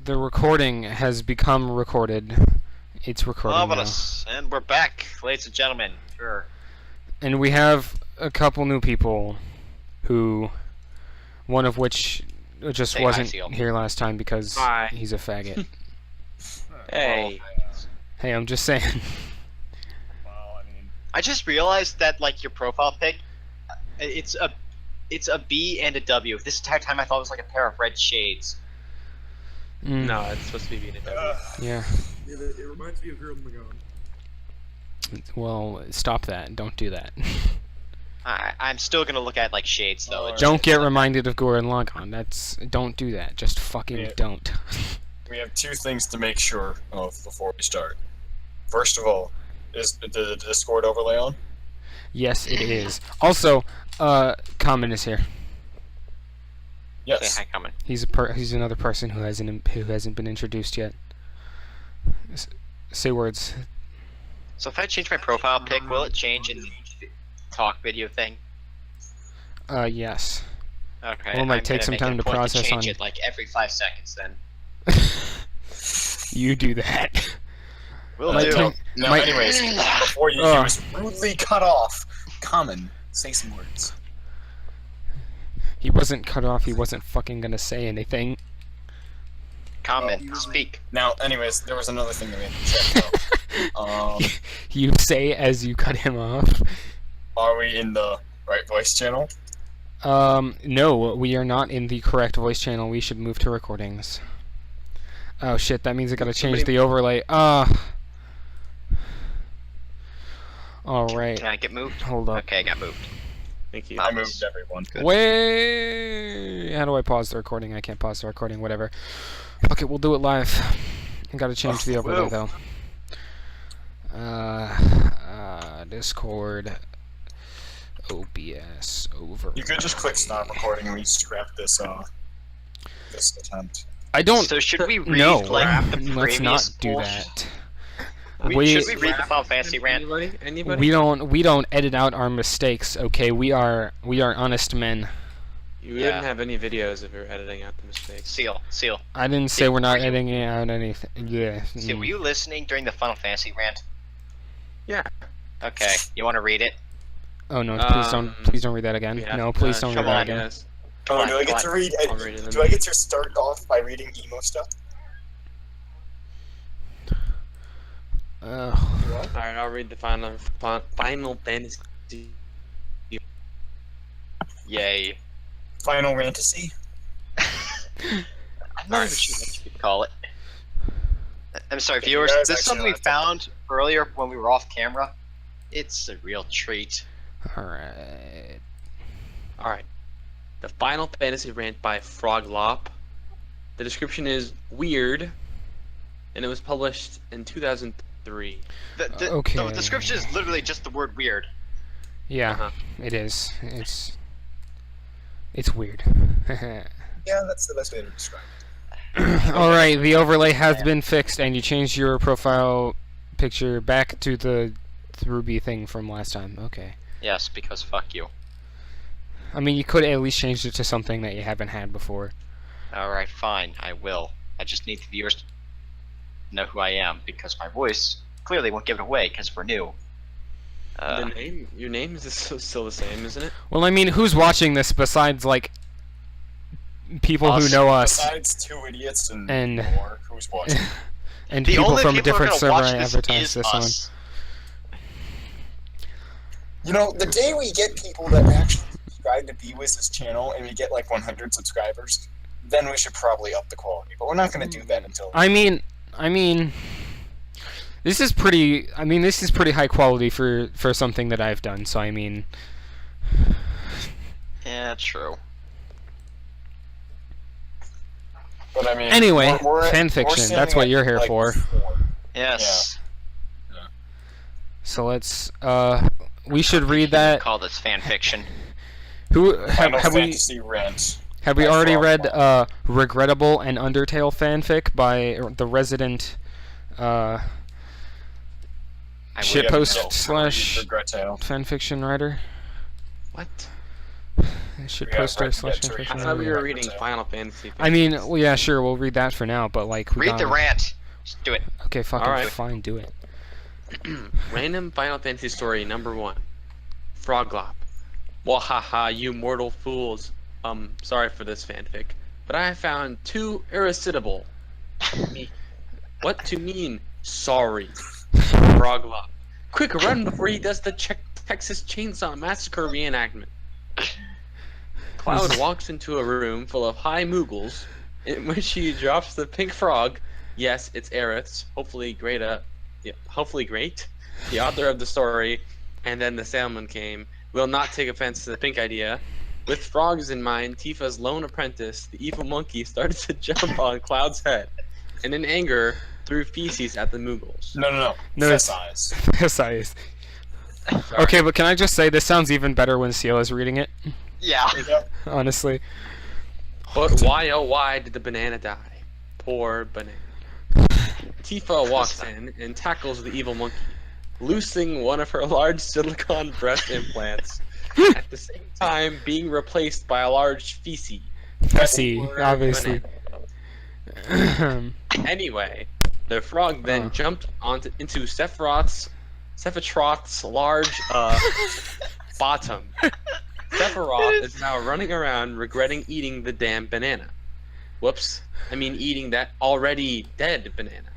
The recording has become recorded. It's recording now. Marvelous. And we're back, ladies and gentlemen. Sure. And we have a couple new people who, one of which just Say hi, wasn't Seal. here last time because Hi. he's a faggot. Hey. Hey, I'm just saying. Well, I mean, I just realized that like your profile pic, it's a B and a W. This entire time I thought it was like a pair of red shades. Mm, No, it's supposed to be being a W. Yeah. it reminds me of Girl Magone. Well, stop that. Don't do that. I'm still gonna look at like shades though. Alright. Don't get reminded of Gurren Lagann. Don't do that. Just fucking Yeah. don't. We have two things to make sure of before we start. First of all, is the Discord overlay on? Yes, it is. Also, Common is here. Okay, Yes. hi, coming. He's another person who hasn't been introduced yet. Say words. So if I change my profile pic, will it change in the talk video thing? Yes. Okay. Well, it might I'm take gonna some make time it a to point process change on- it like every 5 seconds then. You do that. Will Might do. take- No, Might- anyways, before you Ugh. was rudely cut off, Common, say some words. He wasn't cut off. He wasn't fucking gonna say anything. Comment. Speak. Now, anyways, there was another thing that we had to check out. You say as you cut him off. Are we in the right voice channel? No, we are not in the correct voice channel. We should move to recordings. Oh shit, that means I gotta change the overlay. Alright, Can I get moved? hold up. Okay, I got moved. Thank you. I moved everyone. Wait! How do I pause the recording? I can't pause the recording, whatever. Fuck it, we'll do it live. I gotta change the overlay whoa. though. Discord. OBS over. You could just click stop recording and we scrap this this attempt. I don't. So should we read No, like the previous let's not do bullshit? that. Should we read the Final Fantasy rant? Anybody? We don't edit out our mistakes. Okay, we are honest men. You Yeah. wouldn't have any videos if you were editing out the mistakes. Seal. I didn't say we're not editing out anything. Yeah. Seal, were you listening during the Final Fantasy rant? Yeah. Okay, you want to read it? Oh no! Um, Please don't read that again. We have No, please don't read come that on, again. Yes. Oh, Come do on, I get come to read? I'll read it Do I get to start off by reading emo stuff? Alright, I'll read the Final Fantasy. Yay. Final Fantasy. I'm not even sure what you could call it. I'm sorry, Okay, viewers. you guys This is something we actually found earlier when we were off camera. It's a real treat. Alright. Alright. The Final Fantasy rant by Froglop. The description is weird, and it was published in 2003. Okay. The description is literally just the word weird. Yeah, Uh-huh. it is. It's weird. Yeah, that's the best way to describe it. Alright, the overlay has been fixed, and you changed your profile picture back to the Ruby thing from last time. Okay. Yes, because fuck you. I mean, you could at least change it to something that you haven't had before. Alright, fine, I will. I just need the viewers to know who I am, because my voice clearly won't give it away, because we're new. Your name is still the same, isn't it? Well, I mean, who's watching this besides, like, people who Us. know us Besides two idiots and And- more, who's watching? and The people only from a people who are different gonna server watch I this advertise is this on? us. You know, the day we get people that actually subscribe to BWiz's channel and we get like 100 subscribers, then we should probably up the quality. But we're not going to do that until. I mean, this is pretty. I mean, this is pretty high quality for something that I've done. So I mean, Yeah, true. But I mean, Anyway, we're fanfiction, sitting that's what at, you're here like, for. 4. Yes. so let's. We should read You that. call this fan fiction. Who Final have we Fantasy rant. have we by already Frog read Regrettable and Undertale fanfic by the resident I Shit would- post no, slash Regrettale. fanfiction writer? What? Shit We got poster Red slash Dead fanfiction. I thought we were Reading. reading Final Fantasy. I mean, well, yeah, sure, we'll read that for now, but like, we Read the gotta- rant. Just do it. Okay, fucking Alright. fine, do it. Random Final Fantasy story number 1. Froglop. Wahaha, you mortal fools. Sorry for this fanfic, but I found 2 irresistible. What to mean? Sorry. Froglop. Quick, run before he does the Texas Chainsaw Massacre reenactment. Cloud walks into a room full of high Moogles, in which he drops the pink frog. Yes, it's Aerith's. Hopefully great, the author of the story, and then the salmon came. Will not take offense to the pink idea. With frogs in mind, Tifa's lone apprentice, the evil monkey, started to jump on Cloud's head, and in anger, threw feces at the Moogles. No. No, Fess it's- eyes. Yes, I is. Sorry. Okay, but can I just say, this sounds even better when Seal is reading it, Yeah. Yep. honestly. But why, oh why, did the banana die? Poor banana. Tifa walks in and tackles the evil monkey, loosing one of her large silicone breast implants, at the same time being replaced by a large feces. Fessy, Poor obviously. banana. Anyway, the frog then jumped into Sephiroth's large bottom. Sephiroth is now running around regretting eating the damn banana. Whoops. I mean eating that already dead banana.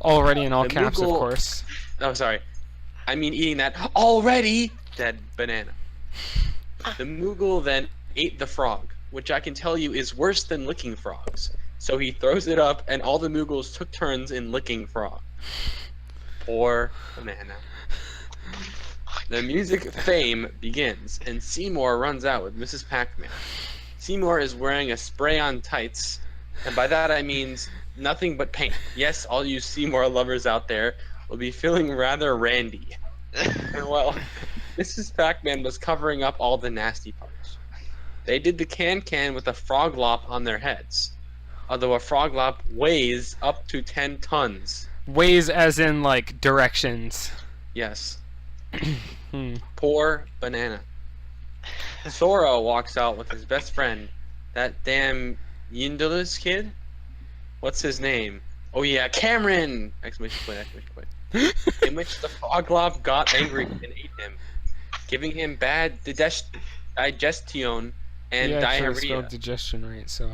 Already in all The caps, of Moogle- course. Oh, sorry. I mean eating that already dead banana. The Moogle then ate the frog, which I can tell you is worse than licking frogs. So he throws it up, and all the Moogles took turns in licking frog. Poor banana. The music fame begins, and Seymour runs out with Mrs. Pac-Man. Seymour is wearing a spray-on tights, and by that I mean nothing but paint. Yes, all you Seymour lovers out there will be feeling rather randy. And well, Mrs. Pac-Man was covering up all the nasty parts. They did the can-can with a froglop on their heads, although a froglop weighs up to 10 tons. Ways as in, like, directions. Yes. Hmm. Poor banana. Sora walks out with his best friend, that damn Yindalus kid? What's his name? Oh yeah, Cameron! Exclamation point, exclamation point. In which the froglop got angry and ate him, giving him bad digestion and You actually diarrhea. spelled digestion right, so,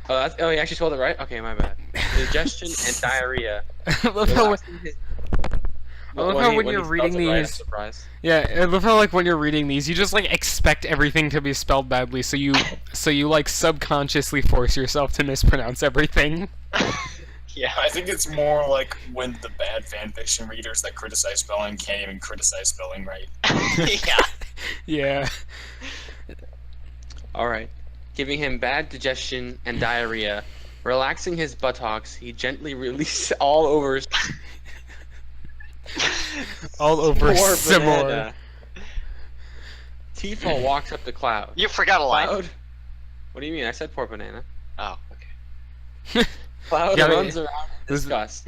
Oh, you actually spelled it right? Okay, my bad. Digestion and diarrhea. I love how, Relaxing his- I love how when he you're spells reading it right, I'm these- surprised. yeah, I love how, like, when you're reading these, you just, like, expect everything to be spelled badly, so you, like, subconsciously force yourself to mispronounce everything. Yeah. I think it's more like when the bad fanfiction readers that criticize spelling can't even criticize spelling right. Yeah. Yeah. Alright. Giving him bad digestion and diarrhea. Relaxing his buttocks, he gently released all over his All over poor Seymour. banana. Tifa walks up to Cloud. You forgot a line. Cloud? What do you mean? I said poor banana. Oh, okay. Cloud Yeah, runs around in this- disgust.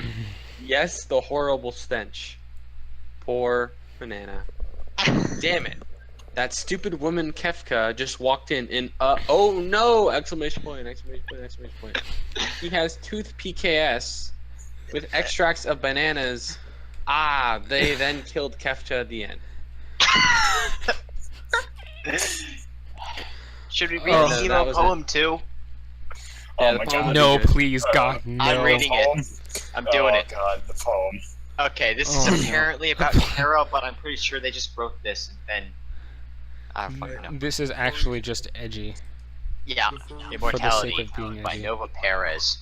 Yes, the horrible stench. Poor banana. Damn it. That stupid woman Kefka just walked in oh no! Exclamation point, exclamation point, exclamation point. He has tooth PKS with extracts of bananas. Ah, they then killed Kefka at the end. Should we read Oh, the that emo was poem too? Yeah, Oh the my poem- god. No, good. please, God, no. I'm reading it. Poem? I'm doing it. Oh god, the poem. Okay, this Oh, no. is apparently about Hera, but I'm pretty sure they just wrote this and then I don't fucking know. This is actually just edgy. Yeah, For the Immortality sake of being by edgy. Nova Perez.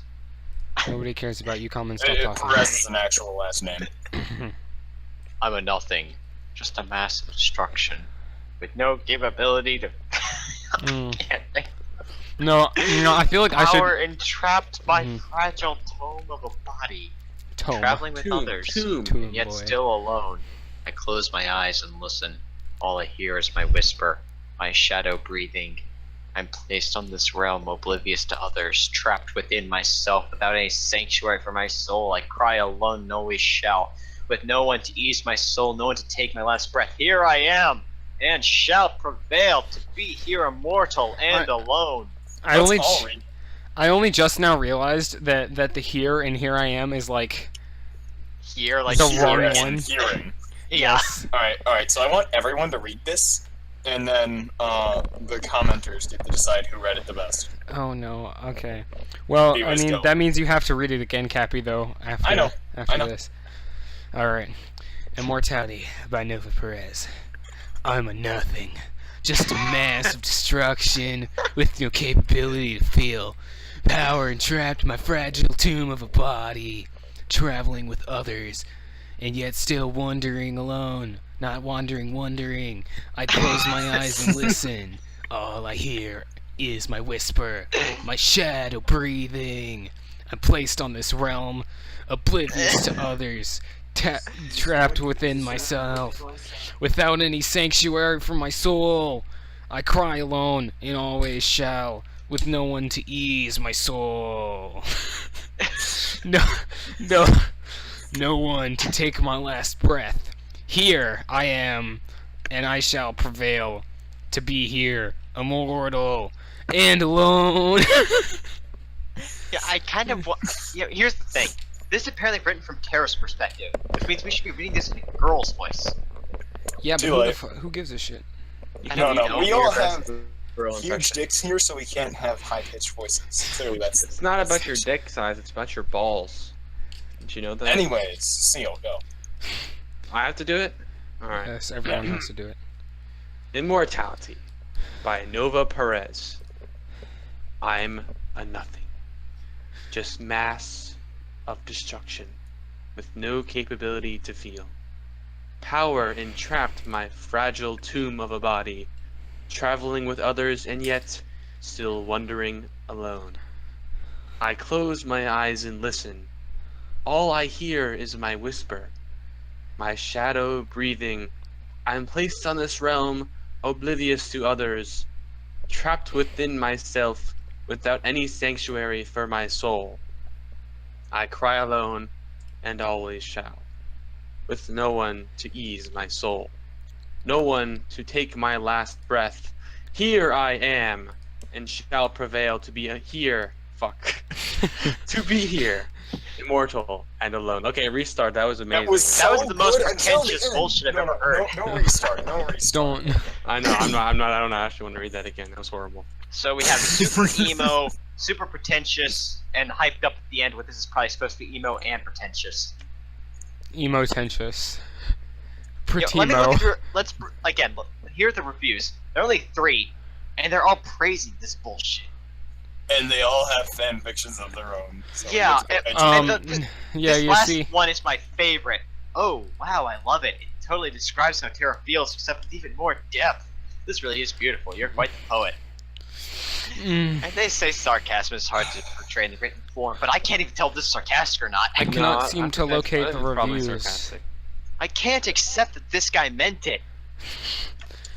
Nobody cares about you, Common. Stop Perez talking. is an actual last name. I'm a nothing, just a mass of destruction, with no capability to. Mm. Can't think. No, I feel like I Power should. entrapped by Mhm. fragile tome of a body, Tome. traveling with Tomb, others, tomb. Tomb, yet boy. still alone. I close my eyes and listen. All I hear is my whisper, my shadow breathing. I'm placed on this realm oblivious to others, trapped within myself without any sanctuary for my soul. I cry alone, always shout, with no one to ease my soul, no one to take my last breath. Here I am, and shall prevail to be here immortal and alone. I only Let's all read. I only just now realized that the here and here I am is like Here, like The here wrong and- one. Hearing. Yeah. Alright, so I want everyone to read this, and then the commenters get to decide who read it the best. oh no. Okay. Well, I Anyways, mean go. that means you have to read it again, Cappy. Though after I know. after I know. this. All right. Immortality by Nova Perez. I'm a nothing, just a mass of destruction with no capability to feel. Power entrapped in my fragile tomb of a body, traveling with others, and yet still wandering alone. Not wandering. I close my eyes and listen. All I hear is my whisper, my shadow breathing. I'm placed on this realm, oblivious to others, trapped within myself, without any sanctuary for my soul. I cry alone and always shall, with no one to ease my soul. No one to take my last breath. Here I am, and I shall prevail to be here, immortal and alone. Yeah, I kind of. Here's the thing. This is apparently written from Tara's perspective, which means we should be reading this in a girl's voice. Yeah, but Too late. who gives a shit? No, we all have Girl huge impression. dicks here, so we can't have high-pitched voices. Clearly, that's... It's not about your dick size, it's about your balls. Did you know that? Anyways, Seal, go. I have to do it? Alright. Yes, everyone has to do it. Immortality by Nova Perez. I'm a nothing. Just mass of destruction with no capability to feel. Power entrapped my fragile tomb of a body, traveling with others and yet still wandering alone. I close my eyes and listen. All I hear is my whisper, my shadow breathing. I am placed on this realm, oblivious to others, trapped within myself, without any sanctuary for my soul. I cry alone, and always shall, with no one to ease my soul, no one to take my last breath. Here I am, and shall prevail to be to be here, immortal and alone. Okay, restart. That was amazing. That was That was the most good until the pretentious end. bullshit I've ever heard. No restart, no restart. Don't. I know. I don't actually want to read that again. That was horrible. So we have super emo, super pretentious, and hyped up at the end. What this is probably supposed to be emo and pretentious. Emotentious. Yeah, let me look Pretimo. at your. Again. Here are the reviews. There are only 3, and they're all praising this bullshit. And they all have fan fictions of their own. So Yeah, let's go. and Yeah, this you last see. one is my favorite. Oh wow, I love it. It totally describes how Tara feels, except with even more depth. This really is beautiful. You're quite the poet. Mm, And they say sarcasm is hard to portray in the written form, but I can't even tell if this is sarcastic or not. I cannot seem to locate the probably reviews. sarcastic. I can't accept that this guy meant it.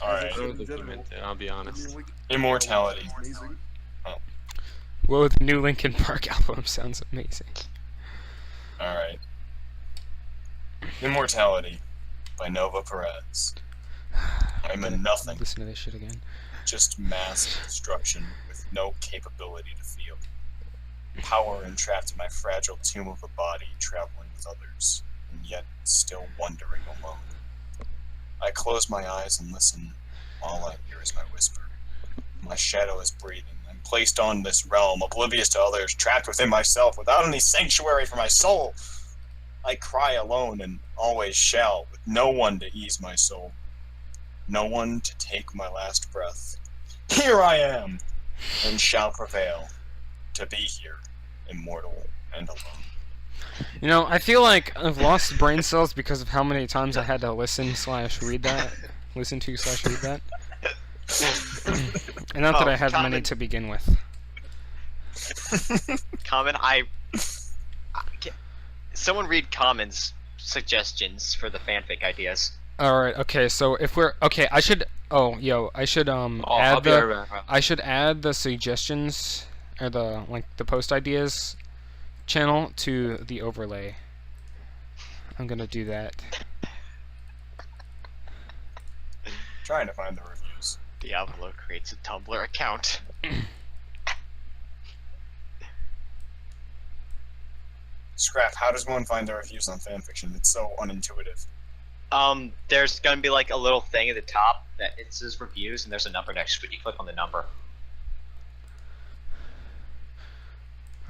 Alright. I don't think he meant it, I'll be honest. Immortality. Whoa, the new Linkin Park album sounds amazing. Alright. Immortality by Nova Perez. I'm a nothing, Listen to this shit again. just mass destruction with no capability to feel. Power entrapped in my fragile tomb of a body, traveling with others, and yet still wandering alone. I close my eyes and listen. All I hear is my whisper. My shadow is breathing. I'm placed on this realm, oblivious to others, trapped within myself, without any sanctuary for my soul. I cry alone and always shall, with no one to ease my soul. No one to take my last breath. Here I am, and shall prevail to be here, immortal and alone. You know, I feel like I've lost brain cells because of how many times I had to listen/read that. Listen/read that. And not that Oh, I have many common. to begin with. Common, someone read Common's suggestions for the fanfic ideas. Alright, okay, so if we're... Okay, I should... Oh, yo, I should, I'll add be the... right back. I should add the suggestions, or the, like, the post ideas channel to the overlay. I'm gonna do that. Trying to find the reviews. Diablo creates a Tumblr account. Scrap, how does one find the reviews on fanfiction? It's so unintuitive. There's gonna be like a little thing at the top that it says reviews, and there's a number next to it. You click on the number.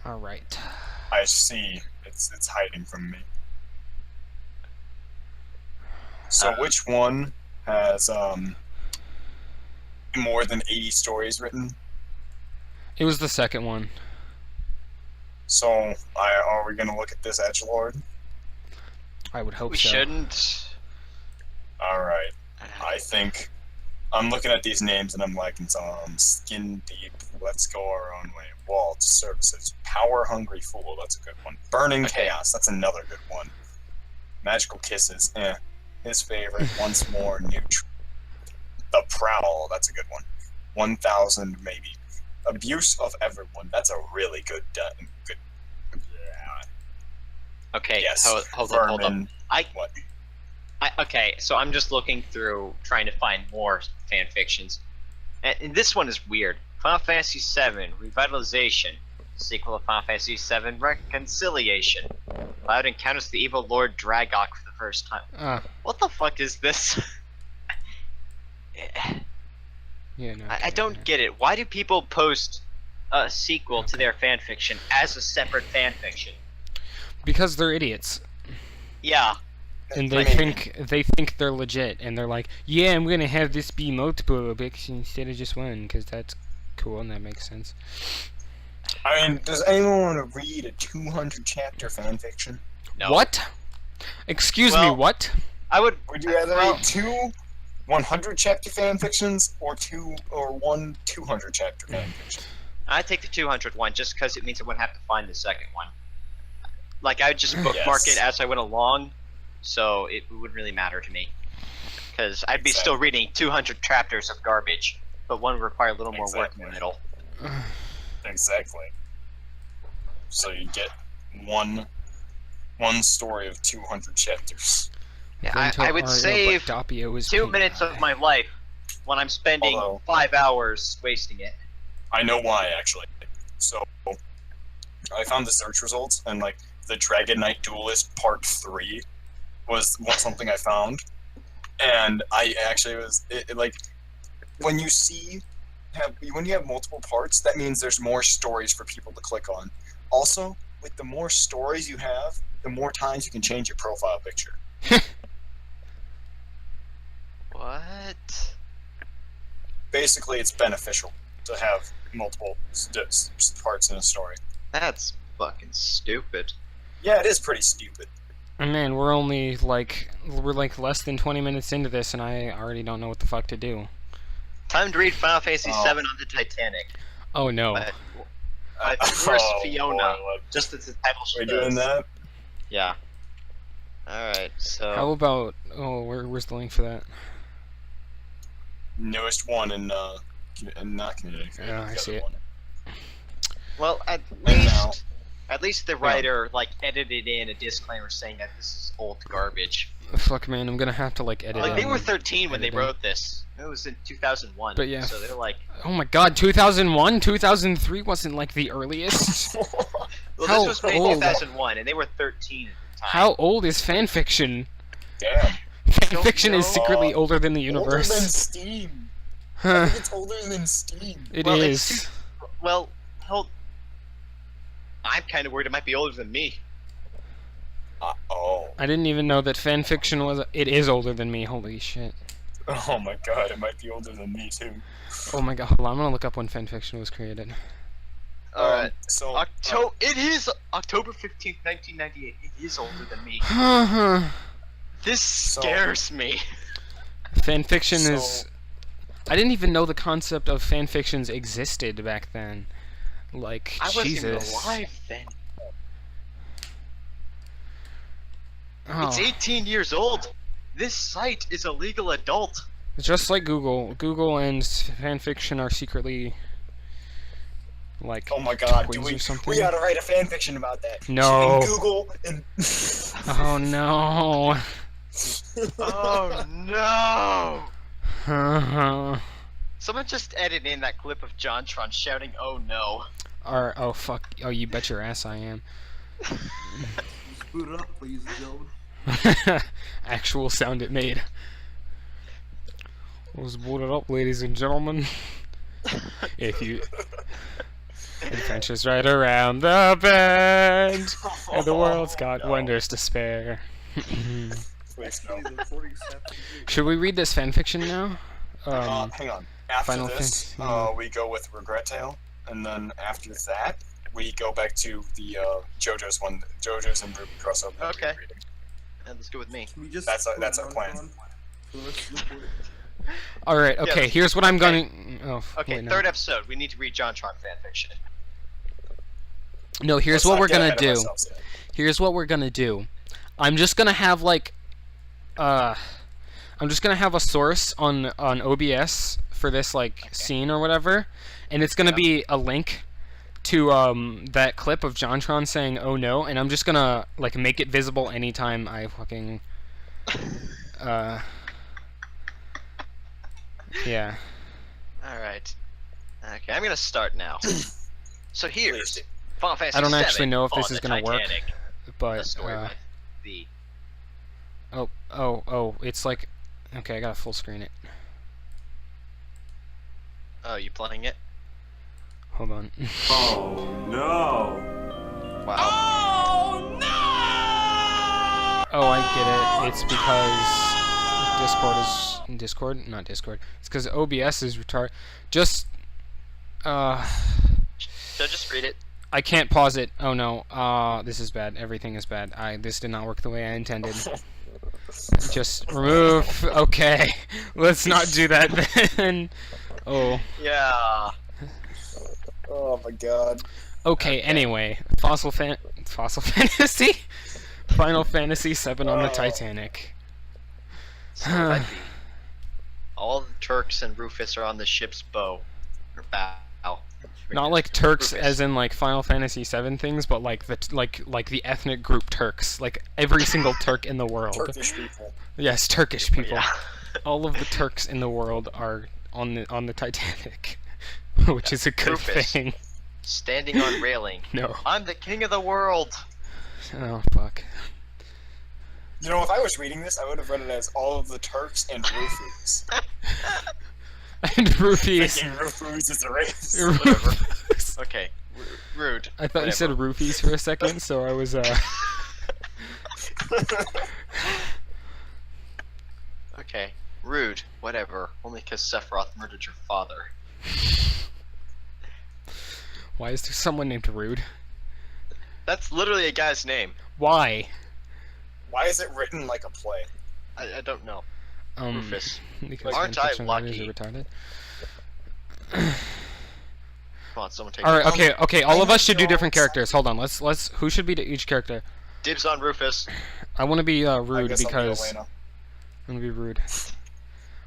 All right. I see. It's hiding from me. So which one has more than 80 stories written? It was the second one. So are we gonna look at this edgelord? I would hope We so. shouldn't. All right. I think I'm looking at these names and I'm liking some. Skin deep. Let's go our own way. Walt services. Power hungry fool. That's a good one. Burning Okay. chaos. That's another good one. Magical kisses. His favorite. Once more. The prowl. That's a good one. 1,000 maybe. Abuse of everyone. That's a really good. Good. Yeah. Okay, Yes. hold up. Vermin. What? Okay, so I'm just looking through, trying to find more fan fictions, and this one is weird. Final Fantasy VII Revitalization, sequel to Final Fantasy VII Reconciliation. Cloud encounters the evil Lord Dragok for the first time. What the fuck is this? Yeah, no. I don't get it. Why do people post a sequel to their fan fiction as a separate fan fiction? Because they're idiots. Yeah. And they think they're legit, and they're like, yeah, I'm gonna have this be multiple books instead of just one, because that's cool and that makes sense. I mean, does anyone want to read a 200-chapter fanfiction? No. What? Excuse me, Well- what? I would. Would you rather read two 100-chapter fanfictions or one 200-chapter fanfiction? I'd take the 200 one just because it means I wouldn't have to find the second one. Like, I would just bookmark Yes. it as I went along, so it wouldn't really matter to me. Because I'd be still Exactly. reading 200 chapters of garbage, but one would require a little more work in the middle. Exactly. So you get one story of 200 chapters. Yeah, I would save 2 minutes of my life when I'm spending Although- 5 hours wasting it. I know why, actually. So, I found the search results, and, like, the Dragon Knight Duelist Part 3 was something I found. And I actually was, like, when you have multiple parts, that means there's more stories for people to click on. Also, with the more stories you have, the more times you can change your profile picture. What? Basically, it's beneficial to have multiple parts in a story. That's fucking stupid. Yeah, it is pretty stupid. And man, we're like less than 20 minutes into this, and I already don't know what the fuck to do. Time to read Final Fantasy Oh. VII on the Titanic. Oh no. But, where's Fiona? Boy, Just as the title we're shows. doing that? Yeah. Alright, so... How about, where's the link for that? Newest one in not community. Yeah, I the see other it. one. Well, at now- least the writer, like, edited in a disclaimer saying that this is old garbage. Fuck man, I'm gonna have to like edit. Like, they were in 13 when they editing. wrote this. It was in 2001. But yeah. So they're like... Oh my god, 2001? 2003 wasn't like the earliest? Well, How this was made in old? 2001, and they were 13 at the time. How old is fanfiction? Damn. Fanfiction is know. secretly older than the Older than universe. Steam. I Huh, think it's older than Steam. it Well, is. Well, I'm kind of worried it might be older than me. Oh. I didn't even know that fanfiction was. It is older than me. Holy shit. Oh my god, it might be older than me too. Oh my god, hold on, I'm gonna look up when fanfiction was created. Alright. So It is October 15th, 1998. It is older than me. This scares me. Fanfiction So- is. I didn't even know the concept of fanfictions existed back then. Like, I wasn't even Jesus. alive then. Oh. It's 18 years old. This site is a legal adult. Just like Google. Google and fanfiction are secretly. Like. oh my god, twins or something. we gotta write a fanfiction about that. No. And Google and Oh no. Oh no! Someone just edit in that clip of JonTron shouting, "Oh no!" Or oh fuck! Oh, you bet your ass I am. Boot it up, ladies and gentlemen. Actual sound it made. Was booted up, ladies and gentlemen. If you adventures right around the bend, and the world's got no. wonders to spare. Please no. Should we read this fanfiction now? Hang on. After Final this, Fantasy. we go with Regret Tale, and then after that, we go back to the JoJo's and Ruby crossover. Okay. Reading. And let's go with me. Can we just That's our put plan. on for the rest of the board? All right. Okay. Yes. Here's what I'm Okay. going. Oh. Okay, wait, no. third episode. We need to read JonTron fanfiction. No. Here's Let's what not we're get gonna ahead of do. ourselves yet. Here's what we're gonna do. I'm just gonna have like, I'm just gonna have a source on OBS for this like scene or whatever, and it's gonna be a link to that clip of JonTron saying "Oh no," and I'm just gonna like make it visible anytime I fucking yeah. Alright. Okay, I'm gonna start now. So Please here's do. Final Fantasy I don't VII actually know if this on is the gonna work, Titanic. The but story with the... oh, it's like okay, I gotta full screen it. Oh, you playing it? Hold on. Oh no! Wow. Oh, I get it. It's because not Discord. It's because OBS is retarded. Just, So just read it. I can't pause it. Oh no. This is bad. Everything is bad. This did not work the way I intended. Just remove. Okay. Let's not do that then. Oh. Yeah. Oh my god. Okay. Anyway, Fossil Fantasy, Final Fantasy VII on the Titanic. So that'd be all the Turks and Rufus are on the ship's bow. Or bow. Not like Turks Rufus. as in like Final Fantasy VII things, but like the ethnic group Turks, like every single Turk in the world. Turkish people. Yes, Turkish people. Yeah. All of the Turks in the world are on the Titanic, which is a good Rufus. thing. Standing on railing. No. I'm the king of the world. Oh fuck. You know, if I was reading this, I would have read it as all of the Turks and Rufus. And roofies. Thinking Rufus is a race. Rufus. Okay. Rude. I thought you said roofies for a second, so I was Okay. Rude. Whatever. Only because Sephiroth murdered your father. Why is there someone named Rude? That's literally a guy's name. Why? Why is it written like a play? I don't know. Rufus. Because Aren't I fanfiction writers lucky? are retarded. Come on, someone take All right, okay. All of us should do know different it's- characters. Hold on. Let's. Who should be to each character? Dibs on Rufus. I want to be I rude guess I'll be because Elena. I'm gonna be rude.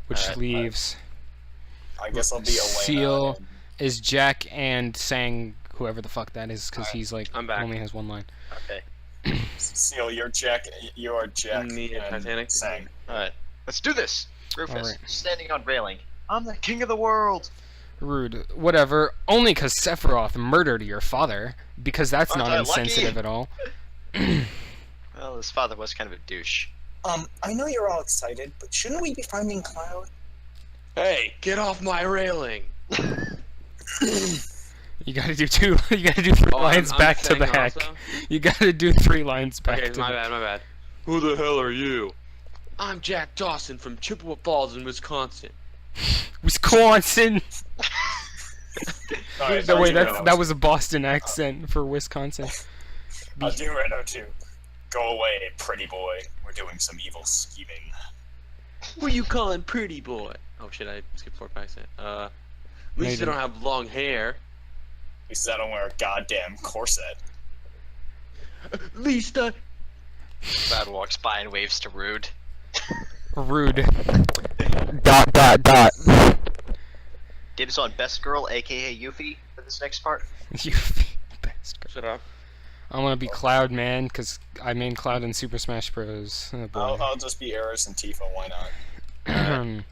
Which Alright, leaves I guess I'll be Elena. Seal and- is Jack and Sang whoever the fuck that is because he's like I'm back. only has one line. Okay. Seal, you're Jack. You are Jack. In the and Titanic? Sang. Alright. Let's do this. Rufus. Alright. Standing on railing. I'm the king of the world. Rude. Whatever. Only because Sephiroth murdered your father. Because that's Aren't not I lucky? insensitive at all. Well, his father was kind of a douche. I know you're all excited, but shouldn't we be finding Cloud? Hey, get off my railing! You gotta do two. You gotta do three Oh, lines I'm back to saying back. also? You gotta do 3 lines back Okay, to my back. bad. Who the hell are you? I'm Jack Dawson from Chippewa Falls in Wisconsin. Wisconsin. Alright, No, wait, I'll do that was a Boston accent for Wisconsin. I'll do Reno too. Go away, pretty boy. We're doing some evil scheming. Who you calling pretty boy? Oh shit, I skipped 4 5 cent. At least I Maybe. don't have long hair. At least I don't wear a goddamn corset. At least I... Bad walks by and waves to Rude. Rude. Dibs on best girl, aka Yuffie, for this next part. You bastard. Shut up. I want to be Cloud, man, because I main Cloud in Super Smash Bros. Oh, boy. I'll just be Eris and Tifa. Why not?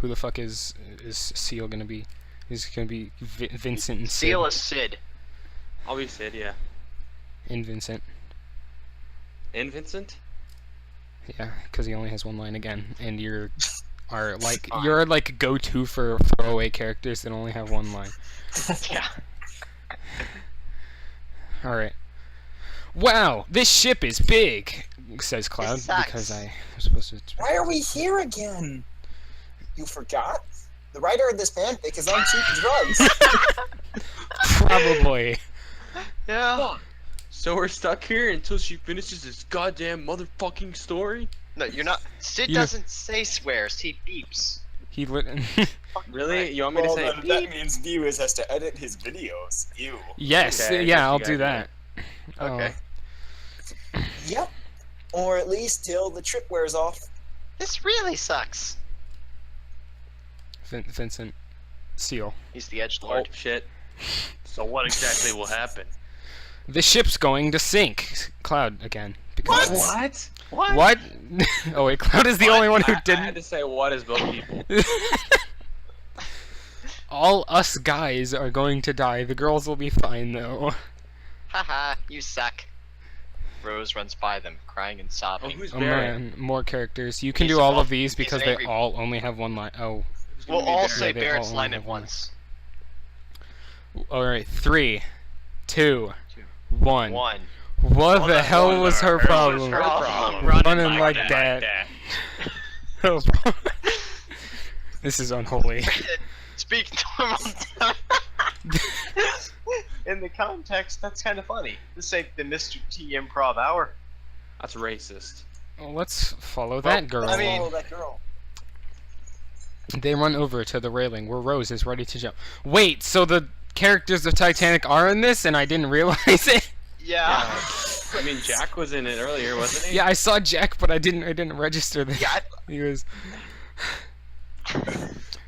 Who the fuck is Seal gonna be? He's gonna be Vincent and Sid. Seal is Sid. I'll be Sid, yeah. And Vincent. And Vincent? Yeah, because he only has one line again, and you're like go-to for throwaway characters that only have one line. Yeah. All right. Wow, this ship is big, says Cloud, sucks. because I'm supposed to. Why are we here again? You forgot? The writer of this fanfic is on cheap drugs. Probably. Yeah. So we're stuck here until she finishes this goddamn motherfucking story? No, you're not. Sid You- doesn't say swears. He beeps. He lit. Really? You want me to Well, say then that means Viewers has to edit his videos. Ew. Yes, Okay, I guess yeah, you I'll guys do know. that. Okay. Yep. Or at least till the trip wears off. This really sucks. Vincent, Seal. He's the edge Oh, lord. shit. So what exactly will happen? The ship's going to sink. Cloud again. Because What? What? Oh wait, Cloud is the only one who I had didn't. to say what as both people. All us guys are going to die. The girls will be fine though. Haha, you suck. Rose runs by them, crying and Oh, sobbing. who's Oh Barry? man, more characters. You can He's do all awful. of these He's because an they angry- all only have one line. Oh, Who's gonna We'll be all Barry? say they Barrett's all line have at one. once. all right. 3, 2, 1. One. What the hell was her problem? her problem? Running like that. Oh, this is unholy. Speak normal. In the context, that's kind of funny. This ain't the Mr. T Improv Hour. That's racist. Well, let's follow that girl. I mean- Follow that girl. They run over to the railing where Rose is ready to jump. Wait, so the characters of Titanic are in this, and I didn't realize it. Yeah. I mean, Jack was in it earlier, wasn't he? Yeah, I saw Jack, but I didn't register that. Yeah. He was.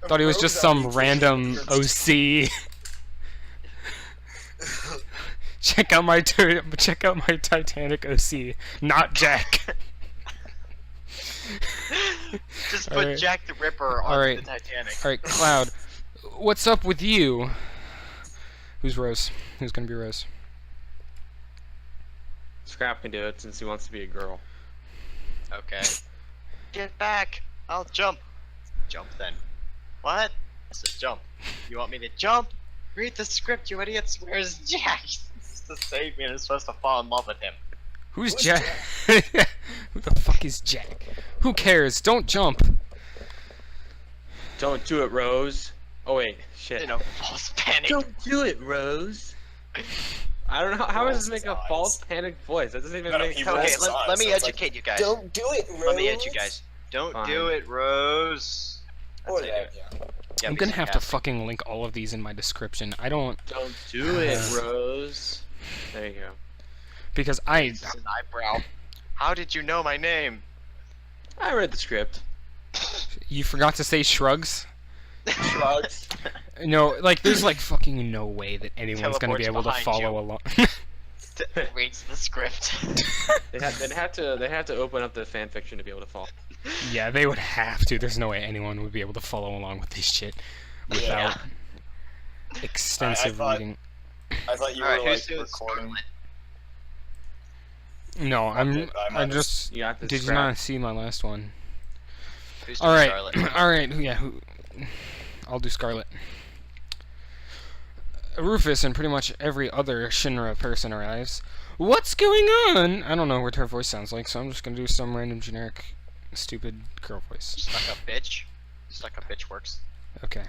Thought he was just some random OC. check out my Titanic OC, not Jack. Just put Alright. Jack the Ripper on Alright. the Titanic. All right, Cloud, what's up with you? Who's Rose? Who's gonna be Rose? Scrap can do it since he wants to be a girl. Okay. Get back! I'll jump. Jump then. What? I said jump. You want me to jump? Read the script, you idiots. Where's Jack? He's to save me and I'm supposed to fall in love with him. Who's Jack? Who the fuck is Jack? Who cares? Don't jump. Don't do it, Rose. Oh wait, shit. You know, false panic. Don't do it, Rose. I don't know how does this make a Rose's false eyes. panic voice? That doesn't even No, no, make he sense. Okay, rolls his let eyes, me so it's educate you guys. Don't do it, Rose. Let me educate you guys. Don't Fine. do it, Rose. That's Or how you that, do it. yeah. Yeah, I'm be gonna have to sarcastic. fucking link all of these in my description. I don't Don't do it, Rose. There you go. because I This is an eyebrow. How did you know my name? I read the script. you forgot to say shrugs. Shrugs. No, like there's like fucking no way that anyone's gonna be Teleports able to behind follow you. along. Reads the script. They'd have to open up the fan fiction to be able to fall. Yeah, they would have to. There's no way anyone would be able to follow along with this shit without extensive thought- reading. I thought you Alright, were who's like doing recording. Scarlet? No, I'm I'm just. You got this. Did you scrap. not see my last one? Who's doing All right, Scarlet? all right. Yeah, I'll do Scarlet. Rufus and pretty much every other Shinra person arrives. What's going on? I don't know what her voice sounds like, so I'm just gonna do some random generic, stupid girl voice. Stuck up bitch. Stuck up bitch works. Okay.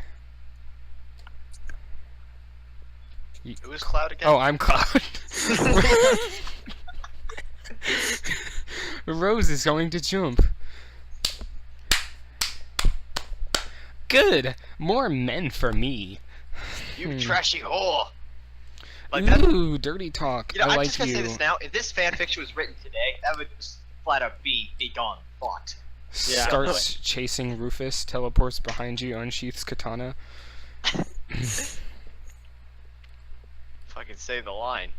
Who is Cloud again? Oh, I'm Cloud. Rose is going to jump. Good. More men for me. You trashy whore. Like that. Ooh, dirty talk. You know, I I'm like just gonna you. say this now. If this fanfiction was written today, that would just flat out be gone. Fucked. Yeah. Starts chasing Rufus, teleports behind you, unsheaths katana. Fucking say the line.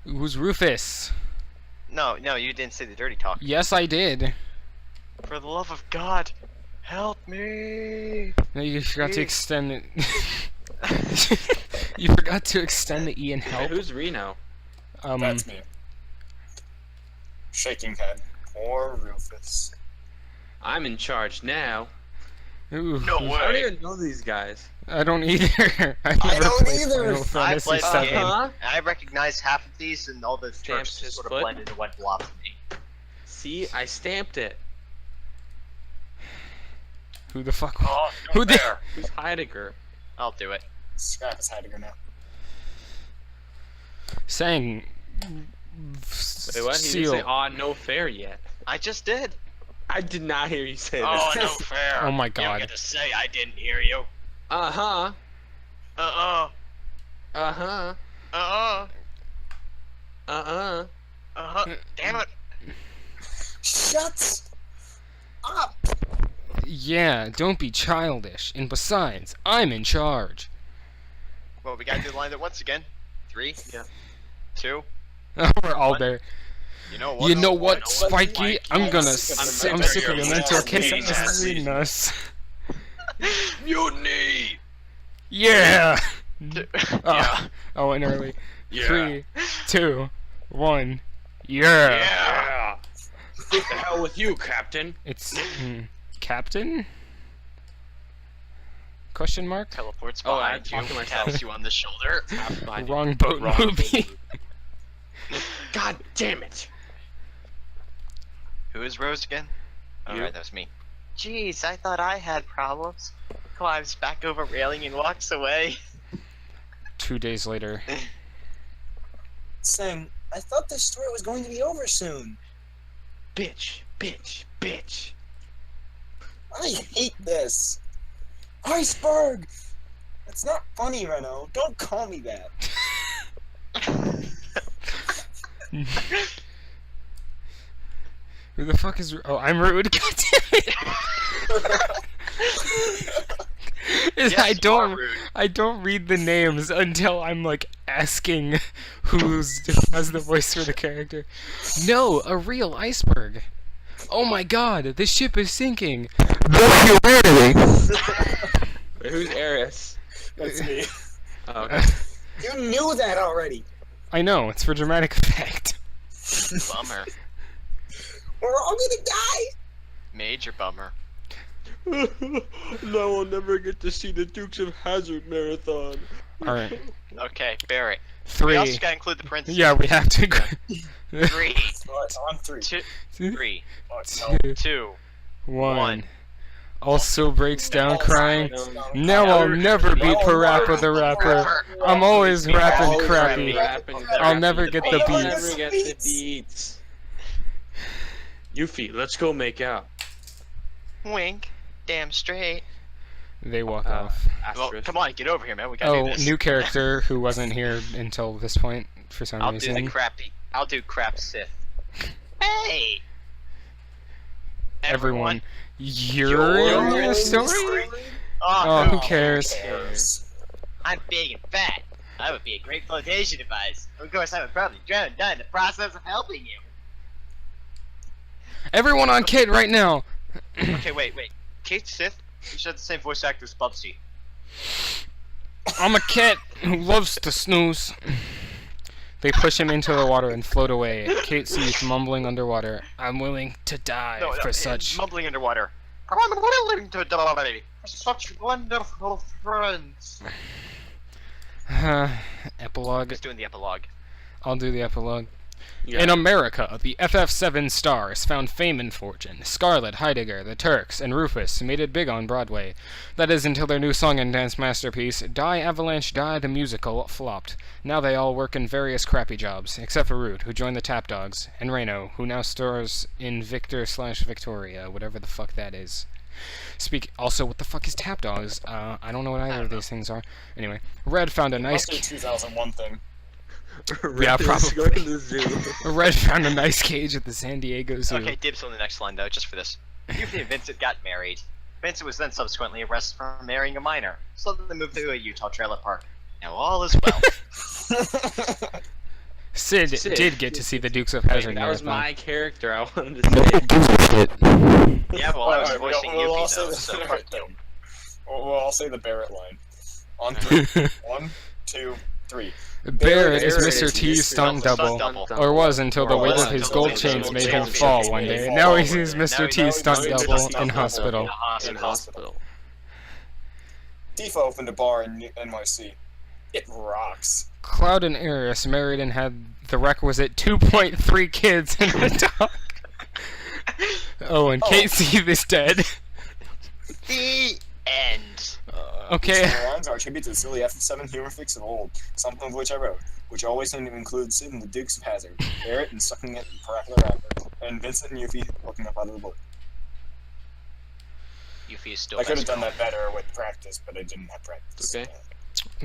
Who's Rufus? No, you didn't say the dirty talk. Yes, I did. For the love of God, Help me! No, you forgot to Please. extend it. You forgot to extend the E and Hey, help. who's Reno? That's me. Shaking head. Poor Rufus. I'm in charge now. Ooh, No I don't way! even know these guys. I don't either. I've I never don't played either. Final I Fantasy played the VII. game, Uh-huh. and I recognize half of these, and all the Stamps terms his just sort of foot. blended into one blob to me. See, I stamped it. Who the fuck? Oh, Who did? Who's Heidegger? I'll do it. Scrap is Heidegger now. Saying. Wait, what? He didn't Seal. say, "Aw, no fair" yet. I just did. I did not hear you say Oh, that. no fair. Oh my You don't God. get to say I didn't hear you. Uh-huh. Uh-uh. Uh-huh. Uh-uh. Uh-uh. Uh-huh. Damn it. Shut up. Yeah, don't be childish. And besides, I'm in charge. Well, we gotta do the line that once again. 3, Yeah. 2. We're all What? there. You know what? You know what, You Spiky? I'm gonna. sick I'm of sick of your mental Please, chaos. Mutiny! Yeah. Yeah. Oh, and early. Yeah. 3, 2, 1. Yeah. Yeah. The hell with you, Captain. It's Captain? Question mark? Teleports Oh, behind I'm you, talking to myself. taps you on the shoulder. Wrong boat Wrong movie. God damn it. Who is Rose again? Oh, You. right, that was me. Jeez, I thought I had problems. Climbs back over railing and walks away. 2 days later. Sam, I thought this story was going to be over soon. Bitch, bitch, bitch. I hate this. Iceberg! It's not funny, Reno. Don't call me that. Who the fuck is? Oh, I'm rude. God damn it. Yes, I you are don't. rude. I don't read the names until I'm like asking who has the voice for the character. No, a real iceberg. Oh my God, this ship is sinking. Wait, who's Eris? That's me. Oh, okay. You knew that already. I know, it's for dramatic effect. Bummer. We're all gonna die. Major bummer. Now I'll never get to see the Dukes of Hazzard marathon. All right, Okay, Barry. We 3. also gotta include the parentheses. Yeah, we have to. 3, Well, it's on 3. 2, 3, Two, 2. 1. Also breaks down Also crying. breaks down Now I'll never beat Parappa the rapper. I'm always rapping Always crappy. rapping. I'll never get the I'll beats. Never get the beats. Yuffie, let's go make out. Wink. Damn straight. They walk Uh, off. Well, Asterisk. come on, get over here, man. We gotta Oh, do this. new character who wasn't here until this point for some I'll do the reason. crappy. I'll do crap Sith. Hey! Everyone. You're in the story? Oh, who cares? I'm big and fat. I would be a great flotation device. Of course, I would probably drown and die in the process of helping you. Everyone on Kit right now! Okay, wait. Kate Sith? You should have the same voice actor as Bubsy. I'm a cat who loves to snooze. They push him into the water and float away. Kate sees mumbling underwater. I'm willing to die for such. Mumbling underwater. I'm willing to die for such wonderful friends. Epilogue. Who's doing the epilogue? I'll do the epilogue. Yeah. In America, the FF7 stars found fame and fortune. Scarlet, Heidegger, the Turks, and Rufus made it big on Broadway. That is until their new song and dance masterpiece, Die Avalanche Die the Musical, flopped. Now they all work in various crappy jobs, except for Root, who joined the Tap Dogs, and Reno, who now stars in Victor/Victoria, whatever the fuck that is. Also, what the fuck is Tap Dogs? I don't know what either of these things are. Anyway, Red found a nice... Must be 2001 thing. Yeah, Let's go probably. to the zoo. Red found a nice cage at the San Diego Zoo. Okay, dibs on the next line, though, just for this. Yuffie and Vincent got married. Vincent was then subsequently arrested for marrying a minor, so they moved to a Utah trailer park. Now all is well. Sid Sid. did get to see the Dukes of Wait, Hazzard that was marathon. my character. I wanted to say. Shit. Yeah, well, I was Alright, voicing we'll all Yuffie, say though, the- so alright, fuck then. you. We'll all say the Barrett line. On three. 1, 2, 3. Barrett is Barrett Mr. is T's Mr. stunt Stunt double. double. Or was until the Or weight was of his until the gold weight of his chains gold made chains him made fall him one fall day. one Now day. he's Now Mr. he's T's Mr. stunt T's double stunt in double hospital. in a hospital. In hospital. Tifa opened a bar in NYC. It rocks. Cloud and Eris married and had the requisite 2.3 kids and a dog. Oh, and Kate Steve is dead. The end. Okay. These lines are a tribute to the silly F7 humor fix of old, something of which I wrote, which always seemed to include Sid and the Dukes of Hazzard, Barrett and sucking at the Paracular Rapper, and Vincent and Yuffie hooking up out of the book. Yuffie is still I could have best done girl. that better with practice, but I didn't have practice. Okay.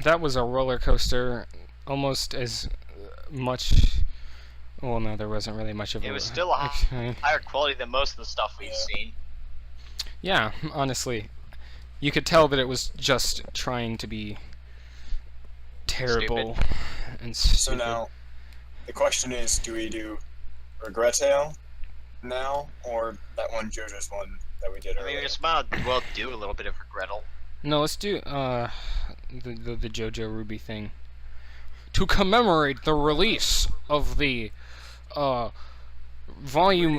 That was a roller coaster, almost as much. Well, no, there wasn't really much of It a. was still a actually. higher quality than most of the stuff we've seen. Yeah, honestly, you could tell that it was just trying to be terrible and stupid. So now, the question is, do we do Regretale now, or that one JoJo's one that we did I mean, earlier? we just might as well do a little bit of Regrettal. No, let's do the JoJo Ruby thing to commemorate the release of the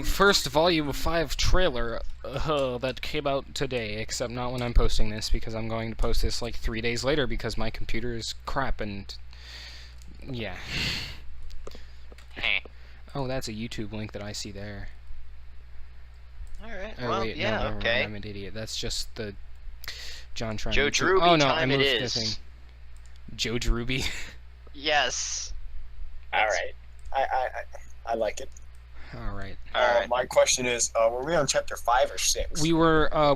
first volume 5 trailer that came out today. Except not when I'm posting this, because I'm going to post this like 3 days later because my computer is crap and yeah. Heh. Oh, that's a YouTube link that I see there. Alright, Oh well, wait, no, yeah, never mind, okay. I'm an idiot. That's just the John trying Joe to. Druby Oh no, I time it moved the is. thing. Joe Druby. Yes. Alright. I like it. All right. Alright. My question is, were we on chapter 5 or 6?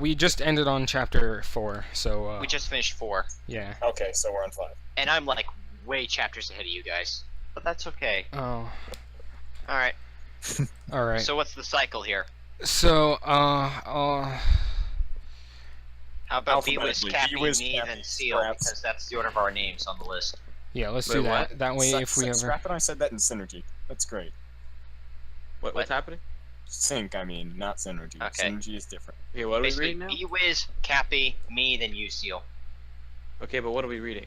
We just ended on chapter 4, so We just finished 4. yeah. Okay, so we're on 5. And I'm like way chapters ahead of you guys. But that's okay. Oh. Alright. All right. So what's the cycle here? So How about Bewiz, Alphabetically, Cappy, Bewiz, me, Cappy, then Seal, Scraps. because that's the order of our names on the list. yeah, let's Wait, do what? that. That way, if we ever. Scrap and I said that in Synergy. That's great. What's happening? Sync, I mean, not Synergy. Okay. Synergy is different. Okay, what are we Basically, reading now? Bewiz, Cappy, me, then you, Seal. Okay, but what are we reading?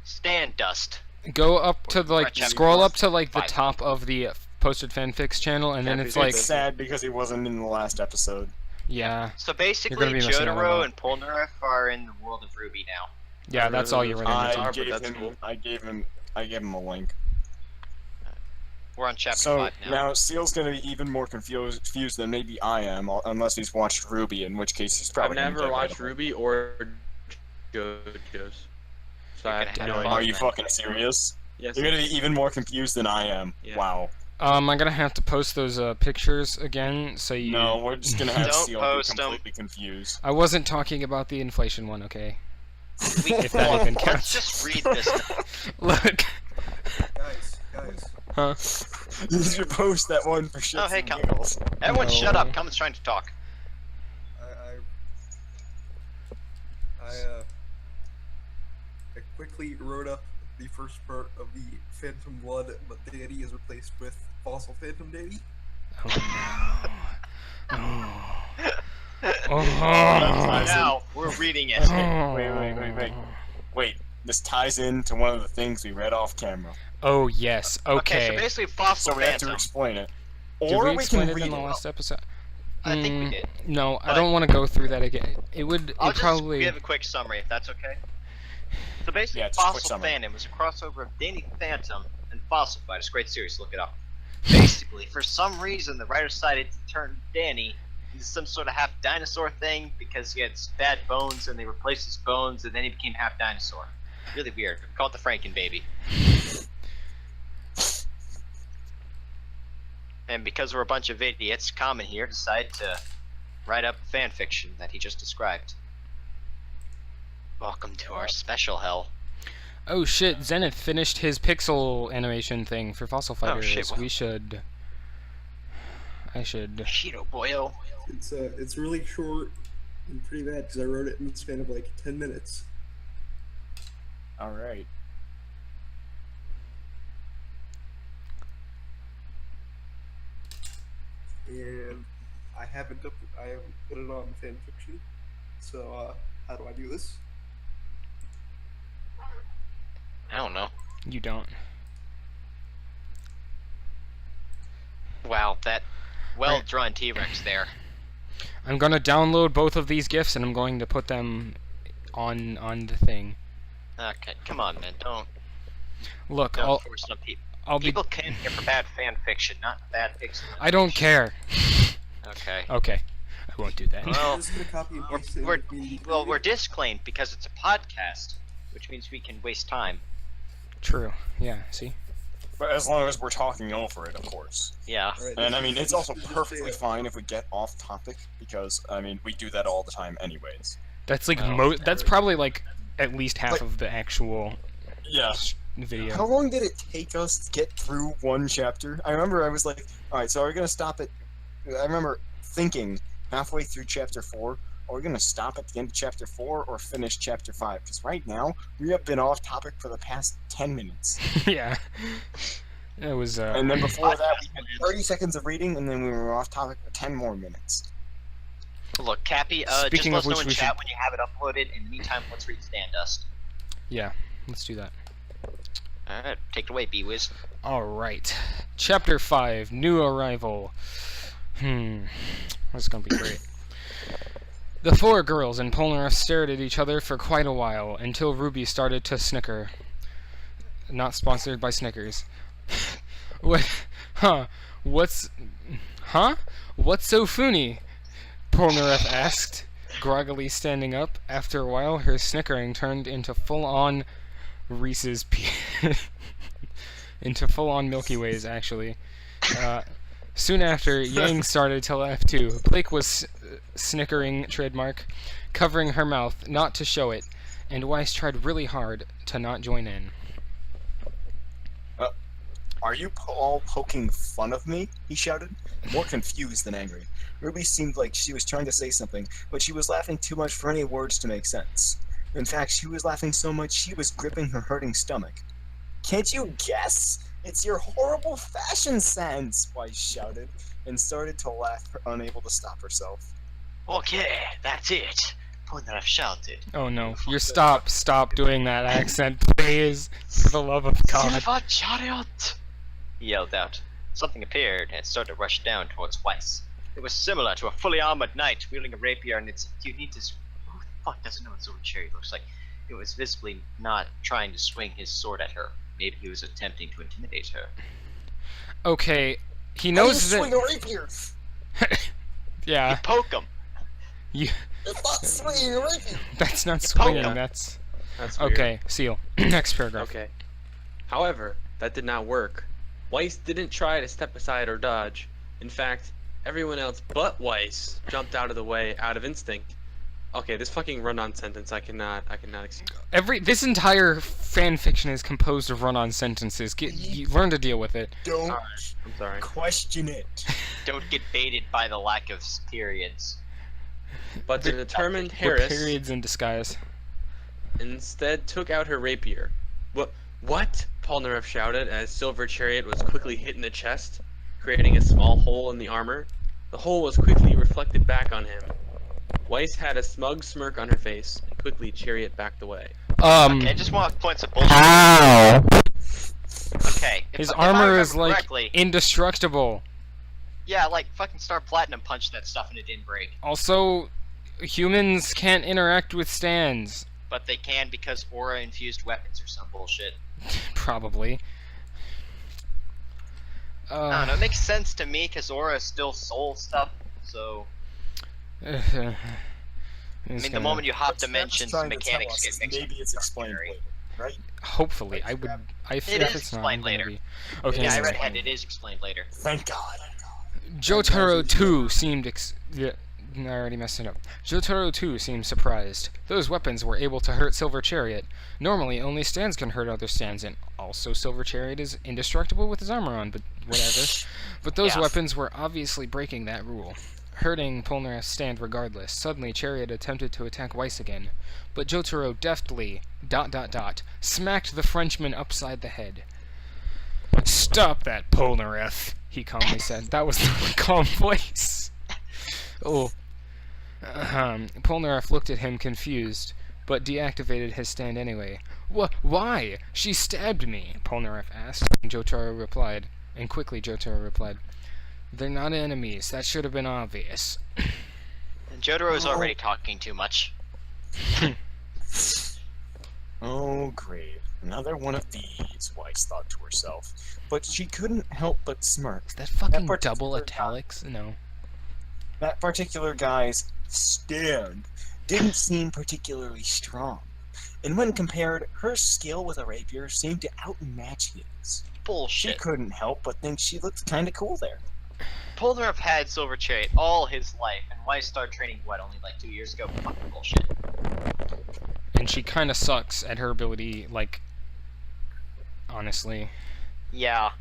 Stand Dust. Go up to Or like chapter scroll four. up to like the 5. top of the posted fanfics channel, and then Can't it's be like It's sad because he wasn't in the last episode. yeah, So gonna basically, be missing out on Jotaro that. and Polnareff are in the world of Ruby now. yeah. That's all you really need. I- to but gave that's him. cool. I gave him a link. We're on chapter So 5 now. now Seal's gonna be even more confused than maybe I am, unless he's watched Ruby, in which case he's I've probably. gonna never get watched rid of Ruby or JoJo's. So I You're have gonna no have it. to idea. Are you fucking serious? Yes. You're gonna be even more confused than I am. Yeah. Wow. I'm gonna have to post those pictures again, so you. No, we're just gonna have Don't Seal post be 'em. completely confused. I wasn't talking about the inflation one, okay? We, If that even counts. let's just read this. Look, Guys, huh? You should post that one for shits Oh, hey, and come- giggles. Everyone, No. shut up. Cummins trying to talk. I quickly wrote up the first part of the Phantom Blood, but Danny is replaced with Fossil Phantom Danny. Oh no. Oh. Now we're reading it. Wait. Wait, this ties into one of the things we read off camera. Oh yes. Okay. So basically, Fossil So we have to Phantom. explain it. Did Or we we explain can it read in the it. last episode? I think we did. No, I But- don't want to go through that again. It would. I'll It just probably. give a quick summary, if that's okay. So basically, Yeah, just a quick Fossil summary. Phantom was a crossover of Danny Phantom and Fossil Fight. It's a great series. Look it up. Basically, for some reason, the writer decided to turn Danny into some sort of half dinosaur thing because he had bad bones, and they replaced his bones, and then he became half dinosaur. Really weird. We call it the Franken baby. And because we're a bunch of idiots, Common here decided to write up fan fiction that he just described. Welcome to our special hell. Oh shit! Zenith finished his pixel animation thing for Fossil Fighters. shit, well- We should. I should. Shido boyo. It's really short and pretty bad because I wrote it in the span of like 10 minutes. Alright. And I haven't put it on fanfiction. So how do I do this? I don't know. You don't. Wow, that well-drawn T-Rex there. I'm gonna download both of these GIFs and I'm going to put them on the thing. Okay, come on, man. Don't Look, I'll force it on people. I'll be. People came here for bad fan fiction, not bad fiction. I don't care. Okay. Okay, I won't do that. Well, I'm just gonna copy and paste it in we're the community we're preview. disclaimed because it's a podcast, which means we can waste time. True. Yeah. See. But as long as we're talking over it, of course. Yeah. Alright, And this I mean, is- it's this also is just perfectly a- fine if we get off topic, because, I mean, we do that all the time anyways. That's like Oh, that's probably like at least half Like- of the actual Yeah. video. How long did it take us to get through one chapter? I remember I was like, alright, so are we gonna stop at... I remember thinking halfway through chapter 4, are we gonna stop at the end of chapter 4 or finish chapter 5? Because right now, we have been off topic for the past 10 minutes. Yeah. It was. And then before that, we had 30 seconds of reading, and then we were off topic for 10 more minutes. Look, Cappy, just Speaking let of us know which, in we chat should- when you have it uploaded. In the meantime, let's read Standust. Yeah. Let's do that. Alright, take it away, B-Wiz. All right. Chapter 5. New arrival. This is gonna be great. The four girls and Polnareff stared at each other for quite a while until Ruby started to snicker. Not sponsored by Snickers. What? Huh? What's so funny? Polnareff asked, groggily standing up. After a while, her snickering turned into full-on Reese's into full-on Milky Ways, actually. Soon after, Yang started to laugh too. Blake was snickering, trademark, covering her mouth, not to show it, and Weiss tried really hard to not join in. Are you all poking fun of me? He shouted, more confused than angry. Ruby seemed like she was trying to say something, but she was laughing too much for any words to make sense. In fact, she was laughing so much she was gripping her hurting stomach. Can't you guess? It's your horrible fashion sense, Weiss shouted, and started to laugh, unable to stop herself. Okay, that's it. Polnareff shouted. Oh no, stop doing that accent, please, for the love of God. Silver chariot! He yelled out. Something appeared and started to rush down towards Weiss. It was similar to a fully armored knight wielding a rapier, and its unique. Who the fuck doesn't know what Silver Chariot looks like? It was visibly not trying to swing his sword at her. Maybe he was attempting to intimidate her. Okay, he knows How do you that. swing a rapier? Yeah, Poke him! you. It's not swinging a rapier! That's not poke swinging. him. That's That's weird. okay. Seal. Next paragraph. Okay. However, that did not work. Weiss didn't try to step aside or dodge. In fact, everyone else but Weiss jumped out of the way out of instinct. Okay, this fucking run-on sentence I cannot This entire fan fiction is composed of run-on sentences. Learn to deal with it. Don't I'm sorry. question it. Don't get baited by the lack of periods. But the determined We're Harris periods in disguise. instead took out her rapier. What? Polnareff shouted as Silver Chariot was quickly hit in the chest, creating a small hole in the armor. The hole was quickly reflected back on him. Weiss had a smug smirk on her face, and quickly Chariot backed away. Okay, I just want points of bullshit. How? Okay. His if I armor remember is like correctly, indestructible. yeah, like fucking Star Platinum punched that stuff and it didn't break. Also, humans can't interact with stands. But they can because aura infused weapons or some bullshit. Probably. I don't know, it makes sense to me because aura is still soul stuff, so. I I mean, the moment you hop What Travis dimensions, trying to tell mechanics us get is mixed maybe up. it's explained later, right? Hopefully, I would. If It is it's not, explained I'm gonna later. be- Okay. Yeah, I anyway. read ahead, it is explained later. Thank God. Jotaro too seemed yeah, I already messed it up. Jotaro too seemed surprised. Those weapons were able to hurt Silver Chariot. Normally, only stands can hurt other stands, and also Silver Chariot is indestructible with his armor on, but whatever. But those Yeah. weapons were obviously breaking that rule, hurting Polnareff's stand regardless. Suddenly, Chariot attempted to attack Weiss again, but Jotaro deftly ... smacked the Frenchman upside the head. "Stop that, Polnareff," he calmly said. That was the calm voice. Oh. Polnareff looked at him confused, but deactivated his stand anyway. Why? She stabbed me, Polnareff asked, and Jotaro replied. And quickly Jotaro replied, "They're not enemies. That should have been obvious." And Jotaro is already talking too much. Oh, great. Another one of these, Weiss thought to herself. But she couldn't help but smirk. Is that fucking particular double guy- italics? No. That particular guy's stand didn't seem particularly strong. And when compared, her skill with a rapier seemed to outmatch his. She Bullshit. couldn't help but think she looked kinda cool there. Polnareff had Silver Chariot all his life, and Weiss started training, what, only like 2 years ago? Fucking bullshit. And she kind of sucks at her ability, like, honestly. Yeah.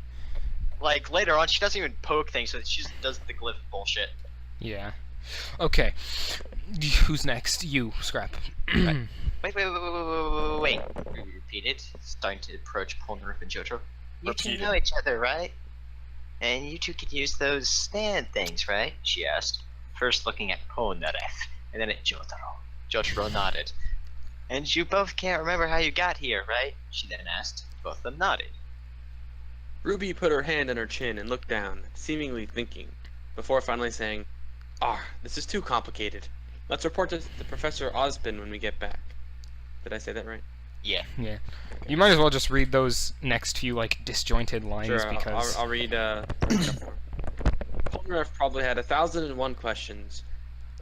Like, later on, she doesn't even poke things, so she just does the glyph bullshit. Yeah. Okay. Who's next? You, Scrap. Wait. Repeat it. Starting to approach Polnareff and Jotaro. You Repeat two know each other, right? And you two could use those stand things, right? She asked. First looking at Polnareff, and then at Jotaro. Jotaro nodded. And you both can't remember how you got here, right? She then asked. Both of them nodded. Ruby put her hand on her chin and looked down, seemingly thinking, before finally saying, this is too complicated. Let's report this to Professor Ozpin when we get back. Did I say that right? Yeah. Yeah. You might as well just read those next few, like, disjointed lines, Sure, because... I'll read, Polnareff probably had 1,001 questions.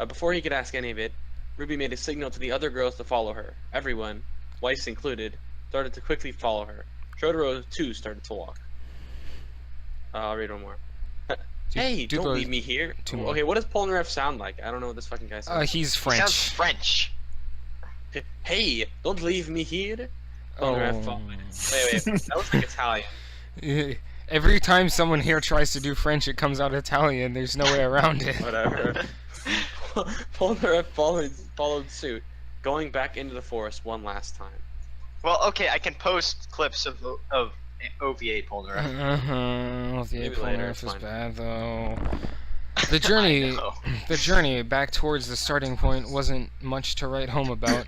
Before he could ask any of it, Ruby made a signal to the other girls to follow her. Everyone, Weiss included, started to quickly follow her. Jotaro, too, started to walk. I'll read one more. Hey, do don't those leave me here. two more. Okay, what does Polnareff sound like? I don't know what this fucking guy sounds he's He sounds French. French. like. Hey, don't leave me here. Polnareff Oh. Wait, that was like Italian. Every time someone here tries to do French, it comes out Italian. There's no way around it. Whatever. Polnareff followed suit, going back into the forest one last time. Well, okay, I can post clips of OVA Polnareff. The Maybe later, Polnareff it's is fine. bad though. The journey, I know. the journey back towards the starting point wasn't much to write home about.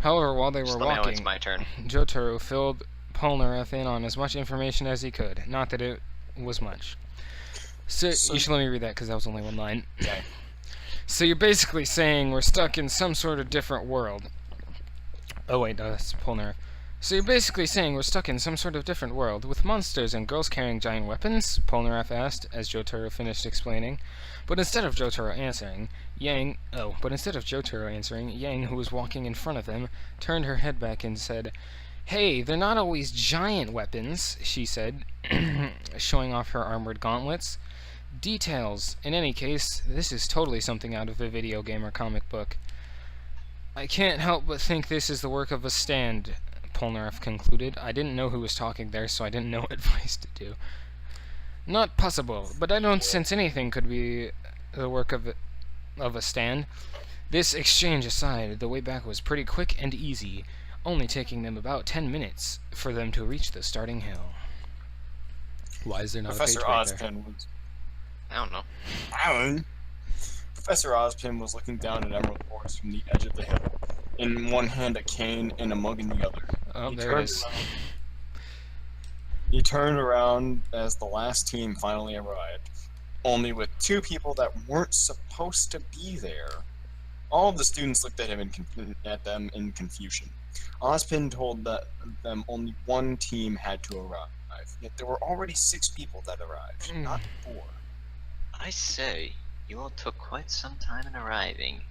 However, while they were Just let me know when it's walking, my turn. Jotaro filled Polnareff in on as much information as he could. Not that it was much. So you should let me read that because that was only one line. Okay. So you're basically saying we're stuck in some sort of different world. Oh wait, no, that's Polnareff. So you're basically saying we're stuck in some sort of different world with monsters and girls carrying giant weapons? Polnareff asked as Jotaro finished explaining. But instead of Jotaro answering, Yang, who was walking in front of them, turned her head back and said, "Hey, they're not always giant weapons," she said, showing off her armored gauntlets. Details. In any case, this is totally something out of a video game or comic book. I can't help but think this is the work of a stand, Polnareff concluded. I didn't know who was talking there, so I didn't know what voice to do. Not possible, but I don't sense anything could be the work of a stand. This exchange aside, the way back was pretty quick and easy, only taking them about 10 minutes for them to reach the starting hill. Why is there not Professor a page right there? Ozpin was I don't know. Professor Ozpin was looking down at Emerald Forest from the edge of the hill. In one hand a cane and a mug in the other. Oh, He there it turned is. around- He turned around as the last team finally arrived, only with two people that weren't supposed to be there. All of the students looked at him at them in confusion. Ozpin told them only one team had to arrive, yet there were already 6 people that arrived, not 4. I say, you all took quite some time in arriving.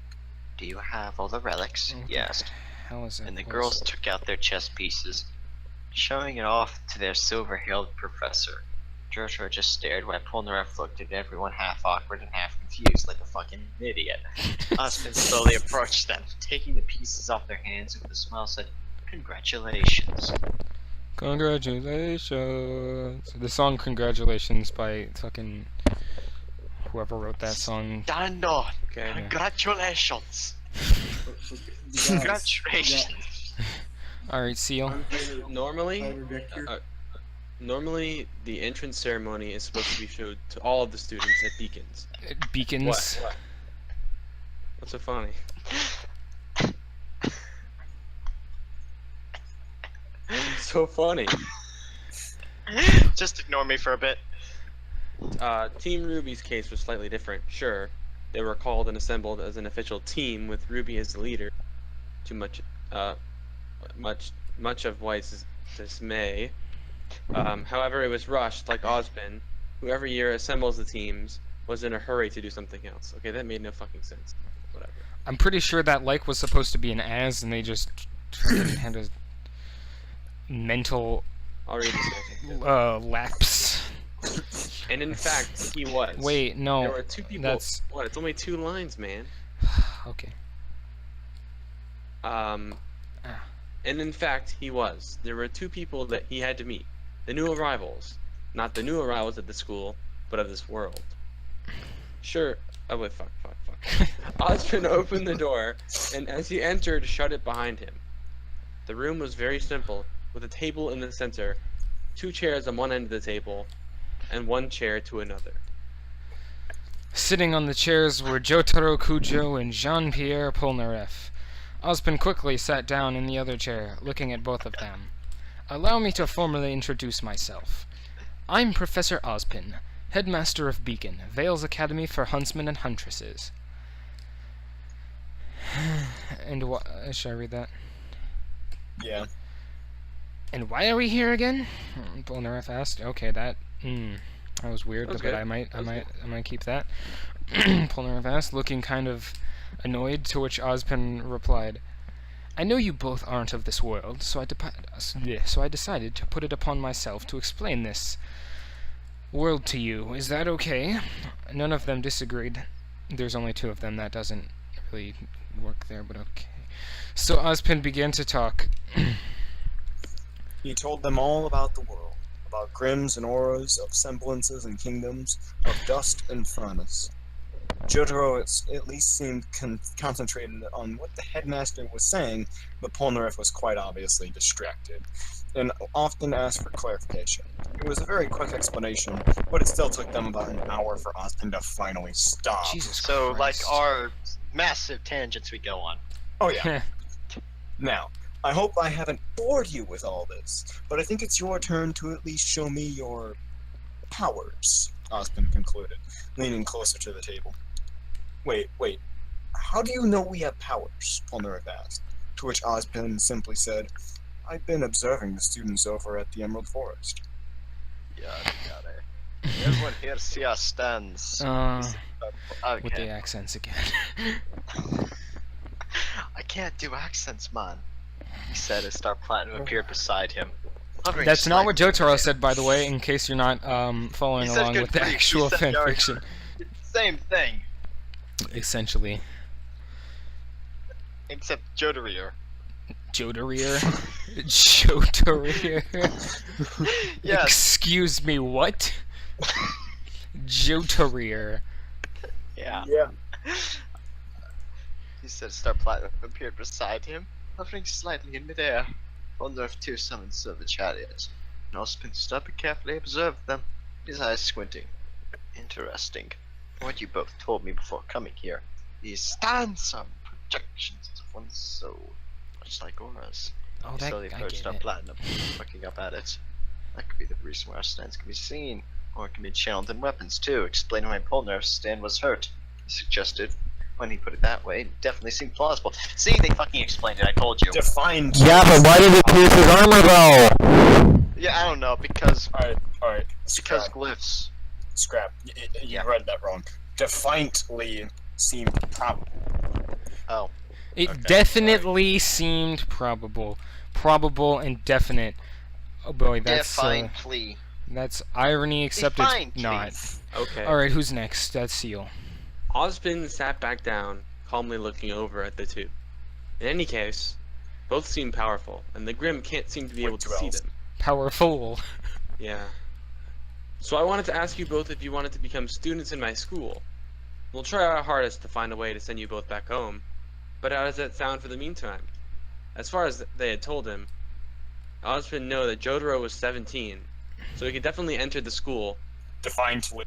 Do you have all the relics? He asked. How is it? And the girls took out their chess pieces, showing it off to their silver-haired professor. Jotaro just stared while Polnareff looked at everyone half awkward and half confused like a fucking idiot. Ozpin slowly approached them, taking the pieces off their hands and with a smile said, "Congratulations." Congratulations. The song "Congratulations" by fucking whoever wrote that song. Stand on. Okay. Congratulations. Guys, Congratulations. Alright, Seal. Normally, Victor. normally the entrance ceremony is supposed to be showed to all of the students at Beacons. Beacons. What? What's so funny? What's so funny? Just ignore me for a bit. Team Ruby's case was slightly different. Sure, they were called and assembled as an official team with Ruby as the leader. To much of White's dismay. However, it was rushed, like Ozpin, who every year assembles the teams, was in a hurry to do something else. Okay, that made no fucking sense. Whatever. I'm pretty sure that like was supposed to be an as, and they just fucking had a mental I'll read this next. lapse. And in fact, he was. Wait, no. There were two people. That's What? It's only 2 lines, man. okay. And in fact, he was. There were 2 people that he had to meet. The new arrivals. Not the new arrivals at the school, but of this world. Sure. Oh, wait, fuck. Ozpin opened the door, and as he entered, shut it behind him. The room was very simple, with a table in the center, 2 chairs on one end of the table, and 1 chair to another. Sitting on the chairs were Jotaro Kujo and Jean-Pierre Polnareff. Ozpin quickly sat down in the other chair, looking at both of them. Allow me to formally introduce myself. I'm Professor Ozpin, headmaster of Beacon, Vale's Academy for Huntsmen and Huntresses. And should I read that? Yeah. And why are we here again? Polnareff asked. Okay, that was weird, That was but good. I might keep that. Polnareff asked, looking kind of annoyed, to which Ozpin replied, I know you both aren't of this world, so I decided to put it upon myself to explain this world to you. Is that okay? None of them disagreed. There's only 2 of them. That doesn't really work there, but okay. So Ozpin began to talk. He told them all about the world, about grims and auras, of semblances and kingdoms, of dust and furnace. Jotaro at least seemed concentrated on what the headmaster was saying, but Polnareff was quite obviously distracted, and often asked for clarification. It was a very quick explanation, but it still took them about an hour for Ozpin to finally stop. Jesus So, like, Christ. our massive tangents we go on. Oh yeah. Now, I hope I haven't bored you with all this, but I think it's your turn to at least show me your powers, Ozpin concluded, leaning closer to the table. Wait. How do you know we have powers? Polnareff asked, to which Ozpin simply said, I've been observing the students over at the Emerald Forest. Yada. Everyone here see our stands. With the Okay. accents again. I can't do accents, man. He said as Star Platinum appeared beside him. hovering That's not what slightly Jotaro in said, by the way, in case you're not following He said along good with the grief, he actual said yard. fanfiction. Same thing, Essentially. except Jotarier. Jotarier? Jotarier? Yes. Excuse me, what? Jotarier. Yeah. Yeah. He said Star Platinum appeared beside him, hovering slightly in midair. Polnareff too summoned Silver Chariot. Ozpin stood up and carefully observed them, his eyes squinting. Interesting. From what you both told me before coming here, these stands are projections of one's soul, much like auras. Oh, He that, slowly I approached get Star it. Platinum, looking up at it. That could be the reason why our stands can be seen, or it can be channeled in weapons too, explaining why Polnareff's stand was hurt. He suggested, when he put it that way, it definitely seemed plausible. See, they fucking explained it, I told you. Defined. Yeah, but why did it pierce his armor though? Yeah, I don't know, because Alright. because Scrap. glyphs. Scrap. You Yeah. read that wrong. Defiantly seemed probable. Oh. It Okay, definitely seemed probable. Probable and definite. Oh boy, Defiantly. that's irony, except it's Defiantly. not. Okay. Alright, who's next? That's Seal. Ozpin sat back down, calmly looking over at the 2. In any case, both seem powerful, and the Grim can't seem to be able to see them. Powerful. Yeah. So I wanted to ask you both if you wanted to become students in my school. We'll try our hardest to find a way to send you both back home, but how does that sound for the meantime? As far as they had told him, Ozpin knew that Jotaro was 17, so he could definitely enter the school. Defiantly.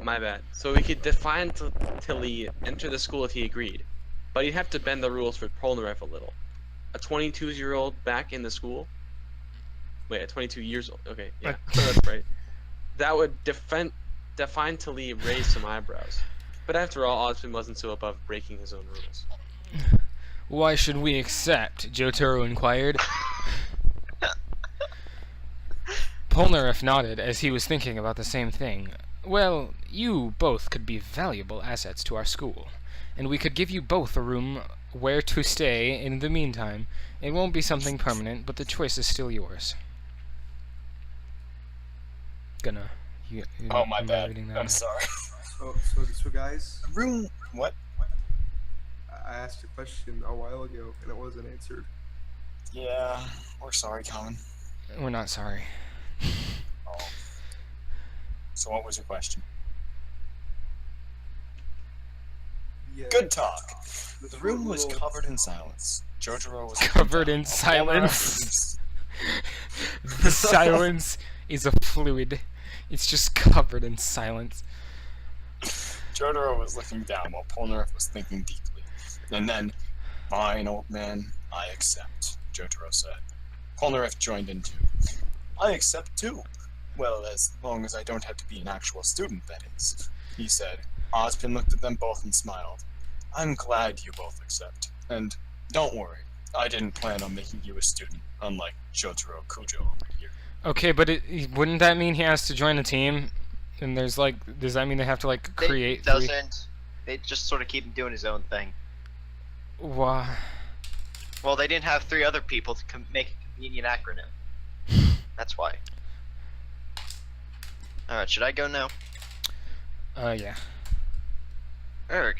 My bad. So we could defiantly enter the school if he agreed, but he'd have to bend the rules for Polnareff a little. A 22-year-old back in the school? Wait, a 22 years old. Okay, yeah, that's right. That would defiantly raise some eyebrows. But after all, Osmond wasn't so above breaking his own rules. Why should we accept? Jotaro inquired. Polnareff nodded as he was thinking about the same thing. Well, you both could be valuable assets to our school, and we could give you both a room where to stay in the meantime. It won't be something permanent, but the choice is still yours. Oh, my am I bad. reading that I'm right? sorry. So guys, Room. What? I asked a question a while ago and it wasn't answered. Yeah, we're sorry, Colin. We're not sorry. Oh. So what was your question? Yeah. Good talk. This The room was little- covered in silence. Jotaro was Covered in silence. The silence is a fluid. It's just covered in silence. Jotaro was looking down while Polnareff was thinking deeply. And then, fine, old man, I accept, Jotaro said. Polnareff joined in too. I accept too. Well, as long as I don't have to be an actual student, that is, he said. Ozpin looked at them both and smiled. I'm glad you both accept. And don't worry, I didn't plan on making you a student, unlike Jotaro Kujo over here. Okay, but wouldn't that mean he has to join a team? And there's like, does that mean they have to like create? It doesn't. They just sort of keep him doing his own thing. Why? Well, they didn't have 3 other people to make a convenient acronym. That's why. Alright, should I go now? Yeah. Erg,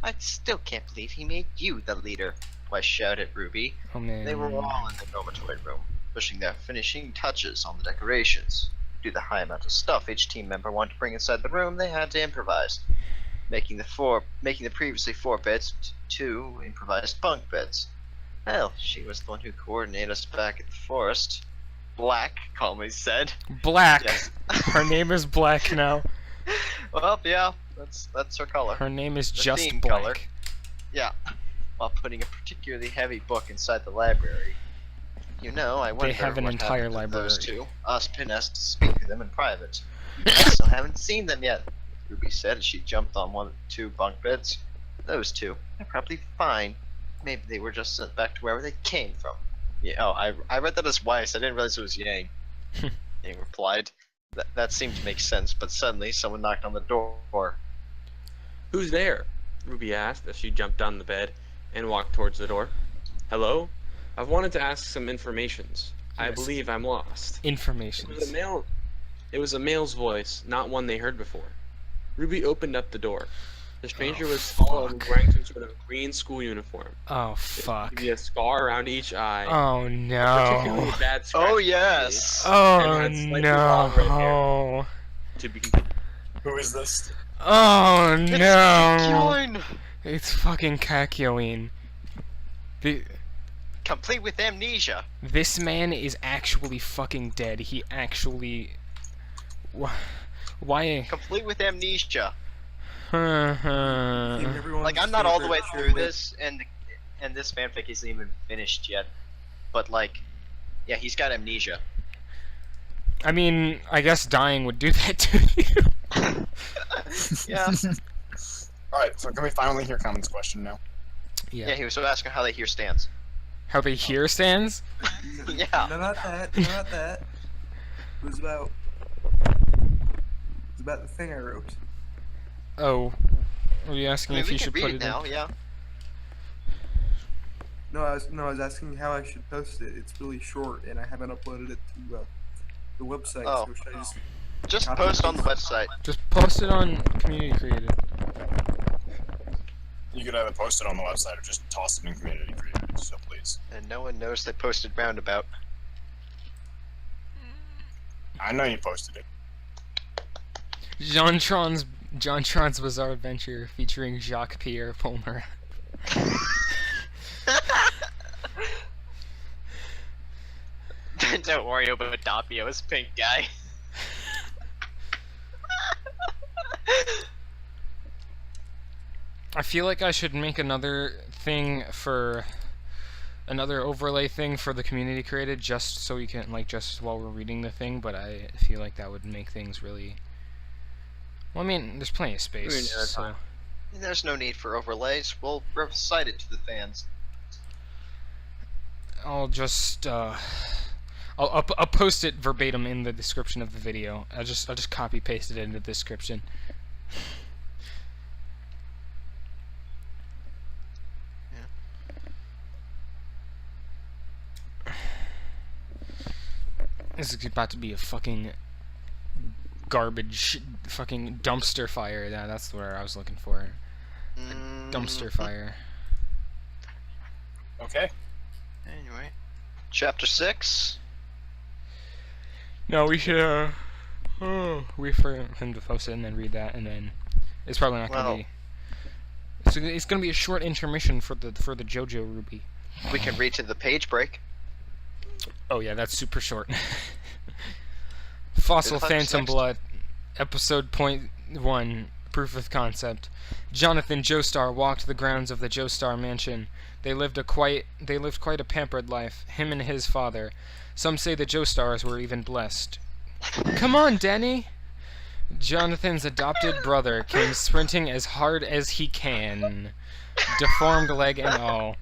I still can't believe he made you the leader. I shouted at Ruby. Oh man. They were all in the dormitory room, pushing their finishing touches on the decorations. Due to the high amount of stuff each team member wanted to bring inside the room, they had to improvise, making the previously 4 beds 2 improvised bunk beds. Hell, she was the one who coordinated us back at the forest. Black, calmly said. Black. Yes. Her name is Black now. Well, yeah, that's her color. Her name is The just theme Black. color. Yeah, while putting a particularly heavy book inside the library. You know, I wonder have an what entire happened to those library. 2. Ozpin asked to speak to them in private. I still haven't seen them yet, Ruby said as she jumped on 1 of the 2 bunk beds. Those 2, they're probably fine. Maybe they were just sent back to wherever they came from. Yeah, oh, I read that as Weiss. I didn't realize it was Yang. Yang replied. That seemed to make sense, but suddenly someone knocked on the door. Who's there? Ruby asked as she jumped on the bed and walked towards the door. Hello? I've wanted to ask some informations. I Yes. believe I'm lost. Information. It was a male's voice, not one they heard before. Ruby opened up the door. The stranger was tall and wearing some sort of green school uniform. Oh fuck. There was a scar around each eye. Oh Particularly no. bad scratch Oh on the yes! face, Oh and had slightly long red hair. no. To be Who is this? Oh It's no. Kakyoin! It's fucking Kakyoin. Complete with amnesia. This man is actually fucking dead. He actually. Why? Complete with amnesia. Everyone's Like, I'm not all the way favorite through this, and this fanfic isn't even finished yet. But, like, yeah, he's got amnesia. I mean, I guess dying would do that to you. Yeah. Alright, so can we finally hear Colin's question now? Yeah, he was asking how they hear stands. How they hear stands? Yeah. No, not that. Not that. It was about the thing I wrote. Oh. Are you I asking mean, if we you can should read put it it now, in? yeah. No, I was asking how I should post it. It's really short, and I haven't uploaded it to the website. Oh. So should I just? Just post on the website. Just post it on community created. You could either post it on the website or just toss it in community created, so please. And no one knows they posted roundabout. I know you posted it. JonTron's Bizarre Adventure featuring Jacques Pierre Polnareff. Don't worry about Doppio's pink guy. I feel like I should make another thing for another overlay thing for the community created, just so we can just while we're reading the thing. But I feel like that would make things really. Well, I mean, there's plenty of space. So There's no need for overlays. We'll recite it to the fans. I'll just I'll post it verbatim in the description of the video. I'll just copy paste it in the description. This is about to be a fucking garbage, fucking dumpster fire. Yeah, that's the word I was looking for. Dumpster fire. Okay. Anyway, chapter 6. No, we should wait for him to post it and then read that, and then it's probably not gonna be. It's gonna be a short intermission for the JoJo Ruby. We can read to the page break. Oh yeah, that's super short. Fossil Phantom Blood, episode .1, proof of concept. Jonathan Joestar walked the grounds of the Joestar mansion. They lived quite a pampered life, him and his father. Some say the Joestars were even blessed. Come on, Danny! Jonathan's adopted brother came sprinting as hard as he can, deformed leg and all.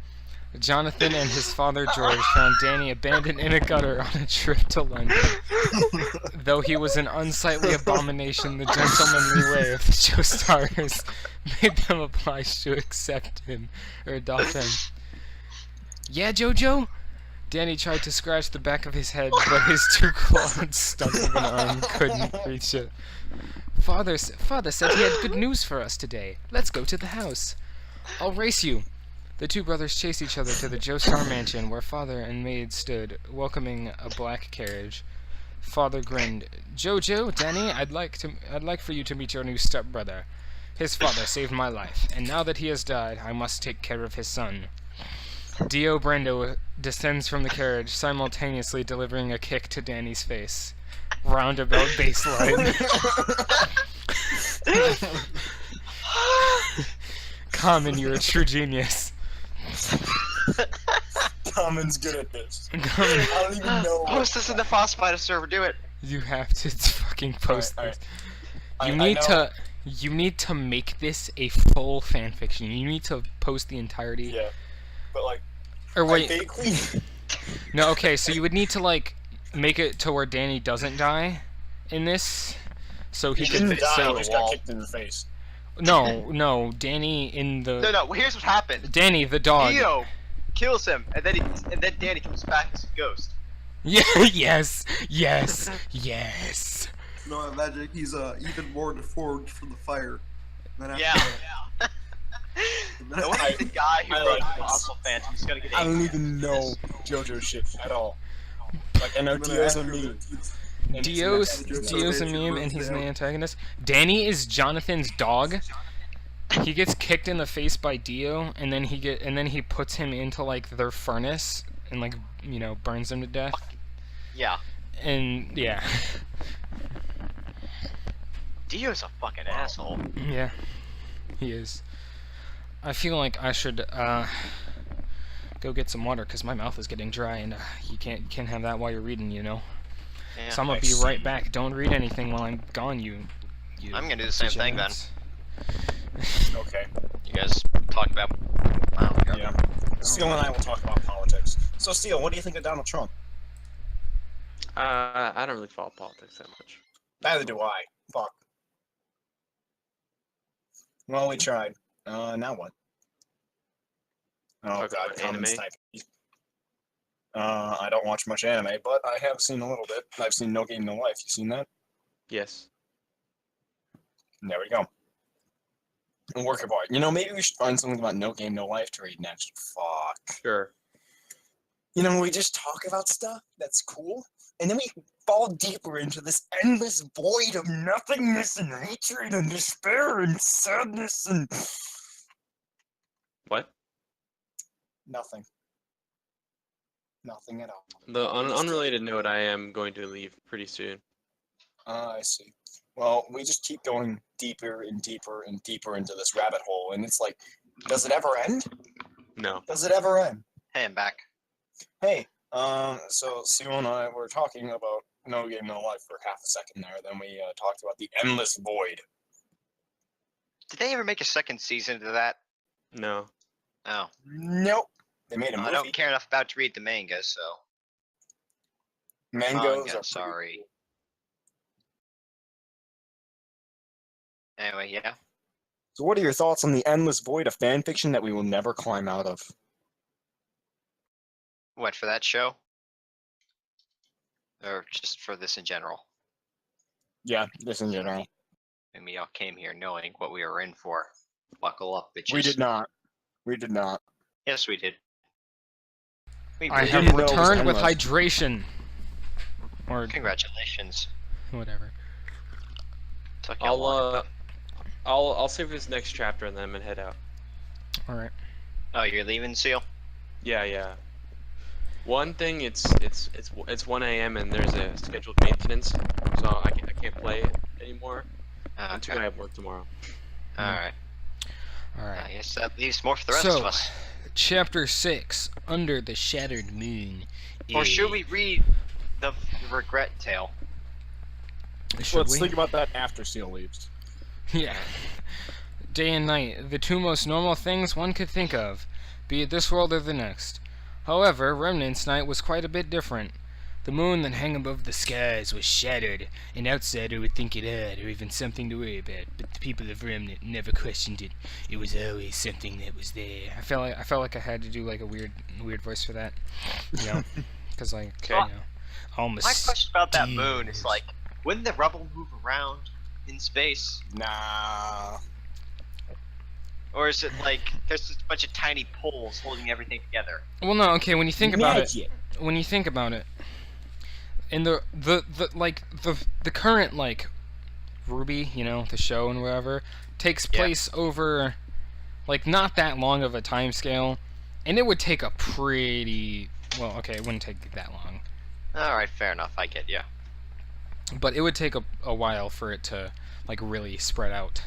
Jonathan and his father George found Danny abandoned in a gutter on a trip to London. Though he was an unsightly abomination, the gentlemanly way of the Joestars made them obliged to accept him or adopt him. Yeah, Jojo? Danny tried to scratch the back of his head, but his two clawed stump of an arm couldn't reach it. Father said he had good news for us today. Let's go to the house. I'll race you. The two brothers chased each other to the Joestar mansion, where father and maid stood, welcoming a black carriage. Father grinned. Jojo, Danny, I'd like for you to meet your new stepbrother. His father saved my life, and now that he has died, I must take care of his son. Dio Brando descends from the carriage, simultaneously delivering a kick to Danny's face. Roundabout baseline. Common, you're a true genius. Common's good at this. Common, I don't even know. Post this in the Frostbite server. Do it. you have to fucking post Alright, this. alright. You need to make this a full fanfiction. You need to post the entirety. Yeah, but like, Or I wait, vaguely. no, okay, so you would need to like make it to where Danny doesn't die in this, so he He can. didn't die. so He just wall. got kicked in the face. No, Danny in the. No. Here's what happened. Danny the dog. Dio kills him, and then Danny comes back as a ghost. Yeah. Yes. No, imagine he's even more deformed from the fire. Then after Yeah. that- No one is the guy who I wrote like Fossil Phantom. He's gonna get I don't angry. even know JoJo shit at all. Like, I know then Dio's a after meme. that, and he's Dio's an ex- Dio's a meme, and he's an antagonist. Danny is Jonathan's dog. He gets kicked in the face by Dio, and then he puts him into like their furnace and like burns him to death. Yeah. And yeah, Dio's a fucking asshole. yeah, he is. I feel like I should go get some water because my mouth is getting dry, and you can't have that while you're reading, Yeah. So I'm gonna be right back. Don't read anything while I'm gone, you I'm gonna do the same thing then. degenerates. Okay. You guys talk about. Yeah. Steele and I will talk about politics. So, Steele, what do you think of Donald Trump? I don't really follow politics that much. Neither do I. Fuck. Well, we tried. Now what? Oh Talk god, about common anime? snipe. I don't watch much anime, but I have seen a little bit. I've seen No Game No Life. You seen that? Yes. There we go. A work of art. Maybe we should find something about No Game No Life to read next. Fuck. Sure. We just talk about stuff that's cool, and then we fall deeper into this endless void of nothingness and hatred and despair and sadness and What? nothing. Nothing at all. On an unrelated note, I am going to leave pretty soon. I see. Well, we just keep going deeper and deeper and deeper into this rabbit hole, and it's like, does it ever end? No. Does it ever end? Hey, I'm back. Hey, so Seal and I were talking about No Game No Life for half a second there. Then we talked about the Endless Void. Did they ever make a second season to that? No. Oh. Nope. They made a I movie. don't care enough about to read the manga, so. Mangoes Manga, are sorry. Anyway, yeah. So what are your thoughts on the endless void of fan fiction that we will never climb out of? What, for that show? Or just for this in general? Yeah, this in general. And we all came here knowing what we were in for. Buckle up, bitches. We did not. We did not. Yes, we did. We I did. have didn't know it was returned with endless. hydration. Or Congratulations. whatever. Took you long, but- I'll save this next chapter and then I'm gonna head out. Alright. Oh, you're leaving, Seal? Yeah. One thing, it's 1 a.m. and there's a scheduled maintenance, so I can't play it anymore. Until I have work tomorrow. Alright. Alright. I guess that leaves more for the rest So, of us. Chapter 6, Under the Shattered Moon. Or should we read the regret tale? Should Let's we? think about that after Seal leaves. Yeah. Day and night, the two most normal things one could think of, be it this world or the next. However, Remnant's night was quite a bit different. The moon that hung above the skies was shattered. An outsider would think it had, or even something to worry about, but the people of Remnant never questioned it. It was always something that was there. I felt like I had to do like a weird voice for that, you know, because like, Okay. you know, all My question about that moon is mysterious. like, wouldn't the rubble move around in space? Nah. Or is it like there's just a bunch of tiny poles holding everything together? Well, no, okay. When you think about it, Magic. in the current like Ruby, you know, the show and whatever, takes Yeah. place over like not that long of a time scale, and it would take a pretty well, okay, it wouldn't take that long, Alright, fair enough, I get ya. but it would take a while for it to like really spread out,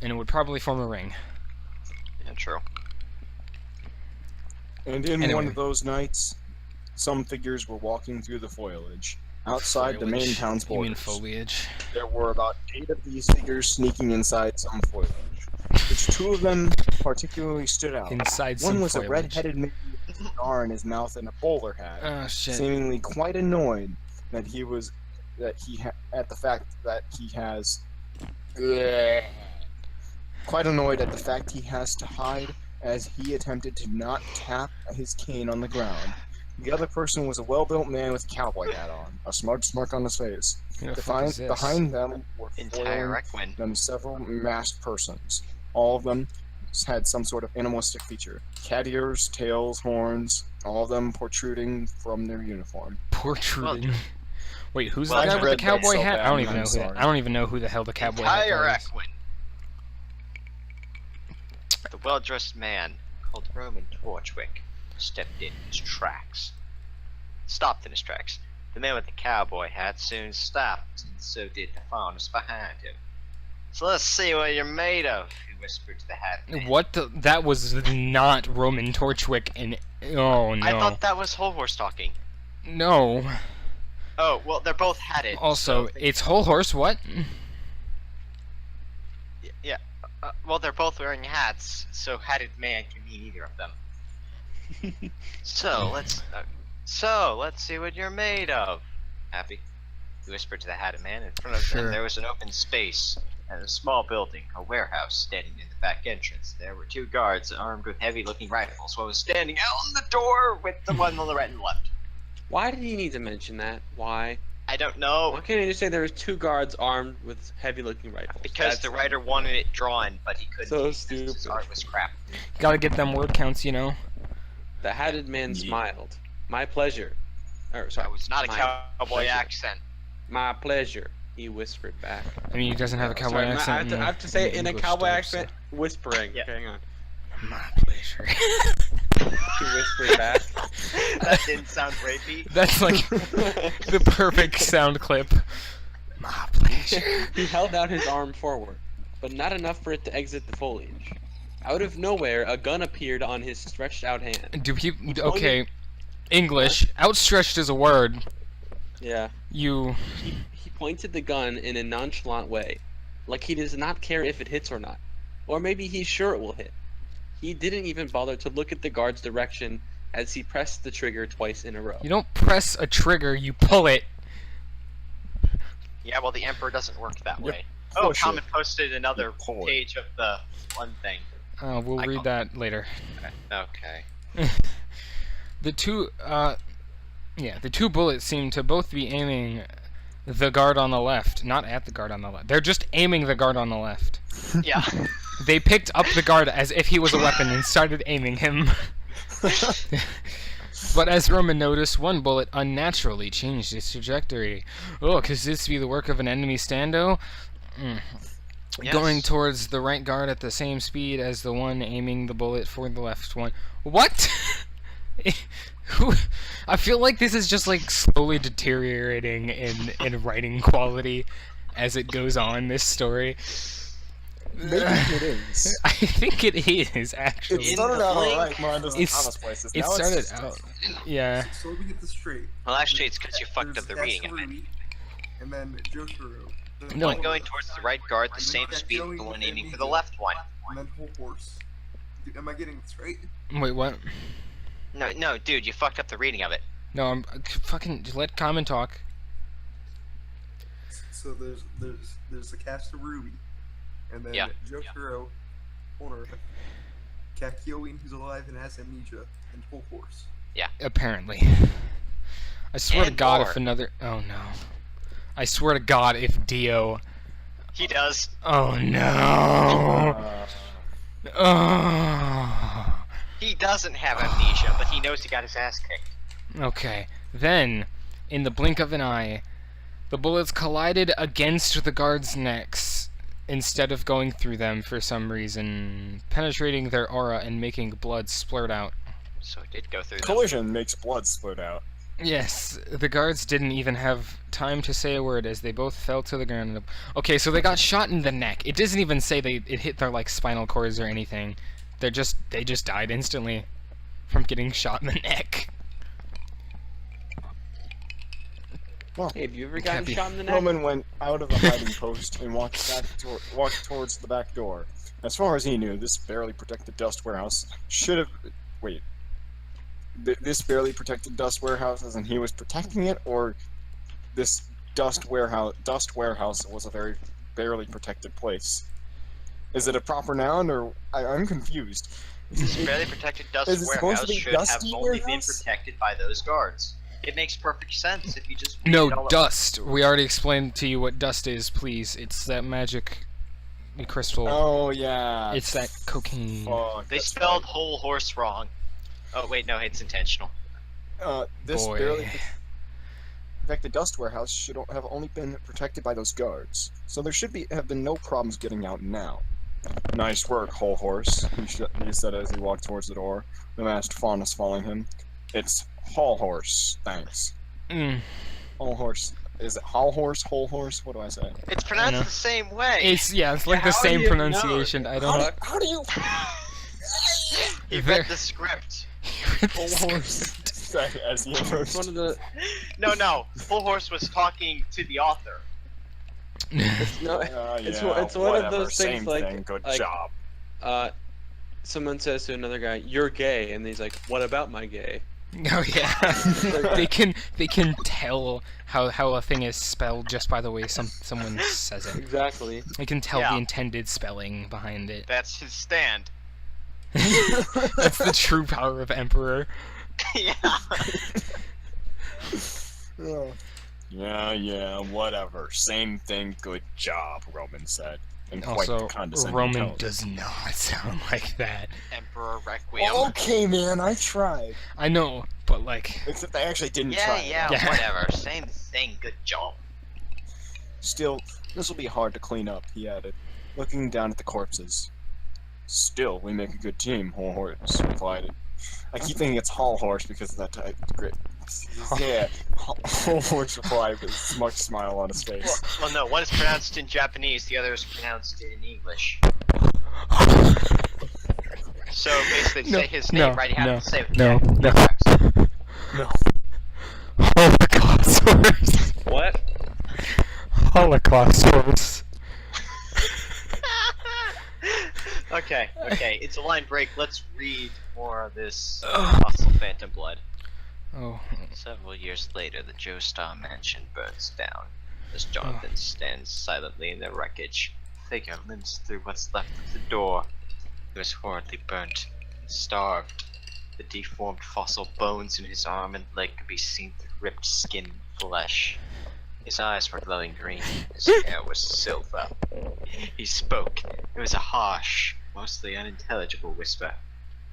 and it would probably form a ring. Yeah, true. And in Anyway. one of those nights, some figures were walking through the foliage outside the main Foliage. town's You mean borders. foliage? There were about 8 of these figures sneaking inside some foliage, which 2 of them particularly stood out. Inside One some was a foliage. red-headed man with a cigar in his mouth and a bowler hat, Oh shit. seemingly quite annoyed that at the fact that he has quite annoyed at the fact he has to hide as he attempted to not tap his cane on the ground. The other person was a well-built man with a cowboy hat on, a smart smirk on his face. Who the fuck is this? Behind them were Entire following Requin. them several masked persons. All of them had some sort of animalistic feature. Cat ears, tails, horns, all of them protruding from their uniform. Protruding. Wait, who's Well, the guy I with the read that cowboy so hat? bad, I don't even I'm know who. sorry. I don't even know who the hell the cowboy hat Entire guy is. Requin. The well-dressed man called Roman Torchwick stopped in his tracks. The man with the cowboy hat soon stopped, and so did the farmers behind him. So let's see what you're made of, he whispered to the hat man. What the? That was not Roman Torchwick and oh no. I thought that was Whole Horse talking. No. Oh, well, they're both hatted. Also, so it's Whole Horse. What? yeah. Well, they're both wearing hats, so hatted man can mean either of them. So let's see what you're made of. Happy? He whispered to the hatted man. In front of Sure. them, there was an open space and a small building, a warehouse, standing in the back entrance. There were 2 guards armed with heavy-looking rifles. One was standing out on the door with the one on the right and left. Why did he need to mention that? Why? I don't know. Why can't he just say there was 2 guards armed with heavy-looking rifles? Because the writer wanted it drawn, but he couldn't. So because His stupid. art was crap. Gotta get them word counts, you know. The hatted man Yeah. smiled. My pleasure. Or sorry, That was not a my cowboy pleasure. accent. My pleasure. He whispered back. I mean, he doesn't have a cowboy Sorry, accent. I have to say it in a English cowboy dub, accent, whispering. Yeah. Okay, hang on. so- My pleasure. He whispered back. That didn't sound rapey. That's like the perfect sound clip. My pleasure. He held out his arm forward, but not enough for it to exit the foliage. Out of nowhere, a gun appeared on his stretched out hand. Do people... Okay. English. Outstretched is a word. Yeah. You... He pointed the gun in a nonchalant way, like he does not care if it hits or not. Or maybe he's sure it will hit. He didn't even bother to look at the guard's direction as he pressed the trigger twice in a row. You don't press a trigger, you pull it. Yeah, well, the Emperor doesn't work that Yep. way. Oh, Push Common it. posted another Pull it. page of the one thing. We'll I read call- that later. Okay. The two bullets seem to both be aiming the guard on the left, not at the guard on the left. They're just aiming the guard on the left. Yeah. They picked up the guard as if he was a weapon and started aiming him. But as Roman noticed, one bullet unnaturally changed its trajectory. Oh, could this be the work of an enemy stando? Yes. Going towards the right guard at the same speed as the one aiming the bullet for the left one. What? I feel like this is just like slowly deteriorating in writing quality as it goes on, this story. Maybe it is. I think it is, actually. It started out blink- alright, Mine doesn't It's- Thomas places. It Now it's started just- out... Yeah. So let me get this straight. Well, actually, it's because you fucked There's up the reading of it. Kasarui, and then Jotaro. then No. One going towards the right guard, the and same then speed as going the one with aiming for Amnesia, the left one. And then Whole Horse. Am I getting this right? Wait, what? No, dude, you fucked up the reading of it. No, I'm... fucking... Let Common talk. So there's the Kasarui, and then Yeah. Jotaro, Honor, Kakyoin, who's alive and has amnesia, and Whole Horse. Apparently. I swear to And God more. if another... Oh, no. I swear to God if Dio... He does. Oh, no! Oh... He doesn't have amnesia, but he knows he got his ass kicked. Okay. Then, in the blink of an eye, the bullets collided against the guards' necks instead of going through them for some reason, penetrating their aura and making blood splurt out. So it did go through them. Collision makes blood split out. Yes, the guards didn't even have time to say a word as they both fell to the ground. Okay, so they got shot in the neck. It doesn't even say it hit their like spinal cords or anything. They just died instantly from getting shot in the neck. Hey, have you ever gotten Cappy. shot in the neck? Roman went out of the hiding post and walked towards the back door. As far as he knew, this barely protected dust warehouse should have... Wait. This barely protected dust warehouse as in he was protecting it, or this dust warehouse was a very barely protected place? Is it a proper noun, or... I'm confused. This fairly protected dust Is it supposed warehouse to be should have dusty only been warehouse? protected by those guards. It makes perfect sense if you just read No, it all dust. We already explained to you what dust is, please. It's that magic crystal. Oh, yeah. It's that cocaine. Fuck, They that's spelled right. whole horse wrong. Oh wait, no, it's intentional. This Boy. barely protected dust warehouse should have only been protected by those guards, so there should have been no problems getting out now. Nice work, Whole Horse, he said as he walked towards the door, the masked faunus following him. It's Whole Horse, thanks. Whole Horse. Is it Whole Horse, Whole Horse? What do I say? It's pronounced know. the same way. It's like Yeah, the how same do you know? pronunciation. I don't know. How do you... He There- read the script. Whole Horse. As he approached. It's one of the. No. Whole horse was talking to the author. No, it's one of whatever, those things same like- thing, good like- job. Someone says to another guy, "You're gay," and he's like, "What about my gay?" Oh yeah. they can tell how a thing is spelled just by the way someone says it. Exactly. They can tell Yeah. the intended spelling behind it. That's his stand. That's the true power of Emperor. Yeah. Yeah, whatever. Same thing, good job, Roman said. In quite Also, the condescending Roman tone. does not sound like that. Emperor Requiem. Okay, man, I tried. I know, but like, Except I actually didn't try. Yeah, Yeah. whatever. Same thing. Good job. Still, this will be hard to clean up, he added, looking down at the corpses. Still, we make a good team, Whole Horse replied. I keep thinking it's Hall Horse because of that Yeah, Hallmark's reply with a smug smile on his face. Well, no, one is pronounced in Japanese, the other is pronounced in English. So basically, to say his name right, you have to say it with the accent. No. Holocaust source. What? Holocaust source. Okay, it's a line break. Let's read more of this Hostile Phantom Blood. Oh. Several years later, the Joestar mansion burns down. As Jonathan stands silently in the wreckage, a figure limps through what's left of the door. He was horribly burnt and starved. The deformed fossil bones in his arm and leg could be seen through ripped skin and flesh. His eyes were glowing green, his hair was silver. He spoke. It was a harsh, mostly unintelligible whisper.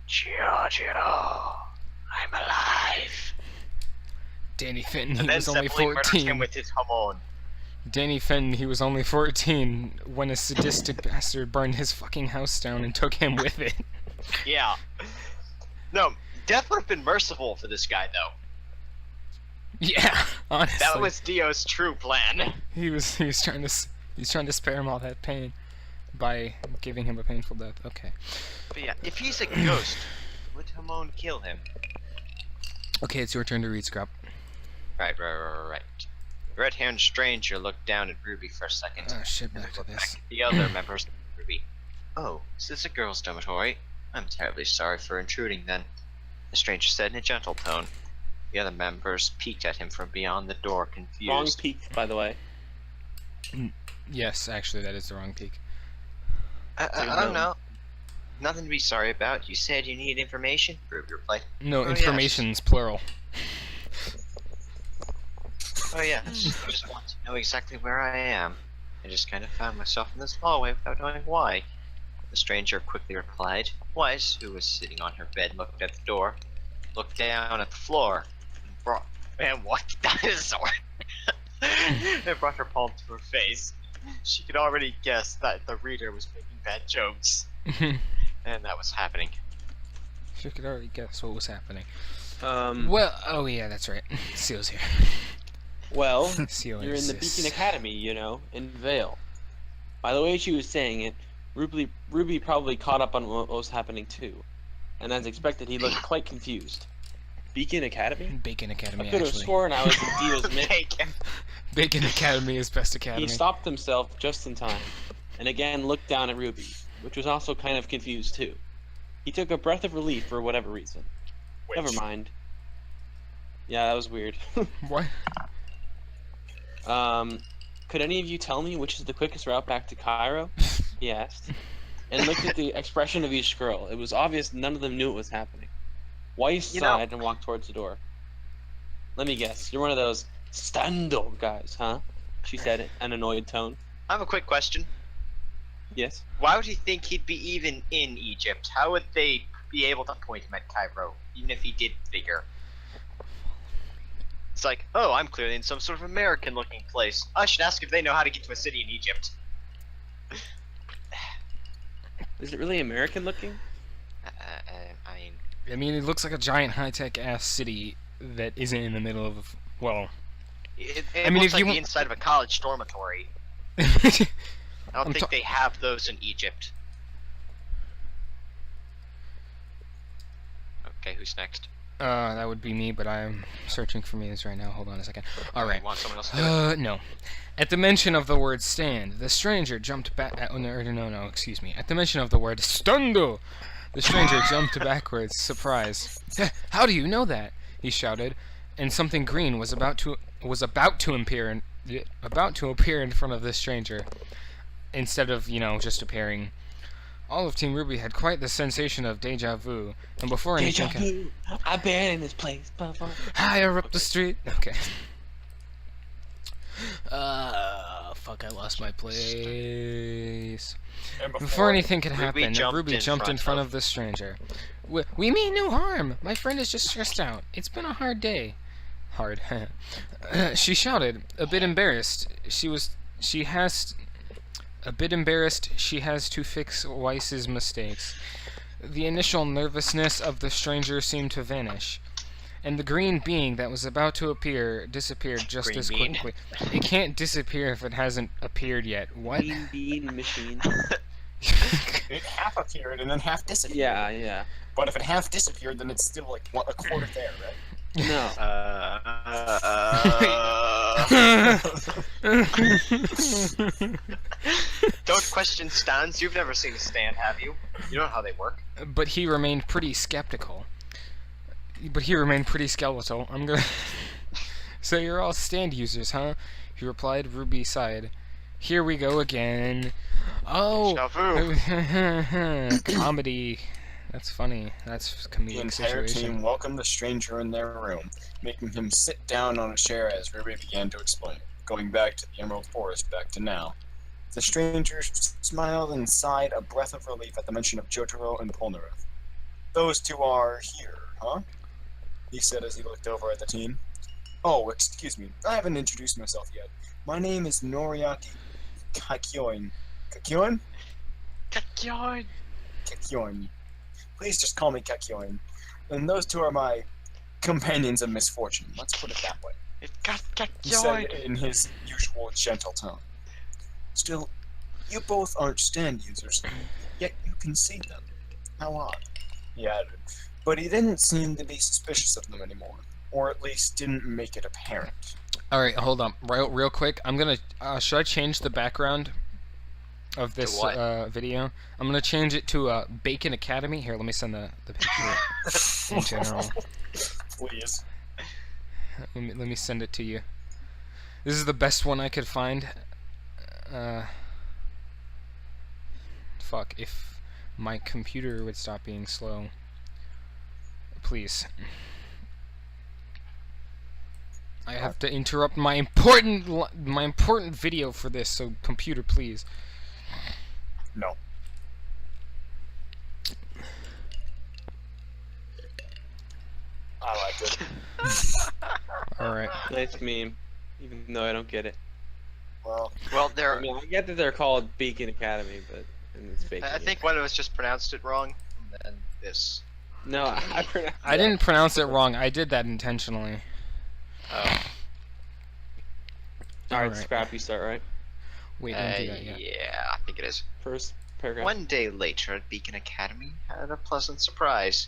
Giorgio, I'm alive. Danny Fenton, he And then was only Zeppeli murdered him 14. with his hormone. Danny Fenton, he was only 14 when a sadistic bastard burned his fucking house down and took him with it. Yeah. No, death would have been merciful for this guy, though. Yeah, honestly. That was Dio's true plan. He was trying to spare him all that pain by giving him a painful death. Okay. But yeah, if he's a ghost, would hormone kill him? Okay, it's your turn to read, Scrap. Right. The red-haired stranger looked down at Ruby for a second. Oh shit, back to this. The other members of Ruby. Oh, is this a girl's dormitory? I'm terribly sorry for intruding then, the stranger said in a gentle tone. The other members peeked at him from beyond the door, confused. Wrong peak, by the way. Yes, actually, that is the wrong peak. I don't know. Nothing to be sorry about. You said you needed information? Ruby replied. No, Oh, information's plural. Oh yeah, just want to know exactly where I am. I just kind of found myself in this hallway without knowing why. The stranger quickly replied. Weiss, who was sitting on her bed, looked at the door, looked down at the floor, and brought... Man, what? Dinosaur! And brought her palm to her face. She could already guess that the reader was making bad jokes. And that was happening. She could already guess what was happening. Um, Well, oh yeah, that's right. Seal's here. well, Seal you're in the exists. Beacon Academy, you know, in Vale. By the way she was saying it, Ruby probably caught up on what was happening too. And as expected, he looked quite confused. Beacon Academy? Bacon I Academy, could have actually. sworn I was in Dio's midst. Bacon. Bacon Academy is best academy. He stopped himself just in time, and again looked down at Ruby, which was also kind of confused too. He took a breath of relief for whatever reason. Never mind. Yeah, that was weird. What? Could any of you tell me which is the quickest route back to Cairo? He asked, and looked at the expression of each girl. It was obvious none of them knew what was happening. Weiss sighed and walked towards the door. Let me guess, you're one of those stand-up guys, huh? She said in an annoyed tone. I have a quick question. Yes? Why would he think he'd be even in Egypt? How would they be able to point him at Cairo, even if he did figure? It's like, oh, I'm clearly in some sort of American-looking place. I should ask if they know how to get to a city in Egypt. Is it really American-looking? I mean, I mean, it looks like a giant high-tech ass city that isn't in the middle of, well... it I mean, looks if you like the want- inside of a college dormitory. I don't I'm think they have those in Egypt. Okay, who's next? That would be me, but I'm searching for me right now. Hold on a second. Alright. Want someone else to do it? No. At the mention of the word stand, the stranger jumped back. Oh, no, excuse me. At the mention of the word stando, the stranger jumped backwards, surprised. How do you know that? He shouted, and something green was about to appear in front of the stranger, instead of, just appearing. All of Team Ruby had quite the sensation of deja vu, and before anything I've been in this place before. higher up the street. Okay. Fuck, I lost my place. And Before anything could Ruby happen, jumped Ruby in jumped in front front of the stranger. We mean no harm. My friend is just stressed out. It's been a hard day. Hard. She shouted, a bit embarrassed. She has to fix Weiss's mistakes. The initial nervousness of the stranger seemed to vanish. And the green being that was about to appear disappeared just Green as bean. quickly. It can't disappear if it hasn't appeared yet. What? Bean bean machine. It half appeared and then half disappeared. Yeah, yeah. But if it half disappeared, then it's still like a quarter there, right? No. Don't question stands. You've never seen a stand, have you? You know how they work. But he remained pretty skeptical. But he remained pretty skeletal. I'm gonna. So you're all stand users, huh? He replied. Ruby sighed. Here we go again. Oh, comedy. That's funny. That's The comedic entire situation. team welcomed the stranger in their room, making him sit down on a chair as Ruby began to explain, going back to the Emerald Forest, back to now. The stranger smiled and sighed a breath of relief at the mention of Jotaro and Polnareff. Those two are here, huh? He said as he looked over at the team. Oh, excuse me, I haven't introduced myself yet. My name is Noriaki Kakyoin. Kakyoin? Kakyoin. Kakyoin. Please just call me Kakyoin. And those two are my companions of misfortune. Let's put it that way. It got He said Kakyoin. in his usual gentle tone. Still, you both aren't stand users, yet you can see them. How odd, he added. But he didn't seem to be suspicious of them anymore, or at least didn't make it apparent. Alright, hold on. Real quick. I'm gonna. Should I change the background of this what? video? I'm gonna change it to Bacon Academy. Here, let me send the picture in general. Please. Let me send it to you. This is the best one I could find. Fuck, if my computer would stop being slow. Please. I have to interrupt my important video for this, so computer, please. No. I liked it. Alright. Nice meme. Even though I don't get it. Well, Well, I there. mean, I get that they're called Beacon Academy, but and it's fake. I think one of us just pronounced it wrong, and then this. No, I pronounced I didn't pronounce it wrong. I did that intentionally. Oh. Alright, Alright. Scrap, you start, right? Wait, don't do that yet. Yeah, I think it is. First paragraph. One day later at Beacon Academy, had a pleasant surprise.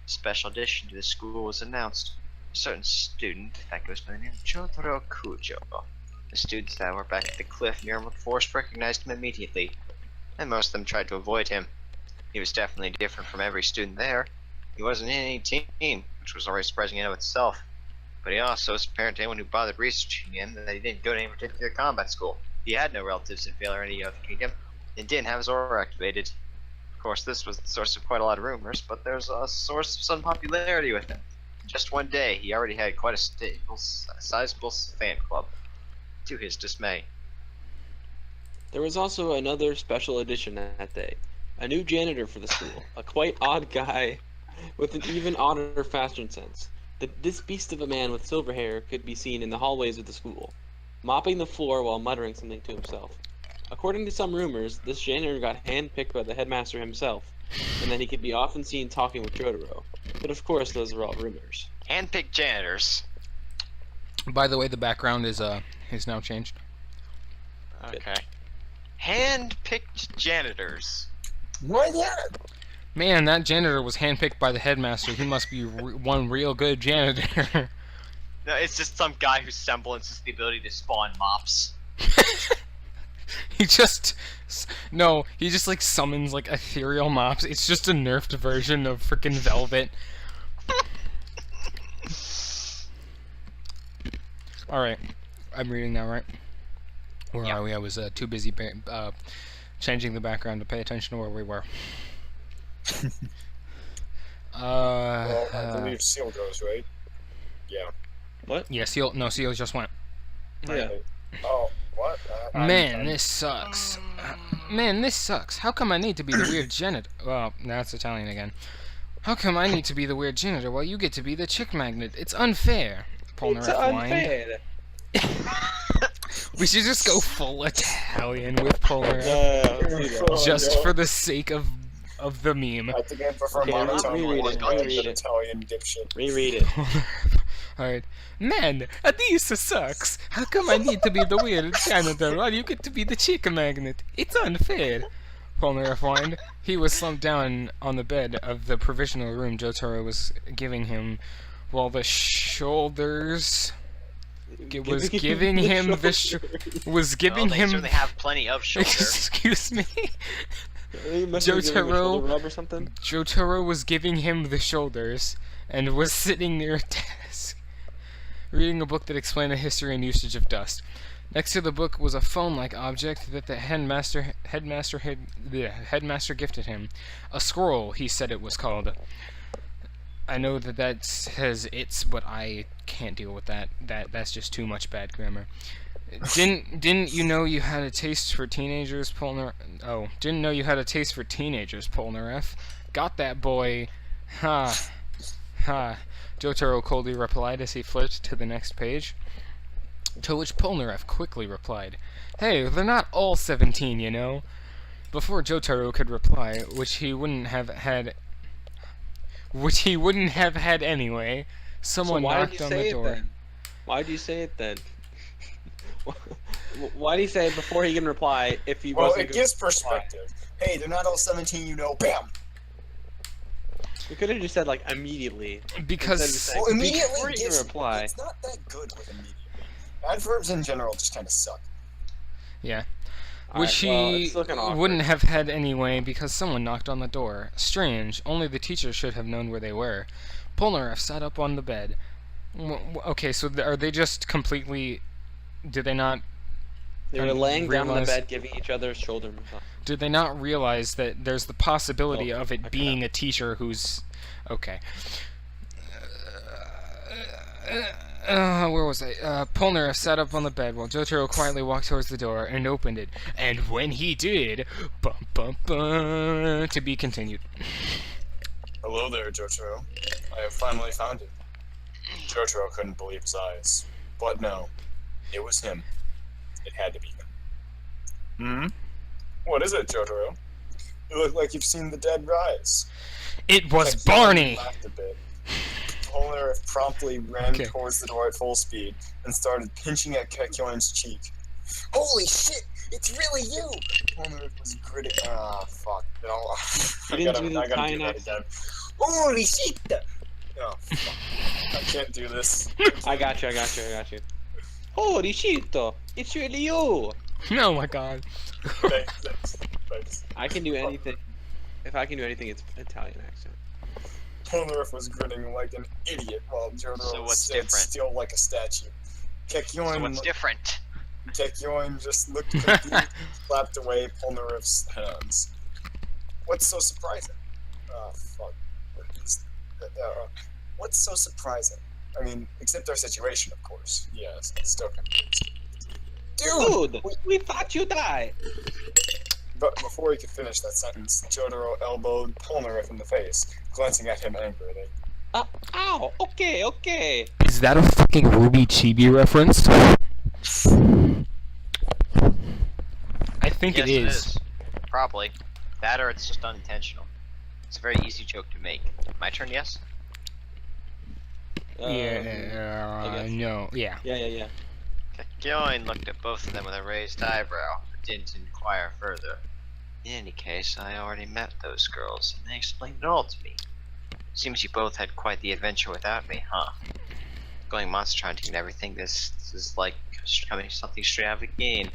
A special addition to the school was announced. A certain student that goes by the name of Jotaro Kujo. The students that were back at the cliff near Emerald Forest recognized him immediately, and most of them tried to avoid him. He was definitely different from every student there. He wasn't in any team, which was already surprising in and of itself. But he also was apparent to anyone who bothered researching him that he didn't go to any particular combat school. He had no relatives in Vale or any other kingdom, and didn't have his aura activated. Of course, this was the source of quite a lot of rumors, but there's a source of some popularity with him. In just one day, he already had quite a sizable fan club, to his dismay. There was also another special addition that day. A new janitor for the school, a quite odd guy with an even odder fashion sense. This beast of a man with silver hair could be seen in the hallways of the school, mopping the floor while muttering something to himself. According to some rumors, this janitor got handpicked by the headmaster himself, and that he could be often seen talking with Jotaro. But of course, those are all rumors. Handpicked janitors. By the way, the background is now changed. Okay. Hand-picked janitors. why yeah? Man, that janitor was handpicked by the headmaster. He must be one real good janitor. No, it's just some guy whose semblance is the ability to spawn mops. he just like summons like ethereal mops. It's just a nerfed version of frickin' Velvet. Alright, I'm reading now, right? Where Yeah. are we? I was too busy changing the background to pay attention to where we were. Well, I believe Seal goes, right? Yeah. Yeah, Seal just went. Yeah. Oh, what? Man, this sucks. Man, this sucks. How come I need to be the weird janitor? Well, that's Italian again. How come I need to be the weird janitor while you get to be the chick magnet? It's unfair. It's Polnareff whined. unfair. We should just go full Italian with Polnareff. Let's do that. Just for the sake of of the meme. I think I prefer Okay, monotone reread more it, than reread it. Italian dipshit. Reread it. Alright. Man, this sucks. How come I need to be the weird janitor while you get to be the chick magnet? It's unfair. Polnareff whined. He was slumped down on the bed of the provisional room Jotaro was giving him, while the shoulders was giving him the certainly have plenty of shoulder. Excuse me. Jotaro rub or something. Jotaro was giving him the shoulders and was sitting near a desk, reading a book that explained the history and usage of dust. Next to the book was a phone-like object that the headmaster gifted him. A scroll, he said it was called. I know that says it's, but I can't deal with that. That's just too much bad grammar. Didn't you know you had a taste for teenagers, Polnareff? Oh, didn't know you had a taste for teenagers, Polnareff. Got that, boy. Ha. Ha. Jotaro coldly replied as he flipped to the next page. To which Polnareff quickly replied, "Hey, they're not all 17, you know." Before Jotaro could reply, which he wouldn't have had anyway, someone knocked on the door. Why did you say it then? Why did he say it before he can reply if he wasn't? Well, it gives perspective. Hey, they're not all 17, you know. Bam. We could have just said like immediately. Because Well, immediately before you gives, reply. It's not that good with immediately. Adverbs in general just kind of suck. yeah. Alright, Which well, he it's looking awkward. wouldn't have had anyway because someone knocked on the door. Strange, only the teacher should have known where they were. Polnareff sat up on the bed. Okay, so are they just completely... Did they not... They were laying down on the realize- bed, giving each other shoulder massage. Did they not realize that there's the possibility Oh, of it okay. being a teacher who's... Okay. Where was I? Polnareff sat up on the bed while Jotaro quietly walked towards the door and opened it. And when he did... Bum, bum, bum, to be continued. Hello there, Jotaro. I have finally found it. Jotaro couldn't believe his eyes. But no, it was him. It had to be him. Hmm? What is it, Jotaro? You look like you've seen the dead rise. It was Kekion Barney! laughed a bit. Polnareff promptly ran Okay. towards the door at full speed and started pinching at Kekion's cheek. Holy shit! It's really you! Polnareff was gritting. Ah, fuck. No. I didn't gotta do the do Italian that accent. again. Holy shit! Oh, fuck. I can't do this. I got you. Holy shit! It's really you! Oh my god. Thanks. I can do anything. If I can do anything, it's Italian accent. Polnareff was grinning like an idiot while Jotaro So what's stood different? still like a statue. So what's different? Kekyon just looked confused, slapped away Polnareff's hands. What's so surprising? Oh, fuck. What's so surprising? I mean, except our situation, of course. Yes, still confused. Dude, we thought you died. But before he could finish that sentence, Jotaro elbowed Polnareff in the face, glancing at him angrily. Ow! Okay. Is that a fucking Ruby Chibi reference? I think Yes, it is. Probably. That or it's just unintentional. It's a very easy joke to make. My turn, yes? I guess. No, yeah. Yeah. Kekyoin looked at both of them with a raised eyebrow, but didn't inquire further. In any case, I already met those girls, and they explained it all to me. Seems you both had quite the adventure without me, huh? Going monster hunting and everything, this is like coming something straight out of a game.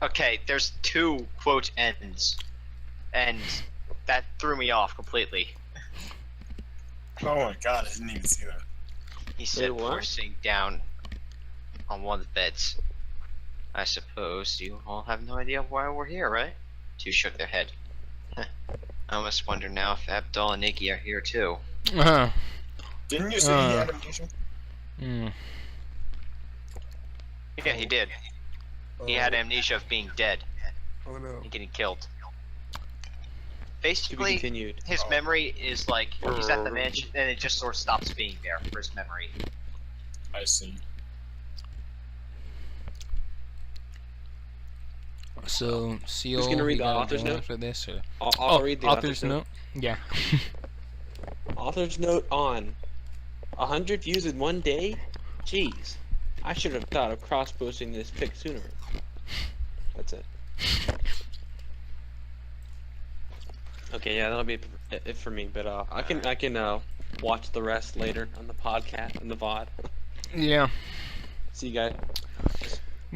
Okay, there's 2 quote ends, and that threw me off completely. Oh my god, I didn't even see that. He said Wait, what? before sitting down on one of the beds. I suppose you all have no idea why we're here, right? 2 shook their head. Heh. I almost wonder now if Abdul and Iggy are here too. Uh-huh. Didn't you say he had amnesia? Yeah, he did. He had amnesia of being dead Oh no. and getting killed. To be Basically, continued. his memory is like he's at the mansion and it just sort of stops being there for his memory. I see. So, Seal, Who's gonna read you the gotta author's go note? after this, or I'll read the author's note. Yeah. Author's note on 100 views in one day? Jeez. I should have thought of cross-posting this pic sooner. That's it. Okay, yeah, that'll be it for me. But I can watch the rest later on the podcast and the VOD. Yeah. See you guys.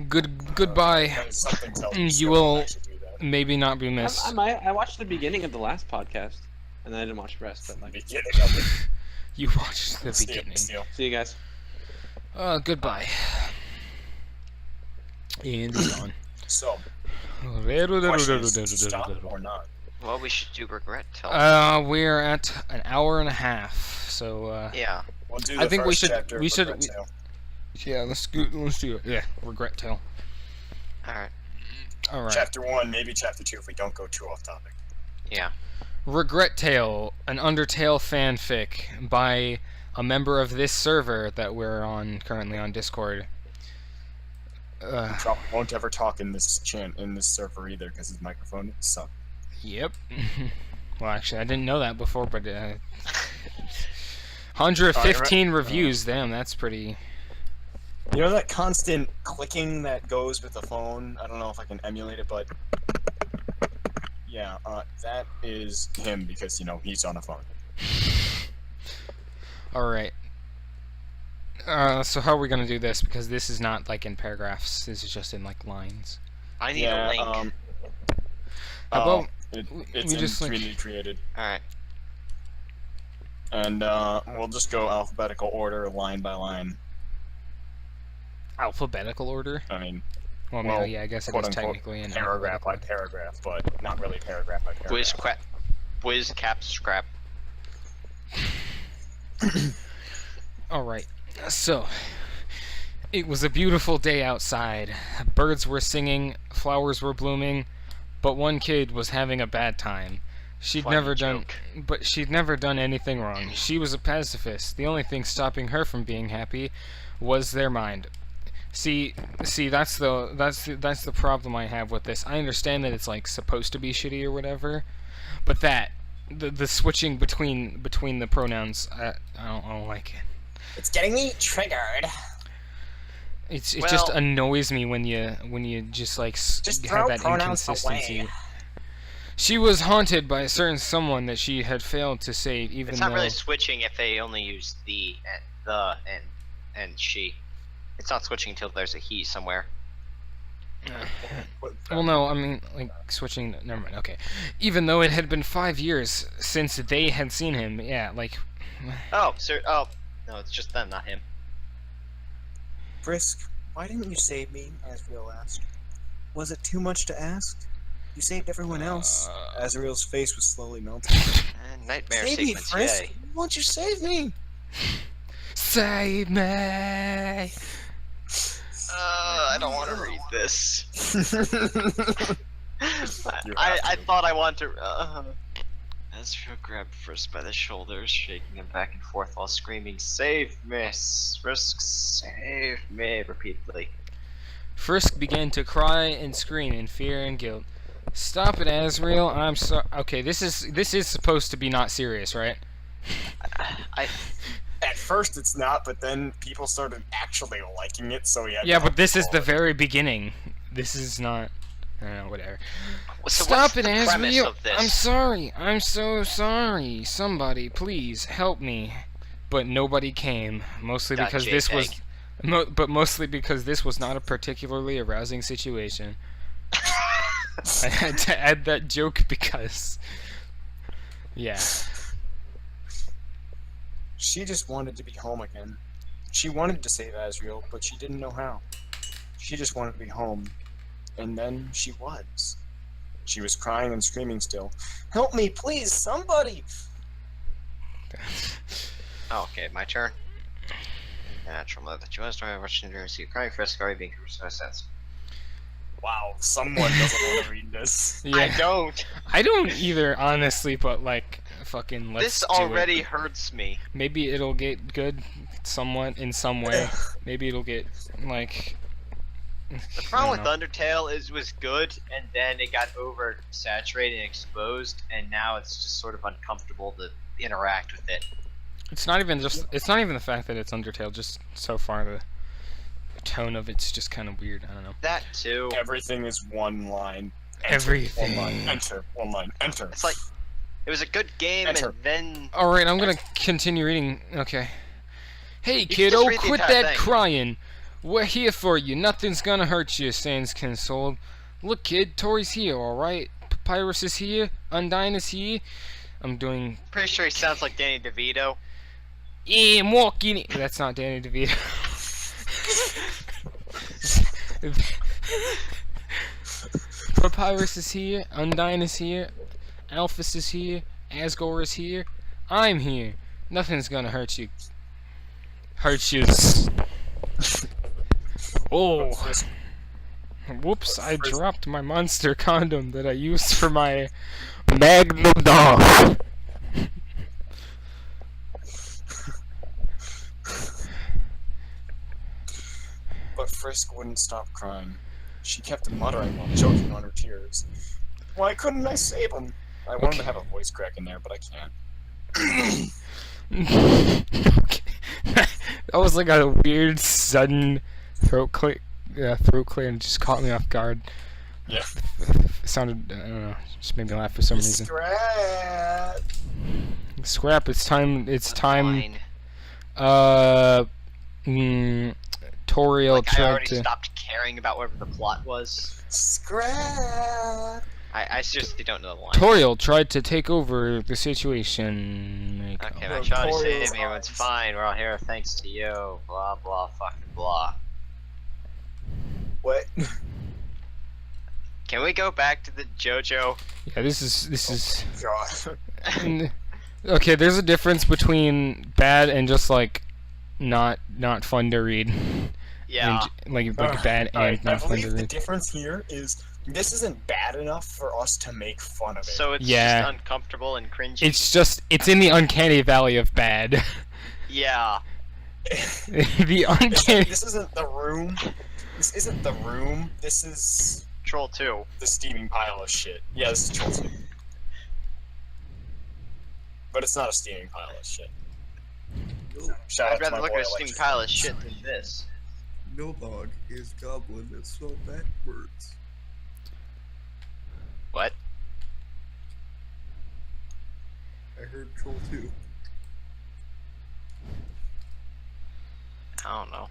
Goodbye. Something tells me You Seal will actually do that. maybe not be missed. I watched the beginning of the last podcast, and then I didn't watch the rest. But like, Beginning of it. You watched the Steal, beginning. steal. see you guys. Goodbye. And he's gone. So, question is, stop or not? Well, we should do regret tell. We're at an hour and a half, so Yeah. We'll do I the think we first should- chapter, we should- regret we- tale. yeah, let's do it. Yeah, regret tale. Alright. All right. Chapter 1, maybe chapter 2 if we don't go too off topic. Yeah. Regret Tale, an Undertale fanfic by a member of this server that we're on currently on Discord. Probably won't ever talk in this server either because his microphone sucks. Yep. Well, actually, I didn't know that before, but 115 reviews. Damn, that's pretty. You know that constant clicking that goes with the phone? I don't know if I can emulate it, but yeah, that is him because, you know, he's on a phone. All right. So how are we gonna do this? Because this is not like in paragraphs. This is just in like lines. I need a link. How about It's we in just, like- community created. Alright. And we'll just go alphabetical order, line by line. alphabetical order? I mean, Well, well, yeah, I guess it quote is unquote, technically in paragraph by alphabetical paragraph, but not really paragraph by paragraph. Whiz cap scrap. All right. So, it was a beautiful day outside. Birds were singing, flowers were blooming, but one kid was having a bad time. She'd Funny never joke. done anything wrong. She was a pacifist. The only thing stopping her from being happy was their mind. See, that's the problem I have with this. I understand that it's like supposed to be shitty or whatever, but the switching between the pronouns, I don't like it. It's getting me triggered. It just Well- annoys me when you just like Just have throw that pronouns inconsistency. away. She was haunted by a certain someone that she had failed to save, even It's though not really switching if they only use the and she. It's not switching until there's a he somewhere. well, no, I mean like switching. Never mind. Okay, even though it had been 5 years since they had seen him, yeah, like Oh, sir. Oh, no, it's just them, not him. Frisk, why didn't you save me? Asriel asked. Was it too much to ask? You saved everyone else. Asriel's face was slowly melting. Nightmare Save me, sequence, Frisk! yay. Won't you save me? save me. I don't want to read this. You I have to. thought I wanted to. Ezra grabbed Frisk by the shoulders, shaking him back and forth while screaming, "Save me, Frisk, save me!" repeatedly. Frisk began to cry and scream in fear and guilt. Stop it, Asriel. I'm so okay. This is supposed to be not serious, right? At first it's not, but then people started actually liking it, so yeah. Yeah, but this is the very beginning. This is not. I don't know, whatever. So Stop what's it, the premise Asriel. of this? I'm sorry. I'm so sorry. Somebody, please help me. But nobody came. Mostly because this was. JPEG. But mostly because this was not a particularly arousing situation. I had to add that joke because. Yeah. She just wanted to be home again. She wanted to save Asriel, but she didn't know how. She just wanted to be home. And then she was. She was crying and screaming still. Help me, please, somebody! Oh, okay, my turn. Natural mother that you was trying to watch and see you crying, Frisk, already being sense. Wow, someone doesn't want to read this. Yeah. I don't. I don't either, honestly, but like, fucking let's This do already it. hurts me. Maybe it'll get good somewhat in some way. Maybe it'll get, like, The problem with Undertale is it was good, and then it got oversaturated and exposed, and now it's just sort of uncomfortable to interact with it. It's not even the fact that it's Undertale. Just so far the tone of it's just kind of weird. I don't know. That too. Everything is one line. Enter, Everything. One line. Enter. One line. Enter. It's like it was a good game, Enter. and then All right, I'm gonna continue reading. Okay. Hey, can kiddo, just read the quit entire that thing. crying. We're here for you. Nothing's gonna hurt you, Sans consoled. Look, kid, Tori's here, alright? Papyrus is here. Undyne is here. I'm doing... pretty sure he sounds like Danny DeVito. Yeah, I'm walking... That's not Danny DeVito. Papyrus is here. Undyne is here. Alphys is here. Asgore is here. I'm here. Nothing's gonna hurt you. Hurt you. Oh. Whoops, I dropped my monster condom that I used for my Magnum dog. But Frisk wouldn't stop crying. She kept muttering while choking on her tears. Why couldn't I save him? I wanted to have a voice crack in there, but I can't. Okay. That was like a weird, sudden throat clear and just caught me off guard. Yeah. It sounded, I don't know, just made me laugh for some reason. Scrap. Scrap, it's time, Fine. Toriel Like I tried already to... stopped caring about whatever the plot was. Scrap. I seriously don't know the line. Toriel tried to take over the situation. Okay, my child is Toriel's saving me. Everyone's eyes. fine. We're all here thanks to you. Blah blah fucking blah. What? Can we go back to the JoJo? Yeah, this is... God. Okay, there's a difference between bad and just like not fun to read. Yeah. And, like bad and Alright, I not fun to believe the read. difference here is this isn't bad enough for us to make fun of it. So it's Yeah. just uncomfortable and cringy. It's in the uncanny valley of bad. Yeah. The uncanny... This isn't the room. This isn't the room. This is Troll 2. the steaming pile of shit. Yeah, this is Troll 2. But it's not a steaming pile of shit. Shout I'd out to rather my look boy at a steaming Alexis. pile of shit than this. Nilbog is goblin that's spelled backwards. What? I heard Troll 2. I don't know.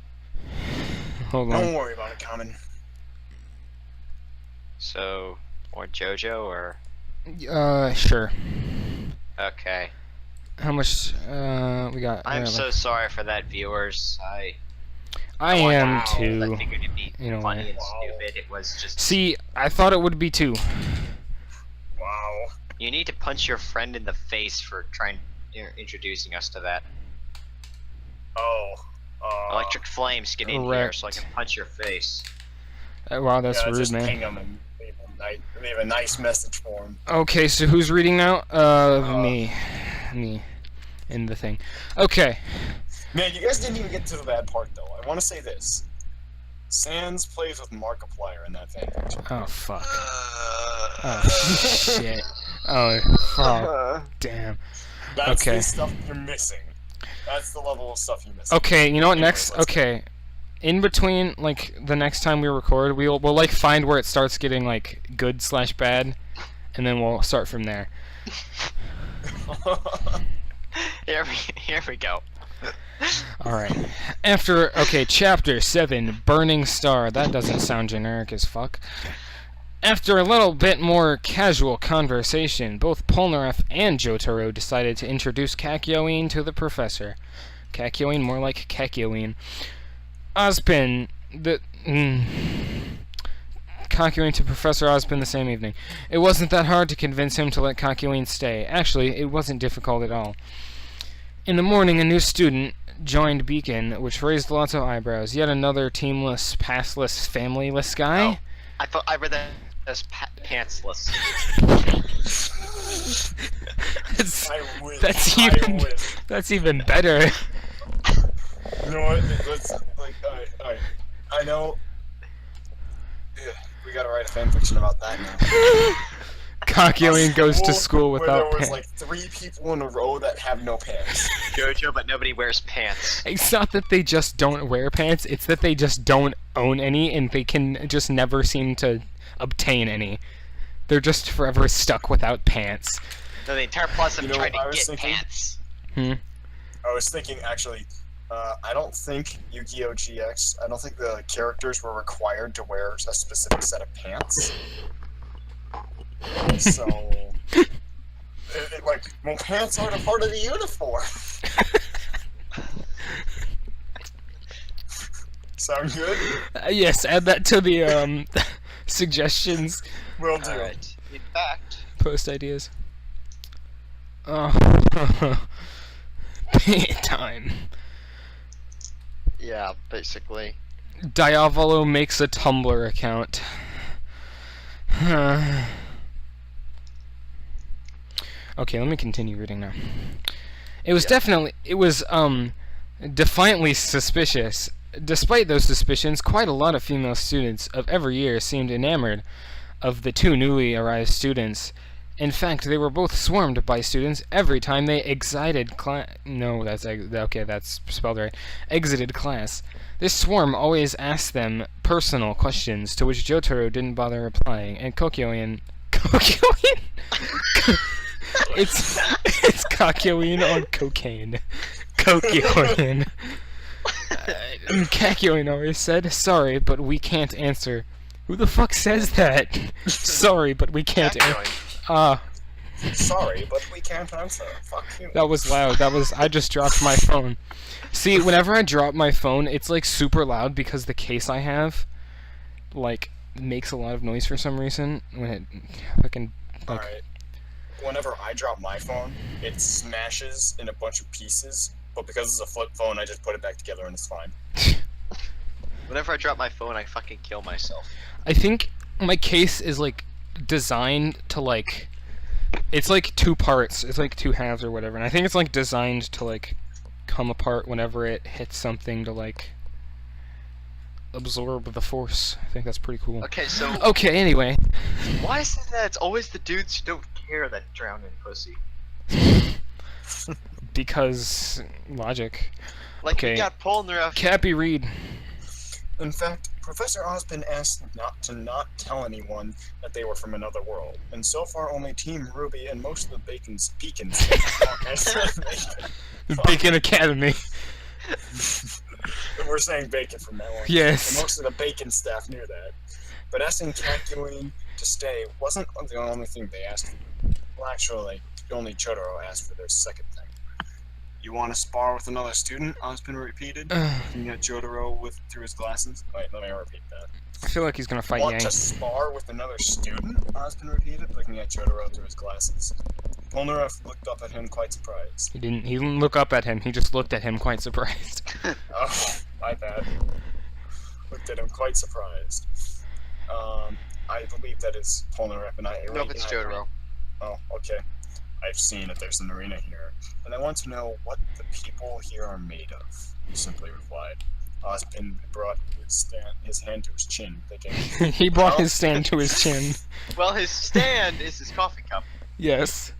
Hold Don't on. worry about it, Common. So, or JoJo or Sure. okay. How much, we got? I'm so sorry for that, viewers. I am I too. figured it'd be In a funny way. and stupid. It was just. See, I thought it would be too. Wow. You need to punch your friend in the face for introducing us to that. Oh. Electric flames, get in here so I Correct. can punch your face. Wow, that's yeah, rude, just man. ping him and leave a nice message for him. Okay, so who's reading now? Me. In the thing. Okay. Man, you guys didn't even get to the bad part, though. I want to say this. Sans plays with Markiplier in that fanfiction. Oh, fuck. Oh, shit. Oh, fuck. Damn. That's Okay. the stuff you're missing. That's the level of stuff you miss. Okay, you know what, Anyway, next... let's go. Okay. In between, like, the next time we record, we'll like, find where it starts getting, like, good/bad, and then we'll start from there. Here we go. Alright. Okay, Chapter 7, Burning Star. That doesn't sound generic as fuck. After a little bit more casual conversation, both Polnareff and Jotaro decided to introduce Kakyoin to the professor. Kakyoin, more like Kakyoin. Ozpin, Kakyoin to Professor Ozpin the same evening. It wasn't that hard to convince him to let Kakyoin stay. Actually, it wasn't difficult at all. In the morning, a new student joined Beacon, which raised lots of eyebrows. Yet another teamless, passless, familyless guy? I read that as pantsless. I wish. That's I even wish. that's even better. You know what? Let's like. Alright. I know. gotta write a fanfiction about that now. Kakyoin goes to school where without there was pants. like 3 people in a row that have no pants. Jojo, but nobody wears pants. It's not that they just don't wear pants, it's that they just don't own any and they can just never seem to obtain any. They're just forever stuck without pants. No, the entire plot's them You know trying what I to was get thinking? pants. I was thinking, actually, I don't think Yu-Gi-Oh! GX, I don't think the characters were required to wear a specific set of pants. So, like, well, pants aren't a part of the uniform. Sound good? Yes, add that to the suggestions, Will do. Alright. In fact, post ideas. Oh, pant time. Yeah, basically. Diavolo makes a Tumblr account. Okay, let me continue reading now. It was defiantly suspicious. Despite those suspicions, quite a lot of female students of every year seemed enamored of the 2 newly arrived students. In fact, they were both swarmed by students every time they exited class. No, that's spelled right. Exited class. This swarm always asked them personal questions, to which Jotaro didn't bother replying, and Kokyoin... It's Kakyoin on cocaine. Kokyoin. Kakyoin always said, "Sorry, but we can't answer." Who the fuck says that? Sorry, but we can't answer. Sorry, but we can't answer. Fuck you. That was loud. I just dropped my phone. See, whenever I drop my phone, it's like super loud because the case I have, like, makes a lot of noise for some reason when it fucking. Like, Alright. Whenever I drop my phone, it smashes in a bunch of pieces, but because it's a flip phone, I just put it back together and it's fine. whenever I drop my phone, I fucking kill myself. I think my case is like designed to like. It's like 2 parts. It's like 2 halves or whatever, and I think it's like designed to like come apart whenever it hits something to like absorb the force. I think that's pretty cool. Okay, so Okay, anyway. why is it that it's always the dudes who don't care that drown in pussy? Because logic. Like, Okay. we got Polnareff. Cappy, read. In fact, Professor Ozpin asked not tell anyone that they were from another world, and so far only Team Ruby and most of the Pecans. Bacon Academy. We're saying bacon from now on. Yes. And most of the bacon staff knew that. But asking Kakyoin to stay wasn't the only thing they asked for. Well, actually, only Jotaro asked for their second thing. You want to spar with another student? Ozpin repeated, looking at Jotaro through his glasses. Wait, let me repeat that. I feel like he's gonna fight Want Yang. to spar with another student? Ozpin repeated, looking at Jotaro through his glasses. Polnareff looked up at him quite surprised. He didn't look up at him. He just looked at him quite surprised. Oh, my bad. Looked at him quite surprised. I believe that is Polnareff and I. Nope, it's Jotaro. Oh, okay. I've seen that there's an arena here, and I want to know what the people here are made of. He simply replied. Ozpin brought his hand to his chin, thinking, He brought his stand to his chin. Well, his stand is his coffee cup. Yes.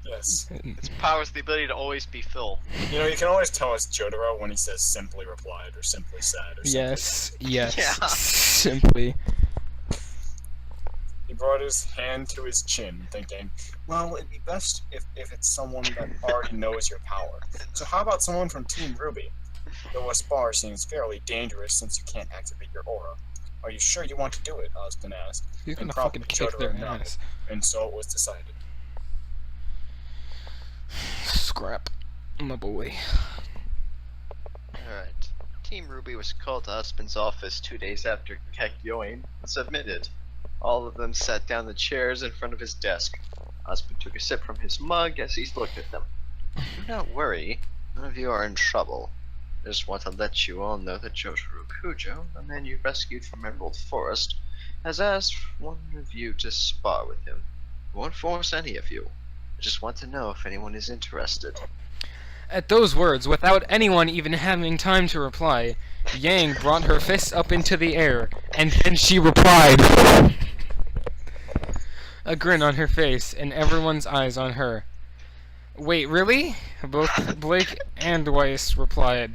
yes. Its power is the ability to always be full. You know, you can always tell it's Jotaro when he says simply replied, or simply said, or simply Yes. Yes. Yeah. Simply. He brought his hand to his chin, thinking, well, it'd be best if it's someone that already knows your power. So how about someone from Team Ruby? Though a spar seems fairly dangerous since you can't activate your aura. Are you sure you want to do it? Ozpin asked. He's gonna And fucking promptly kick their Jotaro nodded, ass. and so it was decided. Scrap. My boy. Alright. Team Ruby was called to Ozpin's office 2 days after Kakyoin was submitted. All of them sat down in the chairs in front of his desk. Ozpin took a sip from his mug as he looked at them. Do not worry. None of you are in trouble. I just want to let you all know that Jotaro Kujo, the man you rescued from Emerald Forest, has asked one of you to spar with him. I won't force any of you. I just want to know if anyone is interested. At those words, without anyone even having time to reply, Yang brought her fists up into the air, and then she replied. A grin on her face, and everyone's eyes on her. Wait, really? Both Blake and Weiss replied.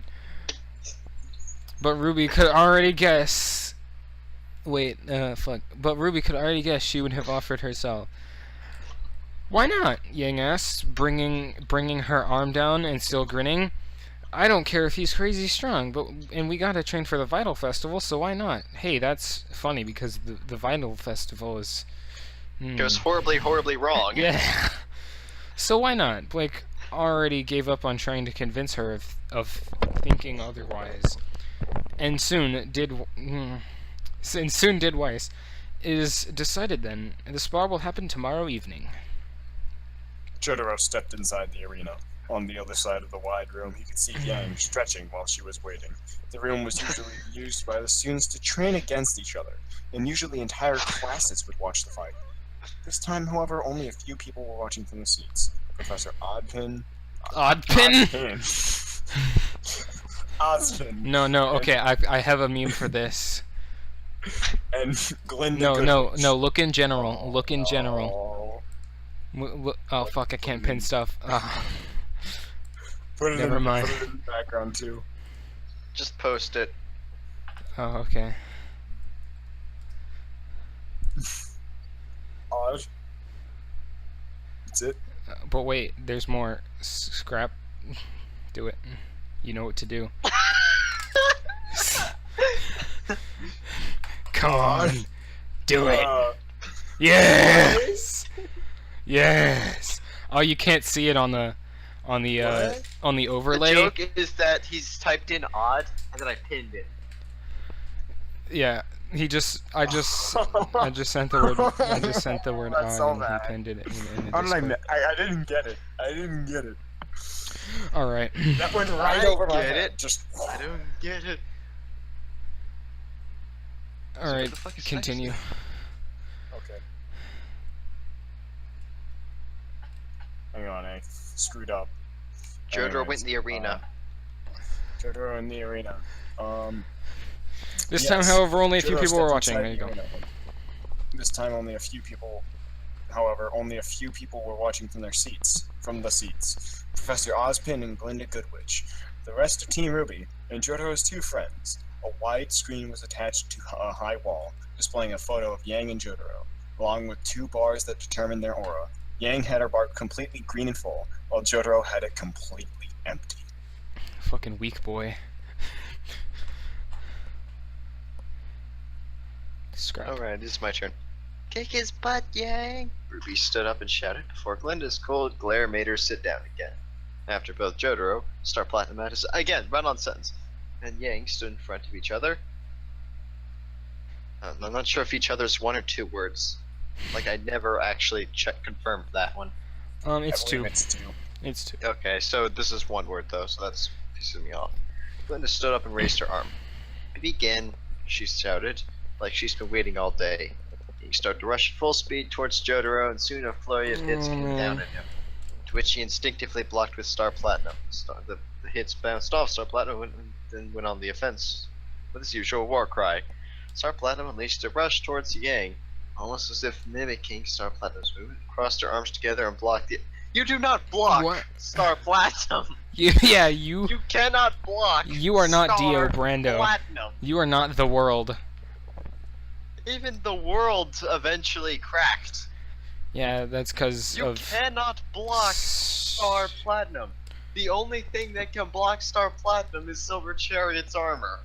But Ruby could already guess. Wait, fuck. But Ruby could already guess she would have offered herself. Why not? Yang asked, bringing her arm down and still grinning. I don't care if he's crazy strong, and we gotta train for the Vital Festival, so why not? Hey, that's funny because the Vital Festival is Goes horribly, horribly wrong. Yeah. So why not? Blake already gave up on trying to convince her of thinking otherwise, and soon did Weiss. It is decided then. The spar will happen tomorrow evening. Jotaro stepped inside the arena. On the other side of the wide room, he could see Yang stretching while she was waiting. The room was usually used by the students to train against each other, and usually entire classes would watch the fight. This time, however, only a few people were watching from the seats. Professor Oddpin... Oddpin? Ozpin. No, okay, I have a meme for this. And Glinda No, Goodrich. look in general. Look in general. Oh, fuck, I can't pin stuff. Put it Never mind. Put it in the background, too. Just post it. Oh, okay. Odd. That's it. But wait, there's more. Scrap. Do it. You know what to do. Come on. Do it. Yes. Yes. Oh, you can't see it on the overlay. The joke is that he's typed in odd, and then I pinned it. Yeah. I just sent the word. I just sent the word That's on, so and bad. he pinned it in the How did Discord. I didn't get it. I didn't get it. All right. That went right I over my get head. it. Just. I don't get it. All right. what the fuck is Continue. Okay. Hang on, I screwed up. Jotaro went in the arena. Jotaro in the arena. This Yes. time, however, only a few Jotaro people were stepped watching. inside There you the go. arena. This time, only a few people. However, only a few people were watching from the seats. Professor Ozpin and Glinda Goodwitch. The rest of Team Ruby and Jotaro's two friends. A wide screen was attached to a high wall, displaying a photo of Yang and Jotaro, along with two bars that determined their aura. Yang had her bar completely green and full, while Jotaro had it completely empty. Fucking weak boy. Scrap. Alright, this is my turn. Kick his butt, Yang! Ruby stood up and shouted before Glinda's cold glare made her sit down again. After both Jotaro, Star Platinum had his again, run-on sentence, and Yang stood in front of each other. I'm not sure if each other's one or two words. Like, I never actually confirmed that one. It's I two. believe it's two. It's two. Okay, so this is one word though, so that's pissing me off. Glinda stood up and raised her arm. Begin, she shouted, like she's been waiting all day. He started to rush at full speed towards Jotaro, and soon a flurry of hits came down at him, to which he instinctively blocked with Star Platinum. The hits bounced off Star Platinum and then went on the offense with his usual war cry. Star Platinum unleashed a rush towards Yang, almost as if mimicking Star Platinum's movement, crossed her arms together and blocked it. You do not block What? Star Platinum! You cannot block You are not Star Dio Brando. Platinum! You are not the world. Even the world eventually cracked. Yeah, that's because You of. cannot block Star Platinum. The only thing that can block Star Platinum is Silver Chariot's armor.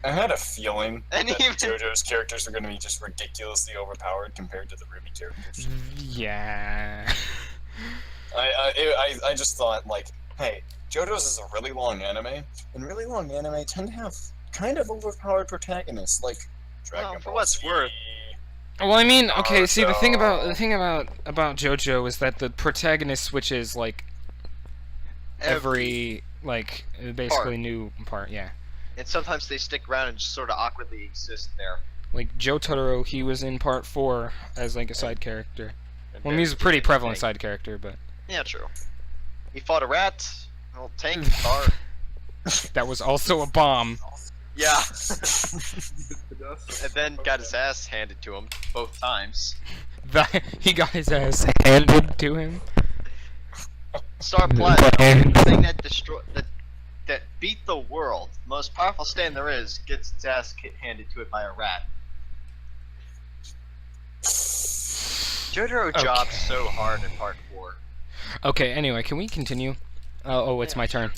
I had a feeling And that even- JoJo's characters were going to be just ridiculously overpowered compared to the Ruby characters. Yeah. I just thought, like, hey, JoJo's is a really long anime, and really long anime tend to have kind of overpowered protagonists, like Dragon Well, for Ball what's Z. worth. Well, I mean, okay. See, the thing Naruto. about JoJo is that the protagonist switches like every like basically new part. Yeah. And sometimes they stick around and just sort of awkwardly exist there. Like Jotaro, he was in part 4 as like a side character. And Well, he's a very pretty prevalent thing. side character, but Yeah, true. He fought a rat. Well, tank car. That was also a bomb. Yeah. Dust. And then got his ass handed to him both times. He got his ass handed to him. Star Platinum, the thing that that beat the world, the most powerful stand there is, gets its ass handed to it by a rat. Jotaro jobbed so hard in part 4. Okay, anyway, can we continue? Oh, it's my turn.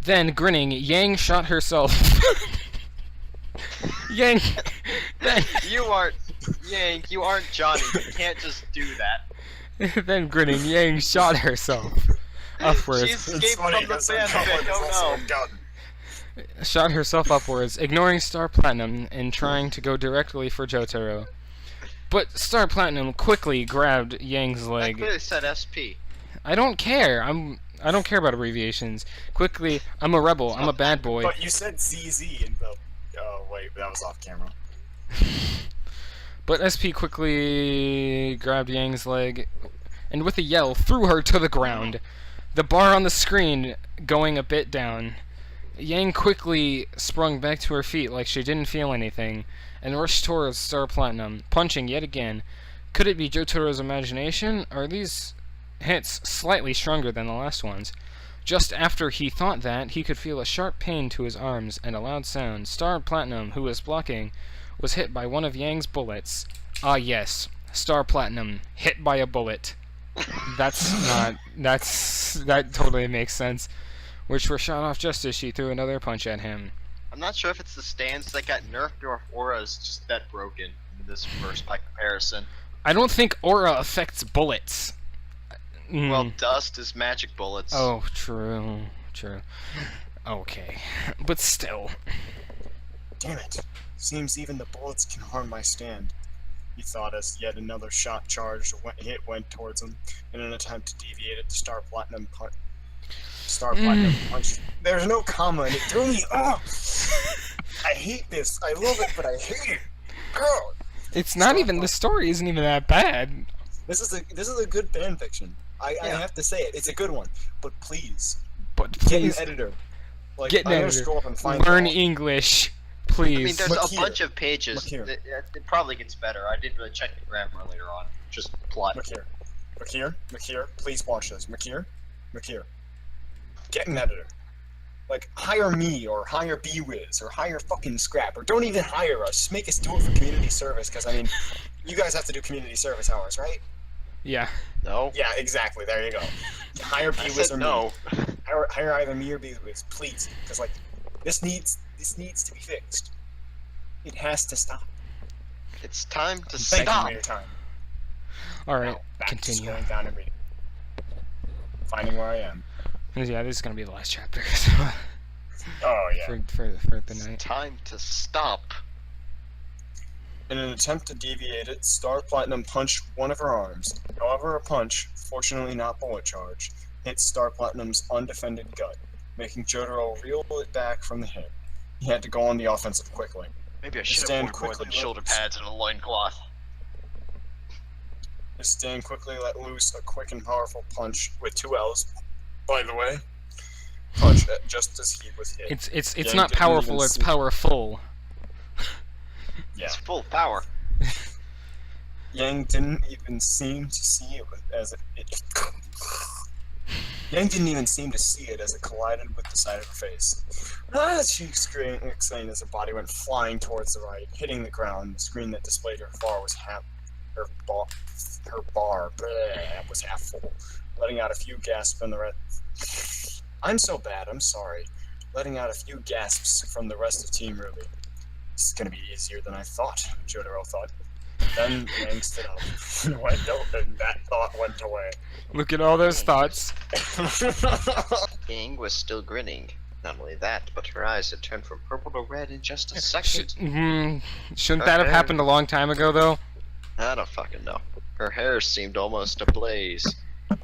Then, grinning, Yang shot herself. Yang. You aren't Johnny. You can't just do that. Then, grinning, Yang shot herself upwards. She escaped from the fanfic. Oh no. Shot herself upwards, ignoring Star Platinum and trying to go directly for Jotaro. But Star Platinum quickly grabbed Yang's I leg. clearly said SP. I don't care. I don't care about abbreviations. Quickly, I'm a rebel. I'm a bad boy. But you said ZZ in the. Oh wait, that was off camera. But SP quickly grabbed Yang's leg and with a yell threw her to the ground. The bar on the screen going a bit down. Yang quickly sprung back to her feet like she didn't feel anything and rushed towards Star Platinum, punching yet again. Could it be Jotaro's imagination? Or are these hits slightly stronger than the last ones? Just after he thought that, he could feel a sharp pain to his arms and a loud sound. Star Platinum, who was blocking, was hit by one of Yang's bullets. Ah yes, Star Platinum, hit by a bullet. That totally makes sense. Which were shot off just as she threw another punch at him. I'm not sure if it's the stands that got nerfed or if Aura is just that broken in this verse by comparison. I don't think Aura affects bullets. Well, dust is magic bullets. Oh, true. Okay. But still. Damn it. Seems even the bullets can harm my stand. He thought as yet another shot charged went towards him in an attempt to deviate it. Star Platinum punch. There's no comma and it threw me off. I hate this. I love it, but I hate it. God. It's not even, the story isn't even that bad. This is a good fan fiction. I have to say it. It's a good one. But please, But get an please, editor. Like, get an I'm gonna editor. scroll up and find Learn it all. English, I please. mean, there's Look a here. bunch of pages. Look here. It probably gets better. I didn't really check the grammar later on. Just plot. Look here. Please watch this. Look here. Get an editor. Like, hire me, or hire BWiz, or hire fucking Scrap, or don't even hire us. Just make us do it for community service, because, I mean, you guys have to do community service hours, right? Yeah. No. Yeah, exactly. There you go. Hire I BWiz said or no. me. Hire either me or BWiz, please. Because, like, this needs to be fixed. It has to stop. It's time to Thank you stop. for your time. Alright, Now, back continue. to scrolling down and reading. Finding where I am. Yeah, this is gonna be the last chapter. Oh, yeah. for the night. Time to stop. In an attempt to deviate it, Star Platinum punched one of her arms. However, a punch, fortunately not bullet charged, hit Star Platinum's undefended gut, making Jotaro reel it back from the hit. He had to go on the offensive quickly. Maybe I should have Stand worn more than quickly, shoulder let's- pads and a loincloth. His stand quickly let loose a quick and powerful punch with 2 L's, by the way. Punch just as he was hit. It's Yang not didn't powerful, even it's see- powerful. Yeah. It's full power. Yang didn't even seem to see it Yang didn't even seem to see it as it collided with the side of her face. Ah, she exclaimed as her body went flying towards the right, hitting the ground. The screen that displayed her bar was her bar was half full, letting out a few gasps from the rest. I'm so bad, I'm sorry. Letting out a few gasps from the rest of Team Ruby. This is gonna be easier than I thought, Jotaro thought. Then Yang stood up and that thought went away. Look at all those thoughts. Yang was still grinning. Not only that, but her eyes had turned from purple to red in just a Sh second. shouldn't that have happened a long time ago, though? I don't fucking know. Her hair seemed almost ablaze.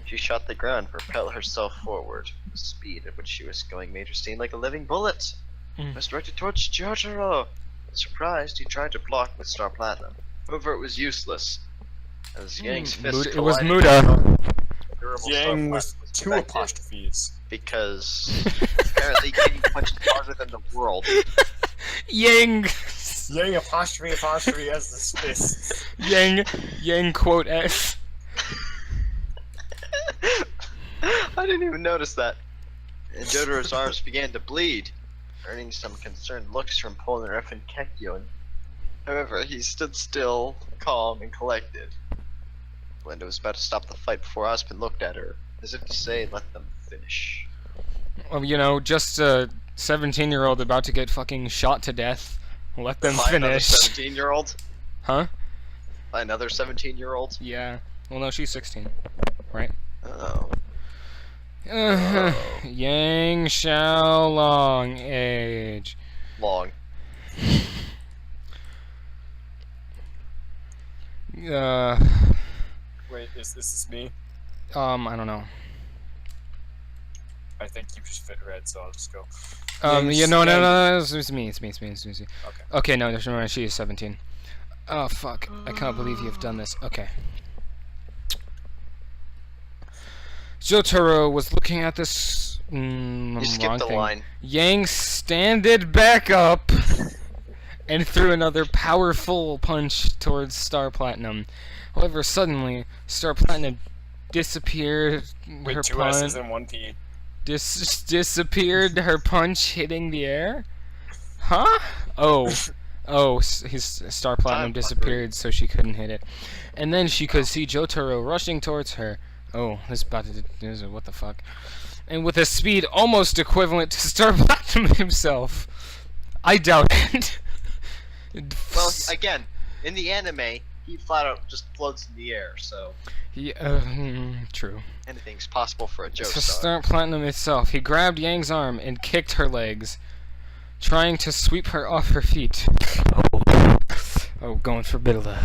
She shot the ground, propelled herself forward. The speed at which she was going made her seem like a living bullet. It was directed towards Jotaro. Surprised, he tried to block with Star Platinum. However, it was useless. As Yang's fist It was collided Muda. with the durable Star Yang Platinum was 2 apostrophes. because apparently Yang punched harder than the world. Yang, Yang apostrophe as the fists. Yang quote S. I didn't even notice that. And Jotaro's arms began to bleed, earning some concerned looks from Polnareff and Kekyon. However, he stood still, calm, and collected. Glinda was about to stop the fight before Ozpin looked at her, as if to say, let them finish. Well, you know, just a 17-year-old about to get fucking shot to death. Let them By another finish. 17-year-old? Huh? By another 17-year-old? Yeah. Well, no, she's 16. Right? Oh. Yang Xiaolong age. Long. Wait, is this me? I don't know. I think you just fit red, so I'll just go. Yeah, no, it's me. Okay. Okay. Okay, no, no, she is 17. Oh, fuck. I can't believe you've done this. Okay. Jotaro was looking at this. You skipped the line. Yang standed back up and threw another powerful punch towards Star Platinum. However, suddenly, Star Platinum disappeared. With Her 2 S's punch and 1 P. disappeared. Her punch hitting the air. Huh? Oh. Oh, his Star Platinum disappeared, so she couldn't hit it. And then she could see Jotaro rushing towards her. Oh, this is about to do what the fuck? And with a speed almost equivalent to Star Platinum himself. I doubt it. Well, again, in the anime, he flat out just floats in the air, so Yeah, true. anything's possible for a So Joestar. Star Platinum itself, he grabbed Yang's arm and kicked her legs, trying to sweep her off her feet. Oh, going for a bit of the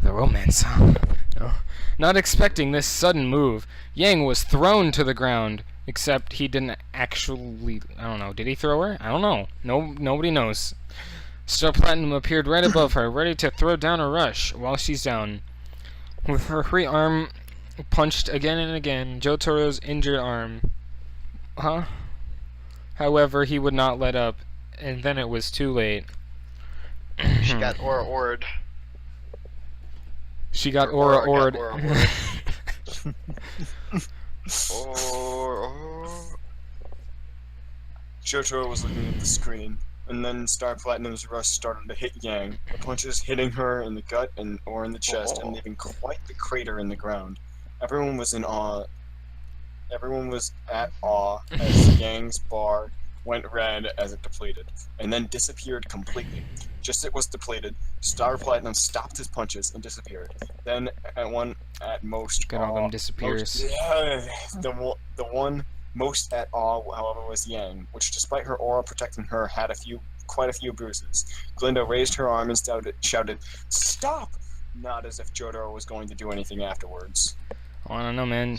romance, huh? No. Not expecting this sudden move, Yang was thrown to the ground. Except he didn't actually. I don't know. Did he throw her? I don't know. Nobody knows. Star Platinum appeared right above her, ready to throw down a rush while she's down. With her free arm punched again and again, Jotaro's injured arm. Huh? However, he would not let up, and then it was too late. She got Aura-Ora'd. She got Or Aura-Ora'd. got Aura-Ora'd. Jotaro was looking at the screen, and then Star Platinum's rush started to hit Yang, the punches hitting her in the gut or in the chest, and leaving quite the crater in the ground. Everyone was in awe. Everyone was at awe as Yang's bar went red as it depleted, and then disappeared completely. Just as it was depleted, Star Platinum stopped his punches and disappeared. Then, at most, Got all them disappears. The one most at awe, however, was Yang, which, despite her aura protecting her, had quite a few bruises. Glinda raised her arm and shouted, "Stop!" Not as if Jotaro was going to do anything afterwards. Oh, I don't know, man.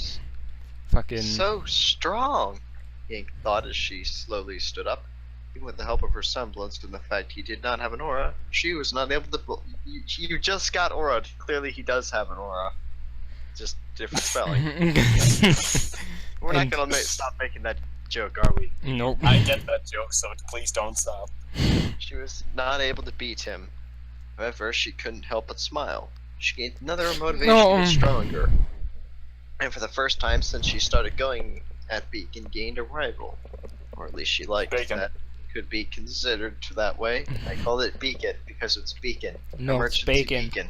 Fucking. So strong, Yang thought as she slowly stood up. Even with the help of her semblance and the fact he did not have an aura, she was not able to. You just got aura'd. Clearly, he does have an aura. Just different spelling. We're not gonna stop making that joke, are we? Nope. I get that joke, so please don't stop. She was not able to beat him. However, she couldn't help but smile. She gained another motivation to get stronger. And for the first time since she started going at Beacon, gained a rival. Or at least she liked Bacon. that could be considered that way. I call it Beacon because it's Beacon. No, it's bacon. Beacon.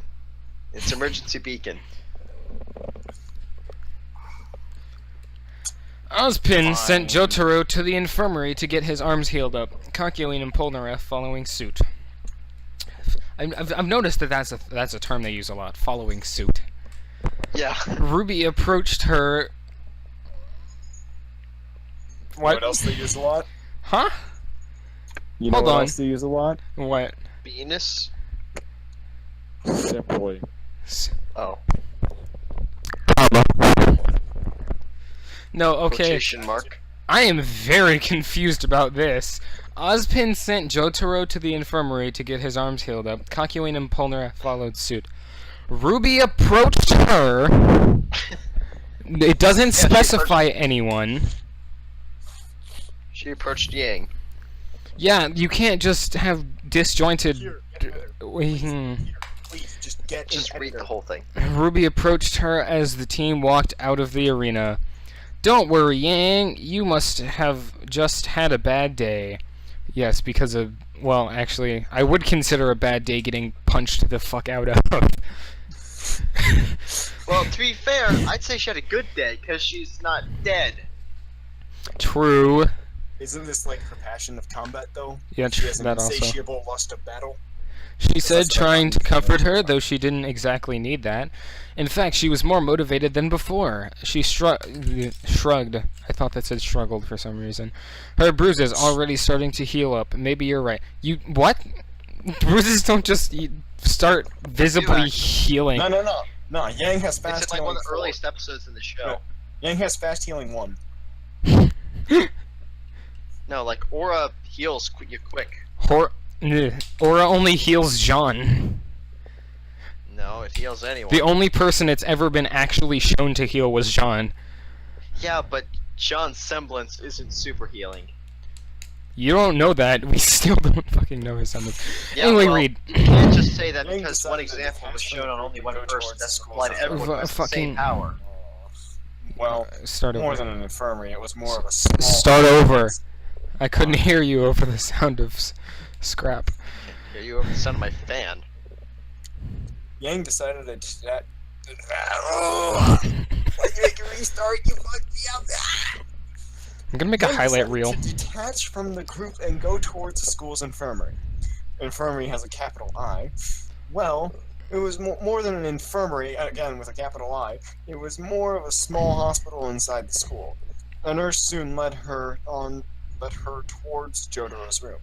It's Emergency Beacon. Ozpin sent Jotaro to the infirmary to get his arms healed up. Kakyoin and Polnareff following suit. I've noticed that that's a term they use a lot. Following suit. Yeah. Ruby approached her. What else they use a lot? Huh? You know Hold what on. else they use a lot? What? Venus? Simply. Oh. No, okay. Quotation mark. I am very confused about this. Ozpin sent Jotaro to the infirmary to get his arms healed up. Kakyoin and Polnareff followed suit. Ruby approached her. It doesn't specify anyone. She approached Yang. Yeah, you can't just have disjointed. Here, get an editor. Hmm. Here, please, just get Just an read editor. the whole thing. Ruby approached her as the team walked out of the arena. Don't worry, Yang. You must have just had a bad day. Yes, because of. Well, actually, I would consider a bad day getting punched the fuck out of. Well, to be fair, I'd say she had a good day because she's not dead. True. Isn't this like her passion of combat, though? Yeah, She has an that also. insatiable lust of battle. She said, that's what I trying to found comfort her, funny. though she didn't exactly need that. In fact, she was more motivated than before. She shrugged. I thought that said struggled for some reason. Her bruises already starting to heal up. Maybe you're right. You what? Bruises don't just start visibly healing. No, Yang has It's fast in like healing one of the 4. earliest episodes in the show. Yang has fast healing 1. No, like Aura heals you quick. Aura only heals Jean. No, it heals anyone. The only person it's ever been actually shown to heal was Jean. Yeah, but John's semblance isn't super healing. You don't know that. We still don't fucking know his semblance. Yeah, Anyway, well, Reed. You can't just say that Yang because decided one to example was detach shown from on the only group one and go person. towards That's the applied to schools. everyone who has the same Fucking- power. Well, Start more over. than an infirmary, it was more of a small... Start over. I couldn't hear you over the sound of scrap. Hear you over the sound of my fan. Yang decided that... Why'd you make a restart? You fucked me up! I'm gonna make a Yang highlight decided reel. to detach from the group and go towards the school's infirmary. Infirmary has a capital I. Well, it was more than an infirmary, again with a capital I. It was more of a small hospital inside the school. A nurse soon led her towards Jotaro's room.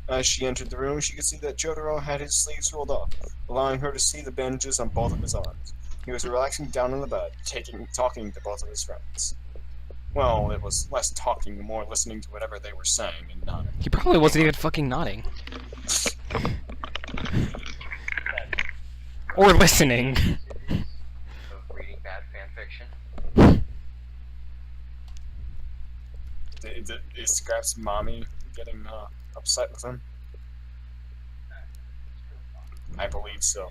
As she entered the room, she could see that Jotaro had his sleeves rolled up, allowing her to see the bandages on both of his arms. He was relaxing down on the bed, talking to both of his friends. Well, it was less talking, more listening to whatever they were saying and nodding. He probably wasn't even fucking nodding. Or listening. Reading bad fanfiction. Is Scrap's mommy getting upset with him? I believe so.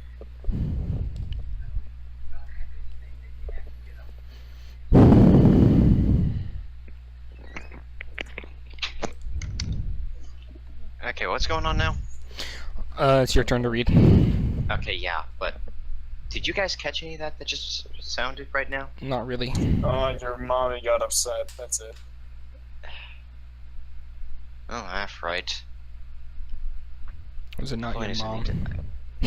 Okay, what's going on now? It's your turn to read. Okay, yeah, but did you guys catch any of that just sounded right now? Not really. Your mommy got upset, that's it. Oh, that's right. Was it not your mom?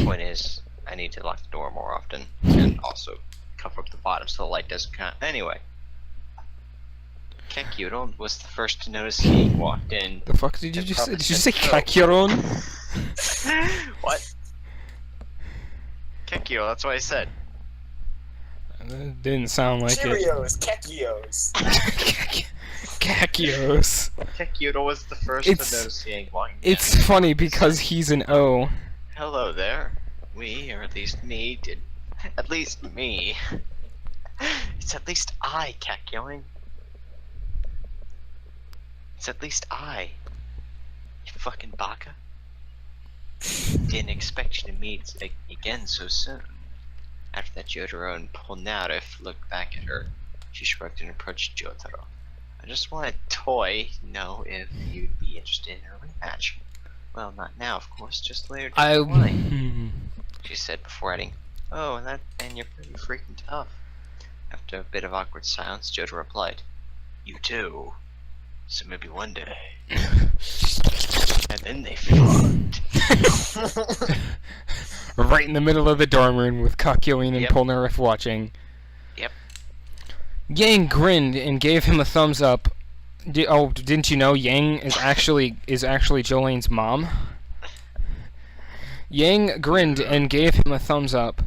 Point is, I need to lock the door more often, and also cover up the bottom so the light doesn't come. Anyway, Kekyuro was the first to notice he walked in. The fuck did you And just say? probably Did you say said, Kakiron? What? Kekyuro, that's what I said. That didn't sound like it. Cheerios, Kekios. Kakios. Kekyuro was the first It's- to notice he walking in. It's funny because he's an O. Hello there. We, or at least me, did. At least me. It's at least I, Kakyoing. It's at least I. You fucking baka. Didn't expect you to meet again so soon. After that, Jotaro and Polnareff looked back at her. She shrugged and approached Jotaro. I just want a toy. Know if you'd be interested in a rematch. Well, not now, of course. Just later down the line. She said before adding, "Oh, and you're pretty freaking tough." After a bit of awkward silence, Jotaro replied, "You too. So maybe one day." And then they fucked. Right in the middle of the dorm room with Kakyoin and Yep. Polnareff watching. Yep. Yang grinned and gave him a thumbs up. Didn't you know Yang is actually Jolene's mom? Yang grinned and gave him a thumbs up.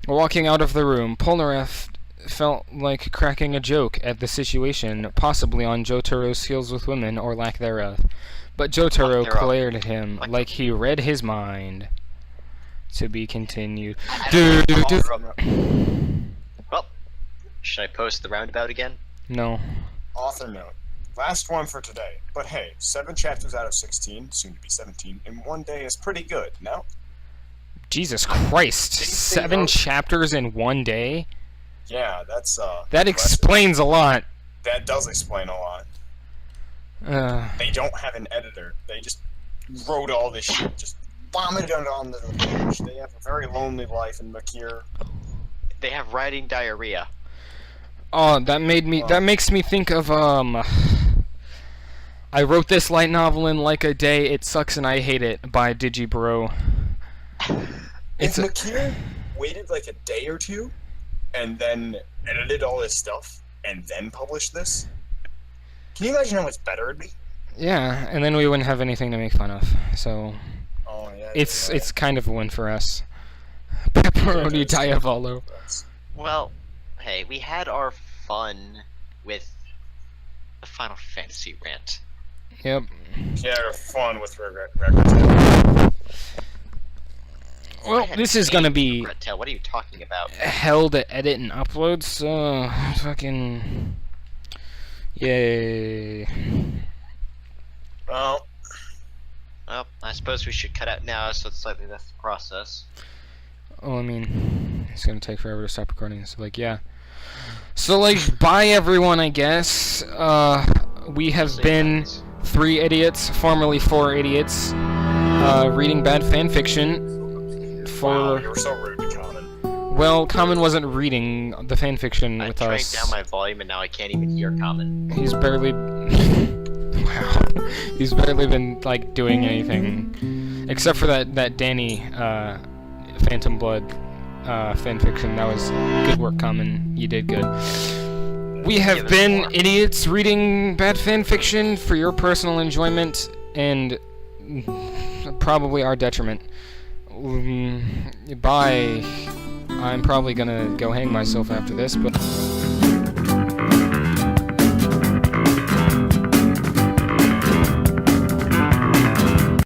Walking out of the room, Polnareff felt like cracking a joke at the situation, possibly on Jotaro's skills with women or lack thereof. But Jotaro Lack thereof. glared at him Lack like he read his mind. To be continued. Well, Should I post the roundabout again? No. Author note. Last one for today. But hey, 7 chapters out of 16, soon to be 17, in one day is pretty good, no? Jesus Christ. Did he say 7 no? chapters in one day? Yeah, that's, That impressive. explains a lot. That does explain a lot. They don't have an editor. They just wrote all this shit, just vomited it on the page. They have a very lonely life in Makir. They have writing diarrhea. Oh, that makes me think of, I wrote this light novel in like a day, it sucks and I hate it, by Digibro. If Makir waited like a day or two, and then edited all this stuff, and then published this, can you imagine how much better it'd be? Yeah, and then we wouldn't have anything to make fun of, so... Oh, yeah. It's kind of a win for us. Pepperoni Diavolo. Well, hey, we had our fun with the Final Fantasy rant. Yep. Yeah, fun with record. Well, this is gonna be Tell, what are you talking about? hell to edit and upload, so fucking yay. Well, I suppose we should cut out now, so it's slightly less the process. Oh, I mean, it's gonna take forever to stop recording. So like, yeah. So like, bye everyone. I guess. We have been 3 idiots, formerly 4 idiots, reading bad fan fiction. wow, you were so rude to Common. Well, Common wasn't reading the fan fiction I with cranked us. down my volume and now I can't even hear Common. He's barely. Wow. He's barely been like doing anything, except for that Danny Phantom Blood fanfiction. That was good work, Common. You did good. We have been idiots reading bad fanfiction for your personal enjoyment and probably our detriment. Bye. I'm probably gonna go hang myself after this, but.